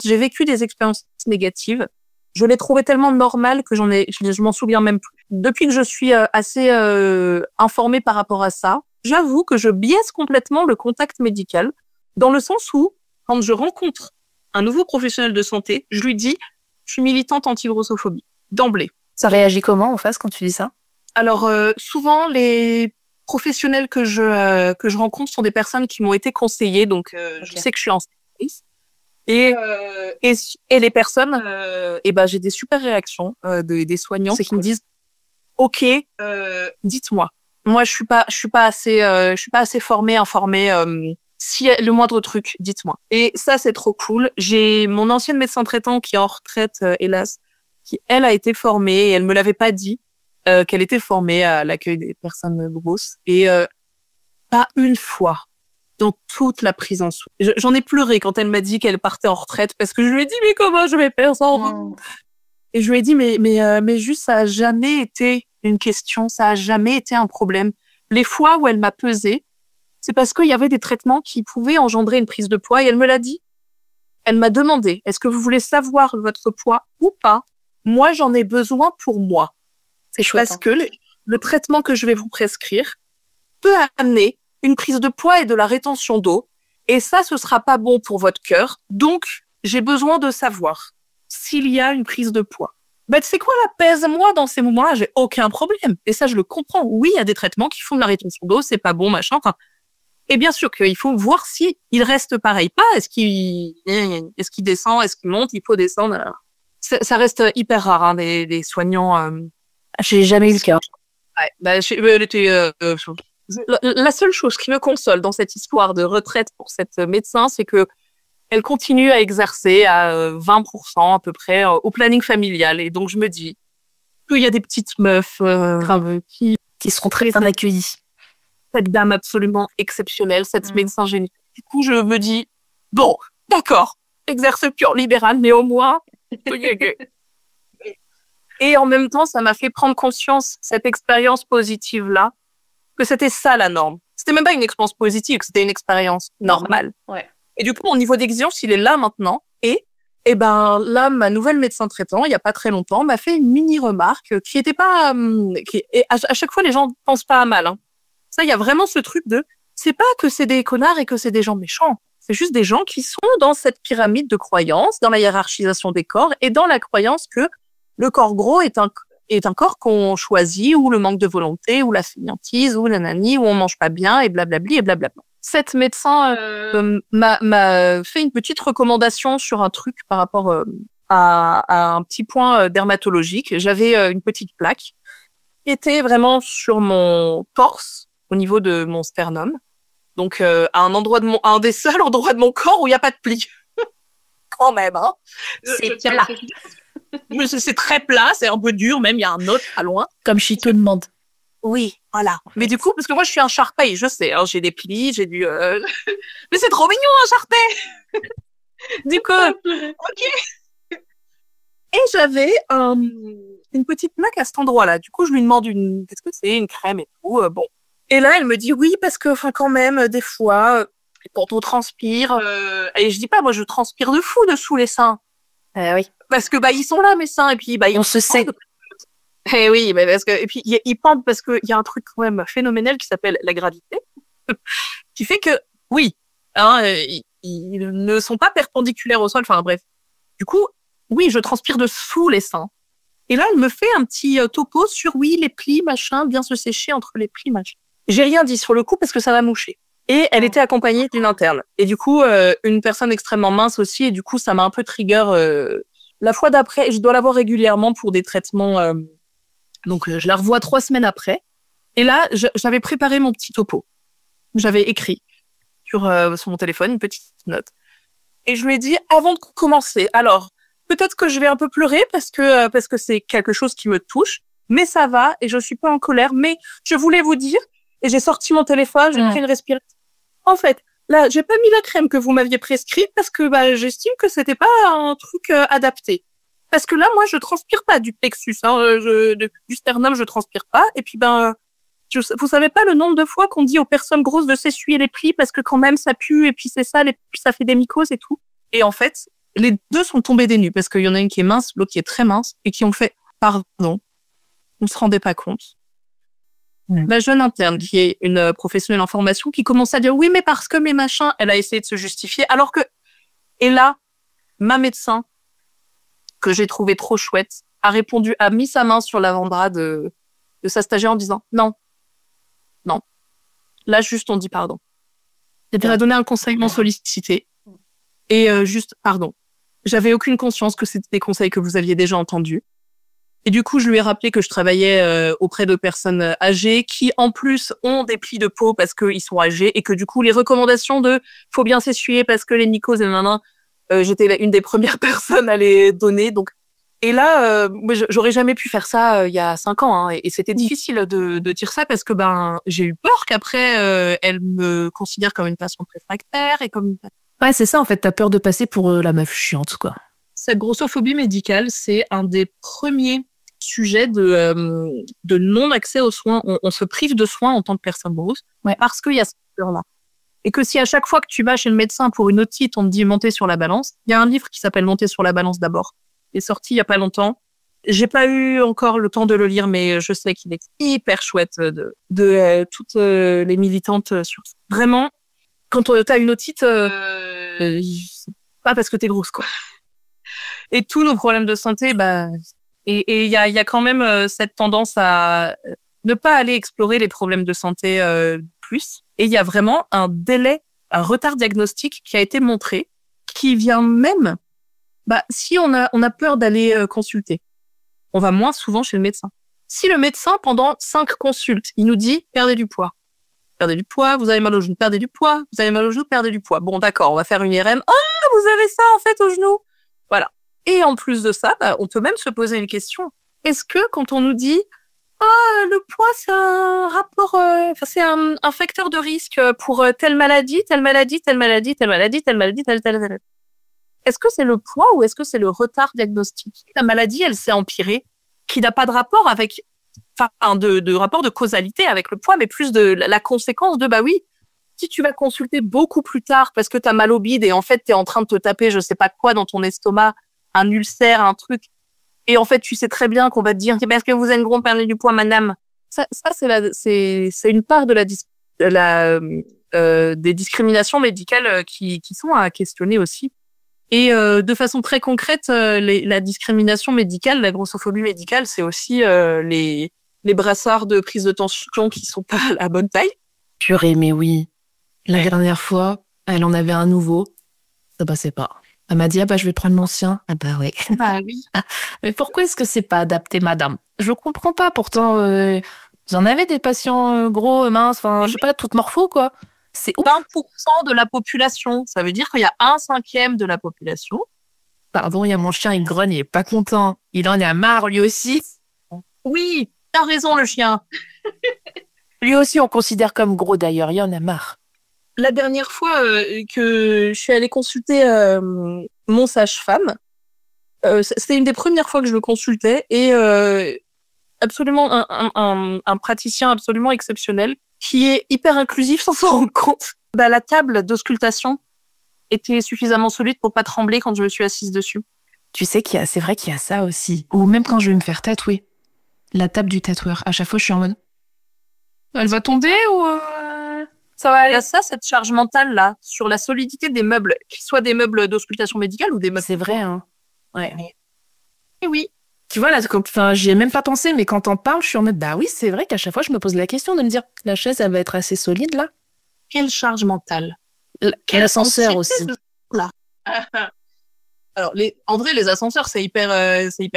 j'ai vécu des expériences négatives, je l'ai trouvé tellement normal que je m'en souviens même plus. Depuis que je suis assez informée par rapport à ça, j'avoue que je biaise complètement le contact médical, dans le sens où, quand je rencontre un nouveau professionnel de santé, je lui dis « je suis militante anti-grossophobie », d'emblée. Ça réagit comment en face quand tu dis ça? Alors, souvent, les professionnels que je rencontre sont des personnes qui m'ont été conseillées, donc okay. Je sais que je suis en service. Et les personnes, j'ai des super réactions des soignants, c'est qu'ils me disent « Ok, dites-moi. Moi, je suis pas assez formée, informée. Si y a le moindre truc, dites-moi. » Et ça, c'est trop cool. J'ai mon ancienne médecin traitant qui est en retraite, hélas, qui elle a été formée et elle me l'avait pas dit qu'elle était formée à l'accueil des personnes grosses et pas une fois dans toute la prise en soin. J'en ai pleuré quand elle m'a dit qu'elle partait en retraite parce que je lui ai dit mais comment je vais faire ça? Et je lui ai dit mais juste ça a jamais été une question, ça a jamais été un problème. Les fois où elle m'a pesé, c'est parce qu'il y avait des traitements qui pouvaient engendrer une prise de poids et elle me l'a dit. Elle m'a demandé est-ce que vous voulez savoir votre poids ou pas? Moi, j'en ai besoin pour moi. C'est chouette. Parce que le traitement que je vais vous prescrire peut amener une prise de poids et de la rétention d'eau. Et ça, ce sera pas bon pour votre cœur. Donc, j'ai besoin de savoir s'il y a une prise de poids. Tu sais quoi, pèse-moi dans ces moments-là, j'ai aucun problème. Et ça, je le comprends. Oui, il y a des traitements qui font de la rétention d'eau, c'est pas bon, machin. Enfin, et bien sûr qu'il faut voir si il reste pareil. Pas est-ce qu'il descend, est-ce qu'il monte, il faut descendre. Ça reste hyper rare, hein, des soignants. J'ai jamais eu le cas. Ouais, la seule chose qui me console dans cette histoire de retraite pour cette médecin, c'est que elle continue à exercer à 20% à peu près au planning familial. Et donc, je me dis qu'il y a des petites meufs qui seront très bien accueillies. Cette dame absolument exceptionnelle, cette médecin géniale. Du coup, je me dis, bon, d'accord, exerce plus en libéral, mais au moins... Et en même temps, ça m'a fait prendre conscience, cette expérience positive-là, que c'était ça la norme. C'était même pas une expérience positive, que c'était une expérience normale. Ouais. Et du coup, mon niveau d'exigence, il est là maintenant. Et là, ma nouvelle médecin traitant, il y a pas très longtemps, m'a fait une mini remarque qui était pas, et à chaque fois, les gens pensent pas à mal. Hein. Ça, il y a vraiment ce truc de, c'est pas que c'est des connards et que c'est des gens méchants. C'est juste des gens qui sont dans cette pyramide de croyances, dans la hiérarchisation des corps et dans la croyance que le corps gros est un corps qu'on choisit, ou le manque de volonté, ou la fainéantise, ou la nanani, ou on mange pas bien, et blablabli, et blablabla. Cette médecin m'a fait une petite recommandation sur un truc par rapport à un petit point dermatologique. J'avais une petite plaque qui était vraiment sur mon torse, au niveau de mon sternum. Donc, à un des seuls endroits de mon corps où il n'y a pas de pli. Quand même, hein. C'est plat. C'est très plat, c'est un peu dur, même il y a un autre à loin. Comme Chito demande. Oui, voilà. Mais du coup, parce que moi je suis un Shar-Pei, je sais, hein, j'ai des plis, j'ai du... Mais c'est trop mignon un Shar-Pei. Du coup, ok. Et j'avais une petite plaque à cet endroit-là. Du coup, je lui demande qu'est-ce que c'est, une crème et tout. Bon. Et là, elle me dit oui, parce que quand même, des fois, quand on transpire... Et je dis pas, moi je transpire de fou dessous les seins. Oui. Parce que ils sont là mes seins et puis on se sait. Eh oui, mais parce que et puis ils pendent parce que il y a un truc quand même phénoménal qui s'appelle la gravité, qui fait que oui, hein, ils ne sont pas perpendiculaires au sol. Enfin bref, du coup, oui, je transpire dessous les seins Et là, elle me fait un petit topo sur oui, les plis, machin, bien se sécher entre les plis, machin. J'ai rien dit sur le coup parce que ça va moucher. Et elle était accompagnée d'une interne. Et du coup, une personne extrêmement mince aussi. Et du coup, ça m'a un peu trigger. La fois d'après, je dois la voir régulièrement pour des traitements. Donc, je la revois 3 semaines après. Et là, j'avais préparé mon petit topo. J'avais écrit sur mon téléphone une petite note. Et je lui ai dit, avant de commencer, alors, peut-être que je vais un peu pleurer parce que c'est quelque chose qui me touche, mais ça va et je suis pas en colère. Mais je voulais vous dire, et j'ai sorti mon téléphone, j'ai pris une respiration. En fait, là, j'ai pas mis la crème que vous m'aviez prescrite parce que j'estime que c'était pas un truc adapté. Parce que là, moi, je transpire pas du plexus, du sternum, je transpire pas. Et puis vous savez pas le nombre de fois qu'on dit aux personnes grosses de s'essuyer les plis parce que quand même ça pue et puis c'est sale et puis ça fait des mycoses et tout. Et en fait, les deux sont tombés des nues parce qu'il y en a une qui est mince, l'autre qui est très mince et qui ont fait pardon. On se rendait pas compte. La jeune interne, qui est une professionnelle en formation, qui commence à dire oui, mais parce que mes machins, elle a essayé de se justifier, alors que, et là, ma médecin, que j'ai trouvé trop chouette, a mis sa main sur l'avant-bras de sa stagiaire en disant non. Là, juste, on dit pardon. Elle a donné un conseil non sollicité. Et juste, pardon. J'avais aucune conscience que c'était des conseils que vous aviez déjà entendus. Et du coup, je lui ai rappelé que je travaillais auprès de personnes âgées qui, en plus, ont des plis de peau parce qu'ils sont âgés et que du coup, les recommandations de faut bien s'essuyer parce que les mycoses et j'étais une des premières personnes à les donner. Donc, et là, j'aurais jamais pu faire ça il y a 5 ans. Hein, et c'était difficile de dire ça parce que j'ai eu peur qu'après, elle me considère comme une patiente réfractaire et comme... Ouais, c'est ça, en fait. T'as peur de passer pour la meuf chiante, quoi. Cette grossophobie médicale, c'est un des premiers sujets de non-accès aux soins. On se prive de soins en tant que personne grosse parce qu'il y a cette peur-là. Et que si à chaque fois que tu vas chez le médecin pour une otite, on te dit monter sur la balance, il y a un livre qui s'appelle Monter sur la balance d'abord. Il est sorti il y a pas longtemps. J'ai pas eu encore le temps de le lire, mais je sais qu'il est hyper chouette de toutes les militantes sur ça. Vraiment, quand t'as une otite, c'est pas parce que t'es grosse, quoi. Et tous nos problèmes de santé, et il y a quand même cette tendance à ne pas aller explorer les problèmes de santé plus. Et il y a vraiment un retard diagnostique qui a été montré, qui vient même, si on a peur d'aller consulter, on va moins souvent chez le médecin. Si le médecin, pendant 5 consultes, il nous dit « perdez du poids », vous avez mal au genou, perdez du poids, vous avez mal au genou, perdez du poids. Bon, d'accord, on va faire une IRM. Ah, vous avez ça, en fait, au genou. Voilà. Et en plus de ça, on peut même se poser une question. Est-ce que quand on nous dit le poids, c'est un rapport, c'est un facteur de risque pour telle maladie, telle maladie, telle maladie, telle maladie, telle maladie, telle. Est-ce que c'est le poids ou est-ce que c'est le retard diagnostique? La maladie, elle s'est empirée, qui n'a pas de rapport avec, de rapport de causalité avec le poids, mais plus de la conséquence de, oui, si tu vas consulter beaucoup plus tard parce que t'as mal au bide et en fait, t'es en train de te taper je sais pas quoi dans ton estomac, un ulcère, un truc, et en fait, tu sais très bien qu'on va te dire, est-ce que vous avez une grande perte du poids, madame? Ça, c'est une part de des discriminations médicales qui sont à questionner aussi. Et de façon très concrète, la discrimination médicale, la grossophobie médicale, c'est aussi les brassards de prise de tension qui sont pas à la bonne taille. Purée, mais oui. La dernière fois, elle en avait un nouveau. Ça passait pas. Elle m'a dit, je vais prendre l'ancien. Oui. Oui. Mais pourquoi est-ce que c'est pas adapté, madame? Je comprends pas. Pourtant, vous en avez des patients gros, minces, je sais pas, toutes morpho, quoi. C'est 20% de la population. Ça veut dire qu'il y a 1/5 de la population. Pardon, il y a mon chien, il grogne, il est pas content. Il en a marre, lui aussi. Oui, t'as raison, le chien. Lui aussi, on considère comme gros, d'ailleurs. Il en a marre. La dernière fois que je suis allée consulter mon sage-femme, c'était une des premières fois que je le consultais et absolument un praticien absolument exceptionnel qui est hyper inclusif sans s'en rendre compte. La table d'auscultation était suffisamment solide pour pas trembler quand je me suis assise dessus. Tu sais c'est vrai qu'il y a ça aussi. Ou même quand je vais me faire tatouer, la table du tatoueur. À chaque fois, je suis en mode, elle va tomber ou ça va aller? Il y a ça, cette charge mentale là sur la solidité des meubles, qu'ils soient des meubles d'auscultation médicale ou des meubles. C'est vrai, hein. Ouais. Et oui. Tu vois, là, enfin, j'y ai même pas pensé, mais quand t'en parles, je suis en mode, bah oui, c'est vrai qu'à chaque fois, je me pose la question de me dire, la chaise, elle va être assez solide, là. Quelle charge mentale. L'ascenseur aussi. Là. Alors, en vrai, les ascenseurs, c'est hyper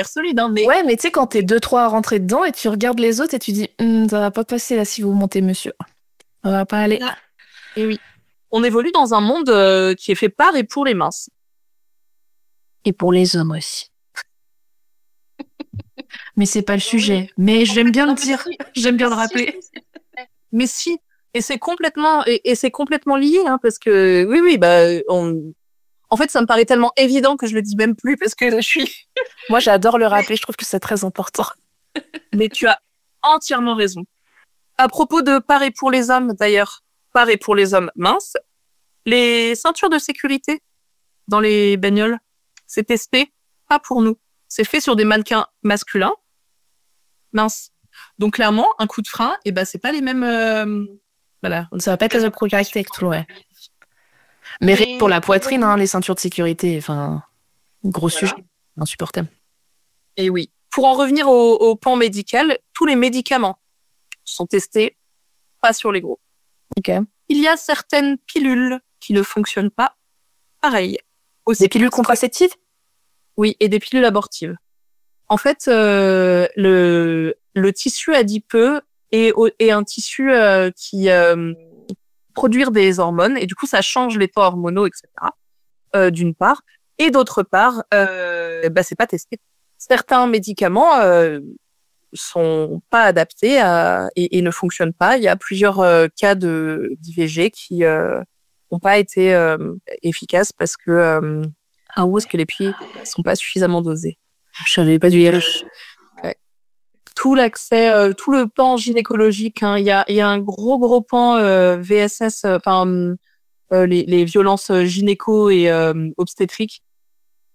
solide, hein, mais... Ouais, mais tu sais, quand t'es 2-3 à rentrer dedans et tu regardes les autres et tu dis, ça va pas passer là si vous montez, monsieur. Ça va pas aller. Ah. Et oui. On évolue dans un monde qui est fait par et pour les minces. Et pour les hommes aussi. Mais c'est pas le sujet. Mais j'aime bien le dire. J'aime bien le rappeler. Mais si. Et c'est complètement lié, hein, parce que, oui, bah, en fait, ça me paraît tellement évident que je le dis même plus parce que je suis... Moi, j'adore le rappeler. Je trouve que c'est très important. Mais tu as entièrement raison. À propos de par et pour les hommes, d'ailleurs, par et pour les hommes minces, les ceintures de sécurité dans les bagnoles, c'est testé, pas pour nous. C'est fait sur des mannequins masculins, minces. Donc, clairement, un coup de frein, et ben, c'est pas les mêmes... Voilà. Ça va pas être la propriété, ouais. Mais pour la poitrine, hein, les ceintures de sécurité, enfin, gros sujet, insupportable. Et oui. Pour en revenir au pan médical, tous les médicaments sont testés, pas sur les gros. Ok. Il y a certaines pilules qui ne fonctionnent pas pareil. Des pilules contraceptives ? Oui, et des pilules abortives. En fait, le tissu adipeux est un tissu qui produit des hormones, et du coup, ça change les taux hormonaux, etc. D'une part. Et d'autre part, c'est pas testé. Certains médicaments sont pas adaptés et ne fonctionnent pas. Il y a plusieurs cas d'IVG qui n'ont pas été efficaces parce que les pieds sont pas suffisamment dosés. Je savais pas du IRH. Ouais. Tout l'accès, tout le pan gynécologique, hein, il y a un gros pan VSS, les violences gynéco et obstétriques,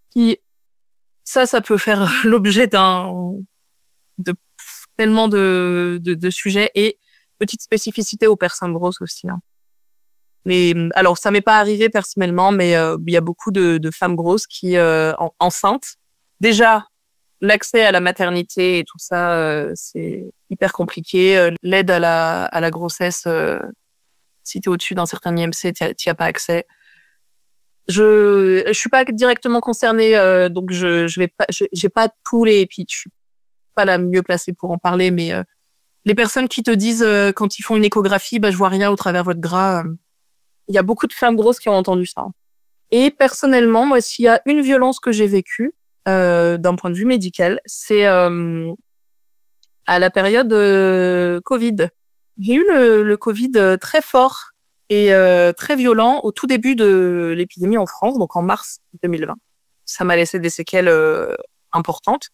qui ça peut faire l'objet de tellement de sujets, et petite spécificité aux personnes grosses aussi. Hein. Mais alors, ça m'est pas arrivé personnellement, mais il y a beaucoup de femmes grosses qui enceintes. Déjà, l'accès à la maternité et tout ça, c'est hyper compliqué. L'aide à la grossesse, si t'es au-dessus d'un certain IMC, t'y as pas accès. Je suis pas directement concernée, donc je vais pas, j'ai pas tous les, puis je suis pas la mieux placée pour en parler, mais les personnes qui te disent quand ils font une échographie, je vois rien au travers votre gras, il y a beaucoup de femmes grosses qui ont entendu ça. Et personnellement, moi, s'il y a une violence que j'ai vécue d'un point de vue médical, c'est à la période Covid. J'ai eu le Covid très fort et très violent au tout début de l'épidémie en France, donc en mars 2020. Ça m'a laissé des séquelles importantes.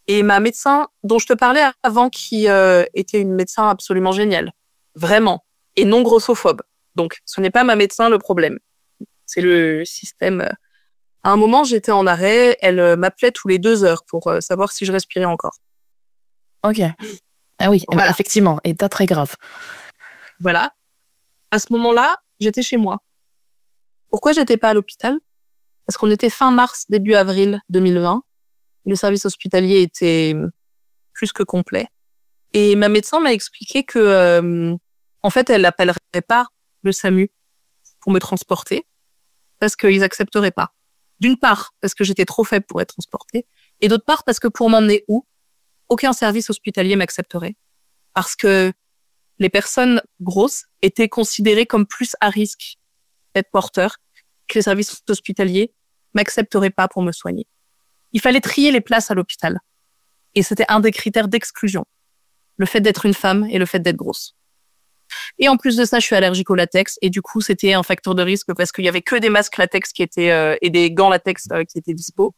Et ma médecin, dont je te parlais avant, qui était une médecin absolument géniale, vraiment, et non grossophobe. Donc, ce n'est pas ma médecin le problème. C'est le système. À un moment, j'étais en arrêt. Elle m'appelait tous les 2 heures pour savoir si je respirais encore. Ok. Ah oui, voilà. Effectivement, état très grave. Voilà. À ce moment-là, j'étais chez moi. Pourquoi j'étais pas à l'hôpital ? Parce qu'on était fin mars, début avril 2020. Le service hospitalier était plus que complet. Et ma médecin m'a expliqué que, en fait, elle n'appellerait pas le SAMU pour me transporter parce qu'ils accepteraient pas. D'une part, parce que j'étais trop faible pour être transportée, et d'autre part, parce que pour m'emmener où, aucun service hospitalier m'accepterait. Parce que les personnes grosses étaient considérées comme plus à risque d'être porteurs, que les services hospitaliers m'accepteraient pas pour me soigner. Il fallait trier les places à l'hôpital. Et c'était un des critères d'exclusion. Le fait d'être une femme et le fait d'être grosse. Et en plus de ça, je suis allergique au latex. Et du coup, c'était un facteur de risque parce qu'il y avait que des masques latex qui étaient, et des gants latex qui étaient dispo.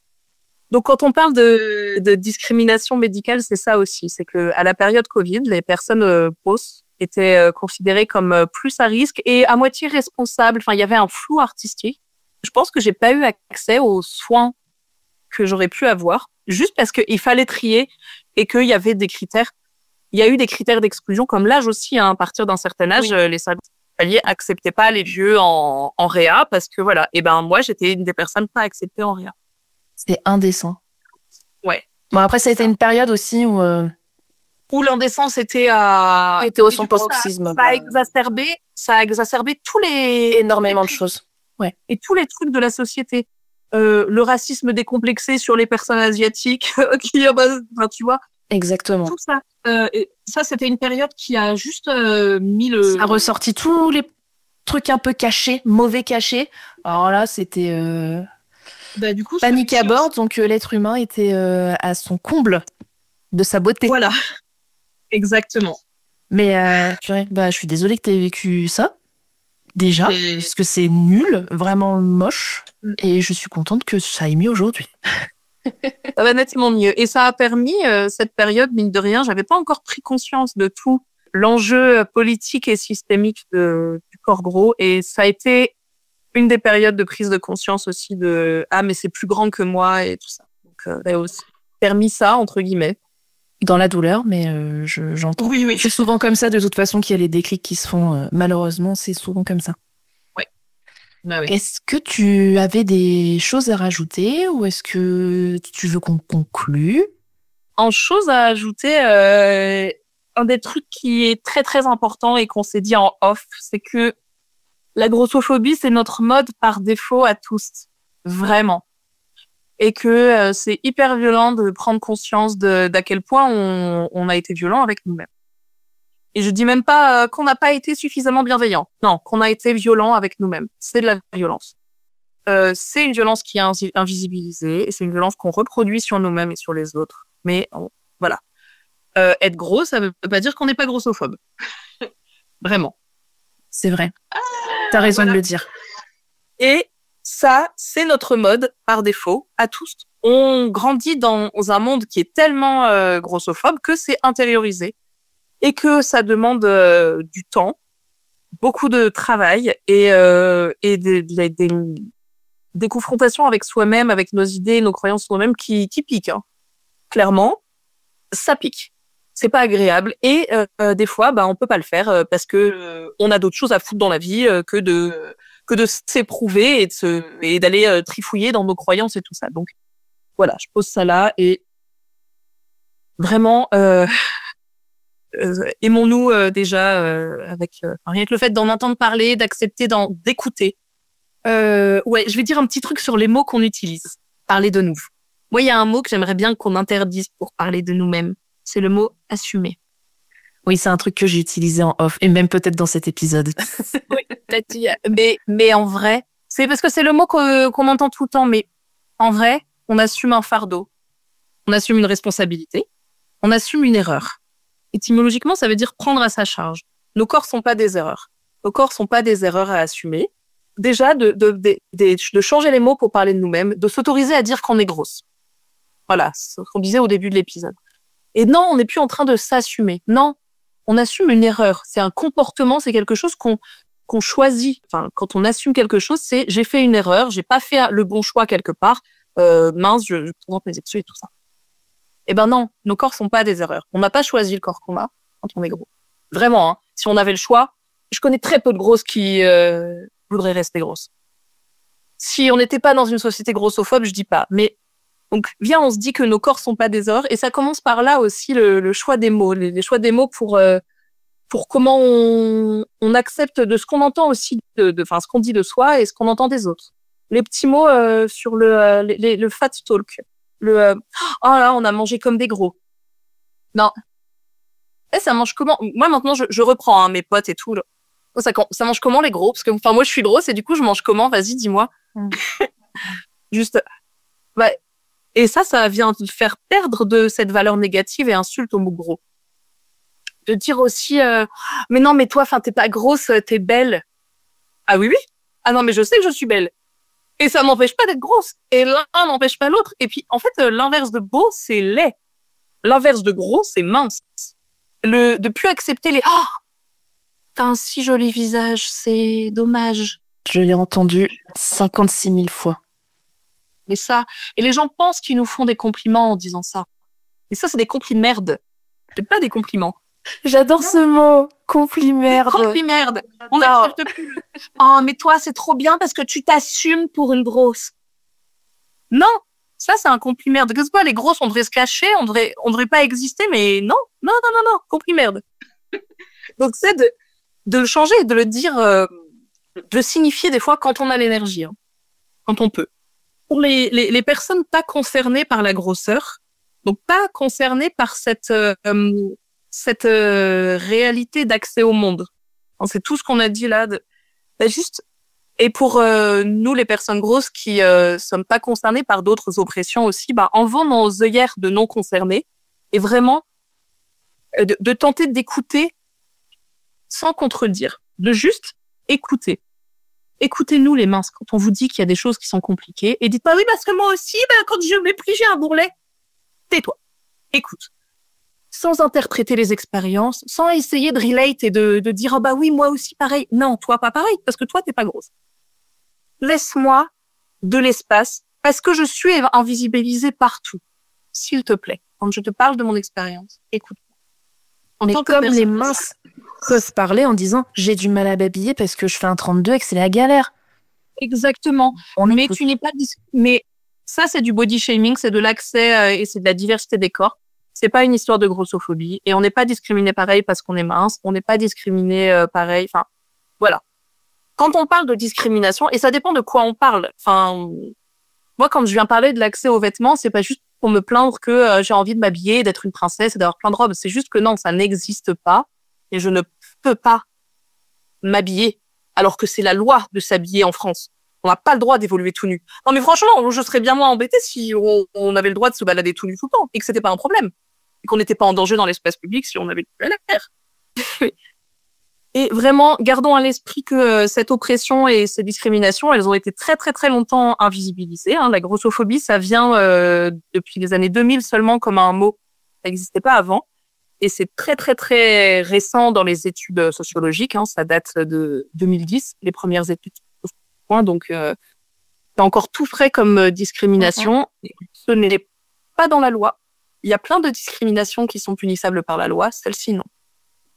Donc, quand on parle de discrimination médicale, c'est ça aussi. C'est que à la période Covid, les personnes grosses étaient considérées comme plus à risque et à moitié responsables. Enfin, il y avait un flou artistique. Je pense que j'ai pas eu accès aux soins que j'aurais pu avoir, juste parce qu'il fallait trier et qu'il y avait des critères. Il y a eu des critères d'exclusion, comme l'âge aussi. Hein. À partir d'un certain âge, les services hospitaliers acceptaient pas les vieux en réa, parce que voilà. Et moi, j'étais une des personnes pas acceptées en réa. C'est indécent. Ouais. Bon, après, ça a été une période aussi où l'indécence était au son paroxysme. Ça a exacerbé Énormément de choses. Ouais. Et tous les trucs de la société. Le racisme décomplexé sur les personnes asiatiques, tu vois. Exactement. Tout ça. Et ça, c'était une période qui a juste mis Ça a ressorti tous les trucs un peu cachés, mauvais cachés. Alors là, c'était du coup, panique à bord, donc l'être humain était à son comble de sa beauté. Voilà. Exactement. Mais je suis désolée que tu aies vécu ça, déjà, parce que c'est nul, vraiment moche, et je suis contente que ça aille mieux aujourd'hui. Ça va nettement mieux. Et ça a permis, cette période, mine de rien, j'avais pas encore pris conscience de tout l'enjeu politique et systémique du corps gros, et ça a été une des périodes de prise de conscience aussi de « Ah, mais c'est plus grand que moi » et tout ça. Donc, ça a aussi permis ça, entre guillemets. Dans la douleur, mais j'entends. Oui. C'est souvent comme ça, de toute façon, qu'il y a les déclics qui se font. Malheureusement, c'est souvent comme ça. Oui. Bah oui. Est-ce que tu avais des choses à rajouter ou est-ce que tu veux qu'on conclue? En chose à ajouter, un des trucs qui est très, très important et qu'on s'est dit en off, c'est que la grossophobie, c'est notre mode par défaut à tous. Vraiment. Et que c'est hyper violent de prendre conscience d'à quel point on a été violent avec nous-mêmes. Et je dis même pas qu'on n'a pas été suffisamment bienveillant. Non, qu'on a été violent avec nous-mêmes. C'est de la violence. C'est une violence qui est invisibilisée et c'est une violence qu'on reproduit sur nous-mêmes et sur les autres. Mais voilà. Être gros, ça veut pas dire qu'on n'est pas grossophobe. Vraiment. C'est vrai. T'as raison de le dire. Et ça, c'est notre mode par défaut à tous. On grandit dans un monde qui est tellement grossophobe que c'est intériorisé et que ça demande du temps, beaucoup de travail et des confrontations avec soi-même, avec nos idées, nos croyances sur nous-mêmes qui piquent. Hein. Clairement, ça pique. C'est pas agréable et des fois, on peut pas le faire parce que on a d'autres choses à foutre dans la vie que de s'éprouver et d'aller trifouiller dans nos croyances et tout ça. Donc, voilà, je pose ça là et vraiment, aimons-nous déjà avec rien que le fait d'en entendre parler, d'accepter, d'écouter. Je vais dire un petit truc sur les mots qu'on utilise. Parler de nous. Moi, il y a un mot que j'aimerais bien qu'on interdise pour parler de nous-mêmes. C'est le mot « assumer ». Oui, c'est un truc que j'ai utilisé en off, et même peut-être dans cet épisode. Oui, peut-être. Mais en vrai, c'est parce que c'est le mot qu'on entend tout le temps, mais en vrai, on assume un fardeau, on assume une responsabilité, on assume une erreur. Étymologiquement, ça veut dire prendre à sa charge. Nos corps sont pas des erreurs. Nos corps sont pas des erreurs à assumer. Déjà, de changer les mots pour parler de nous-mêmes, de s'autoriser à dire qu'on est grosse. Voilà, ce qu'on disait au début de l'épisode. Et non, on n'est plus en train de s'assumer. Non, on assume une erreur. C'est un comportement, c'est quelque chose qu'on choisit. Enfin, quand on assume quelque chose, c'est j'ai fait une erreur, j'ai pas fait le bon choix quelque part. Mince, je présente mes excuses et tout ça. Eh ben non, nos corps sont pas des erreurs. On n'a pas choisi le corps qu'on a quand on est gros. Vraiment, hein. Si on avait le choix, je connais très peu de grosses qui voudraient rester grosses. Si on n'était pas dans une société grossophobe, je dis pas. Mais donc, viens, on se dit que nos corps sont pas des erreurs. Et ça commence par là aussi, le choix des mots. Les choix des mots pour comment on accepte de ce qu'on entend aussi, ce qu'on dit de soi et ce qu'on entend des autres. Les petits mots sur le fat talk. Oh là, on a mangé comme des gros. Non. Ça mange comment? Moi, maintenant, je reprends mes potes et tout. Là. Ça mange comment les gros? Parce que moi, je suis grosse et du coup, je mange comment? Vas-y, dis-moi. Juste... Et ça vient de faire perdre de cette valeur négative et insulte au mot gros. De dire aussi, mais non, mais toi, t'es pas grosse, t'es belle. Ah oui? Ah non, mais je sais que je suis belle. Et ça m'empêche pas d'être grosse. Et l'un n'empêche pas l'autre. Et puis, en fait, l'inverse de beau, c'est laid. L'inverse de gros, c'est mince. De plus accepter t'as un si joli visage, c'est dommage. Je l'ai entendu 56 000 fois. Et les gens pensent qu'ils nous font des compliments en disant ça. Et ça, c'est des compliments. C'est pas des compliments. J'adore ce mot, complimerde. Complimerde. On n'accepte plus. Oh, mais toi, c'est trop bien parce que tu t'assumes pour une grosse. Non, Ça, c'est un complimerde. Qu'est-ce que les grosses, on devrait se cacher, on devrait pas exister, mais non, complimerde. Donc, c'est de le changer, de le dire, de signifier des fois quand on a l'énergie, hein, quand on peut. Pour les personnes pas concernées par la grosseur, donc pas concernées par cette réalité d'accès au monde. C'est tout ce qu'on a dit là. Juste. Et pour nous, les personnes grosses qui sommes pas concernées par d'autres oppressions aussi, enlevons nos œillères de non concernés et vraiment de tenter d'écouter sans contredire, de juste écouter. Écoutez-nous les minces quand on vous dit qu'il y a des choses qui sont compliquées et dites pas oui parce que moi aussi, quand je me plie, j'ai un bourrelet. Tais-toi, écoute. Sans interpréter les expériences, sans essayer de relate et de dire oui, moi aussi pareil. Non, toi pas pareil parce que toi t'es pas grosse. Laisse-moi de l'espace parce que je suis invisibilisée partout. S'il te plaît, quand je te parle de mon expérience, écoute. Mais comme les minces peuvent parler en disant « j'ai du mal à m'habiller parce que je fais un 32 et que c'est la galère ». Exactement. Mais tu n'es pas... Mais ça, c'est du body shaming, c'est de l'accès et c'est de la diversité des corps. C'est pas une histoire de grossophobie. Et on n'est pas discriminé pareil parce qu'on est mince. On n'est pas discriminé pareil. Enfin, voilà. Quand on parle de discrimination, et ça dépend de quoi on parle. Enfin, moi, quand je viens parler de l'accès aux vêtements, c'est pas juste pour me plaindre que j'ai envie de m'habiller, d'être une princesse et d'avoir plein de robes. C'est juste que non, ça n'existe pas. Et je ne peux pas m'habiller alors que c'est la loi de s'habiller en France. On n'a pas le droit d'évoluer tout nu. Non, mais franchement, je serais bien moins embêtée si on avait le droit de se balader tout nu tout le temps et que c'était pas un problème. Et qu'on n'était pas en danger dans l'espace public si on avait le droit à la faire. Et vraiment, gardons à l'esprit que cette oppression et ces discriminations, elles ont été très, très, très longtemps invisibilisées. La grossophobie, ça vient depuis les années 2000 seulement comme un mot. Ça n'existait pas avant. Et c'est très, très, très récent dans les études sociologiques. Ça date de 2010, les premières études. Donc, c'est encore tout frais comme discrimination. Ce n'est pas dans la loi. Il y a plein de discriminations qui sont punissables par la loi. Celle-ci, non.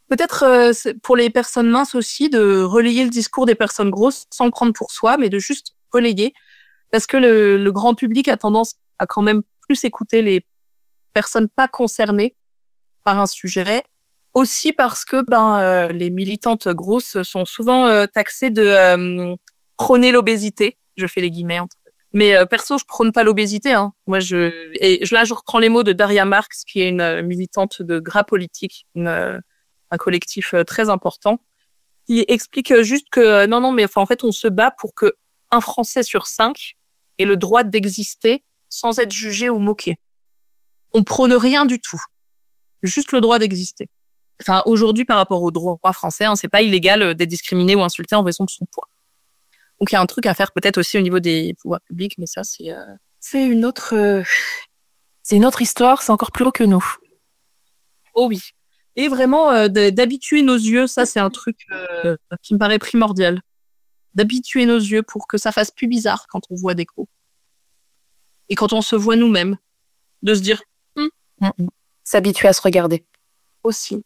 Peut-être pour les personnes minces aussi, de relayer le discours des personnes grosses sans le prendre pour soi, mais de juste relayer. Parce que le grand public a tendance à quand même plus écouter les personnes pas concernées par un sujet. Aussi parce que les militantes grosses sont souvent taxées de prôner l'obésité. Je fais les guillemets. Mais perso, je prône pas l'obésité. Moi, là, je reprends les mots de Daria Marx, qui est une militante de Gras Politique, un collectif très important, qui explique juste que non, mais en fait, on se bat pour que un Français sur 5 ait le droit d'exister sans être jugé ou moqué. On prône rien du tout, juste le droit d'exister. Enfin, aujourd'hui, par rapport au droit français, c'est pas illégal d'être discriminé ou insulté en raison de son poids. Donc, il y a un truc à faire peut-être aussi au niveau des pouvoirs publics, mais ça, c'est une autre... C'est une autre histoire, c'est encore plus haut que nous. Oh oui. Et vraiment, d'habituer nos yeux, ça, c'est un truc qui me paraît primordial. D'habituer nos yeux pour que ça fasse plus bizarre quand on voit des gros. Et quand on se voit nous-mêmes. De se dire... S'habituer à se regarder. Aussi.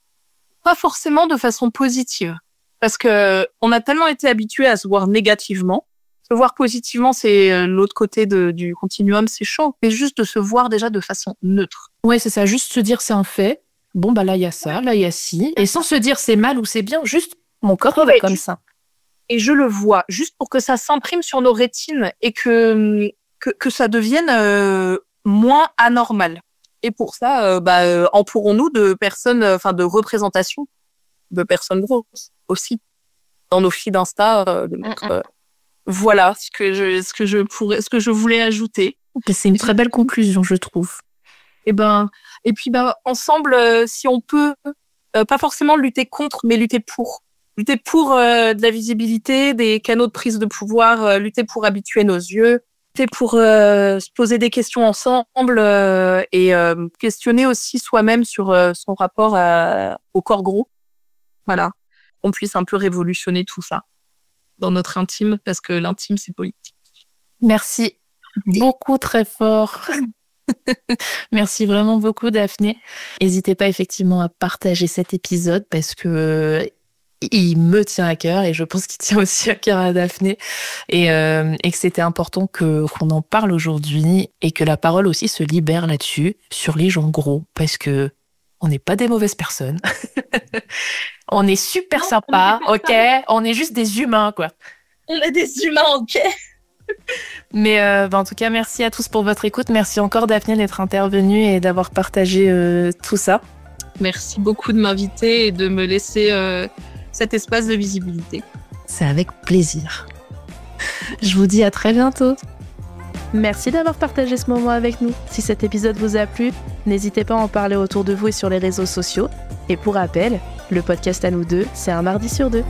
Pas forcément de façon positive. Parce que on a tellement été habitué à se voir négativement. Se voir positivement, c'est l'autre côté du continuum, c'est chaud. Mais juste de se voir déjà de façon neutre. Ouais, c'est ça. Juste se dire c'est un fait. Bon, là, il y a ça, là, il y a ci. Et sans se dire c'est mal ou c'est bien, juste mon corps, il va comme ça. Et je le vois, juste pour que ça s'imprime sur nos rétines et que ça devienne moins anormal. Et pour ça, entourons-nous de personnes, de représentation de personnes grosses aussi. Dans nos feeds Insta, voilà ce que je voulais ajouter. C'est une très belle conclusion, je trouve. Et puis ensemble, si on peut, pas forcément lutter contre, mais lutter pour. Lutter pour de la visibilité, des canaux de prise de pouvoir, lutter pour habituer nos yeux, lutter pour se poser des questions ensemble et questionner aussi soi-même sur son rapport au corps gros. Voilà, on puisse un peu révolutionner tout ça dans notre intime, parce que l'intime, c'est politique. Merci beaucoup, très fort. Merci vraiment beaucoup, Daphné. N'hésitez pas effectivement à partager cet épisode parce que il me tient à cœur et je pense qu'il tient aussi à cœur à Daphné et que c'était important qu'on en parle aujourd'hui et que la parole aussi se libère là-dessus, sur les gens gros, parce que on n'est pas des mauvaises personnes. On est super sympa, ok? On est juste des humains, quoi. On est des humains, ok? Mais en tout cas, merci à tous pour votre écoute. Merci encore Daphné d'être intervenue et d'avoir partagé tout ça. Merci beaucoup de m'inviter et de me laisser cet espace de visibilité. C'est avec plaisir. Je vous dis à très bientôt. Merci d'avoir partagé ce moment avec nous. Si cet épisode vous a plu, n'hésitez pas à en parler autour de vous et sur les réseaux sociaux. Et pour rappel, le podcast à nous deux, c'est un mardi sur deux.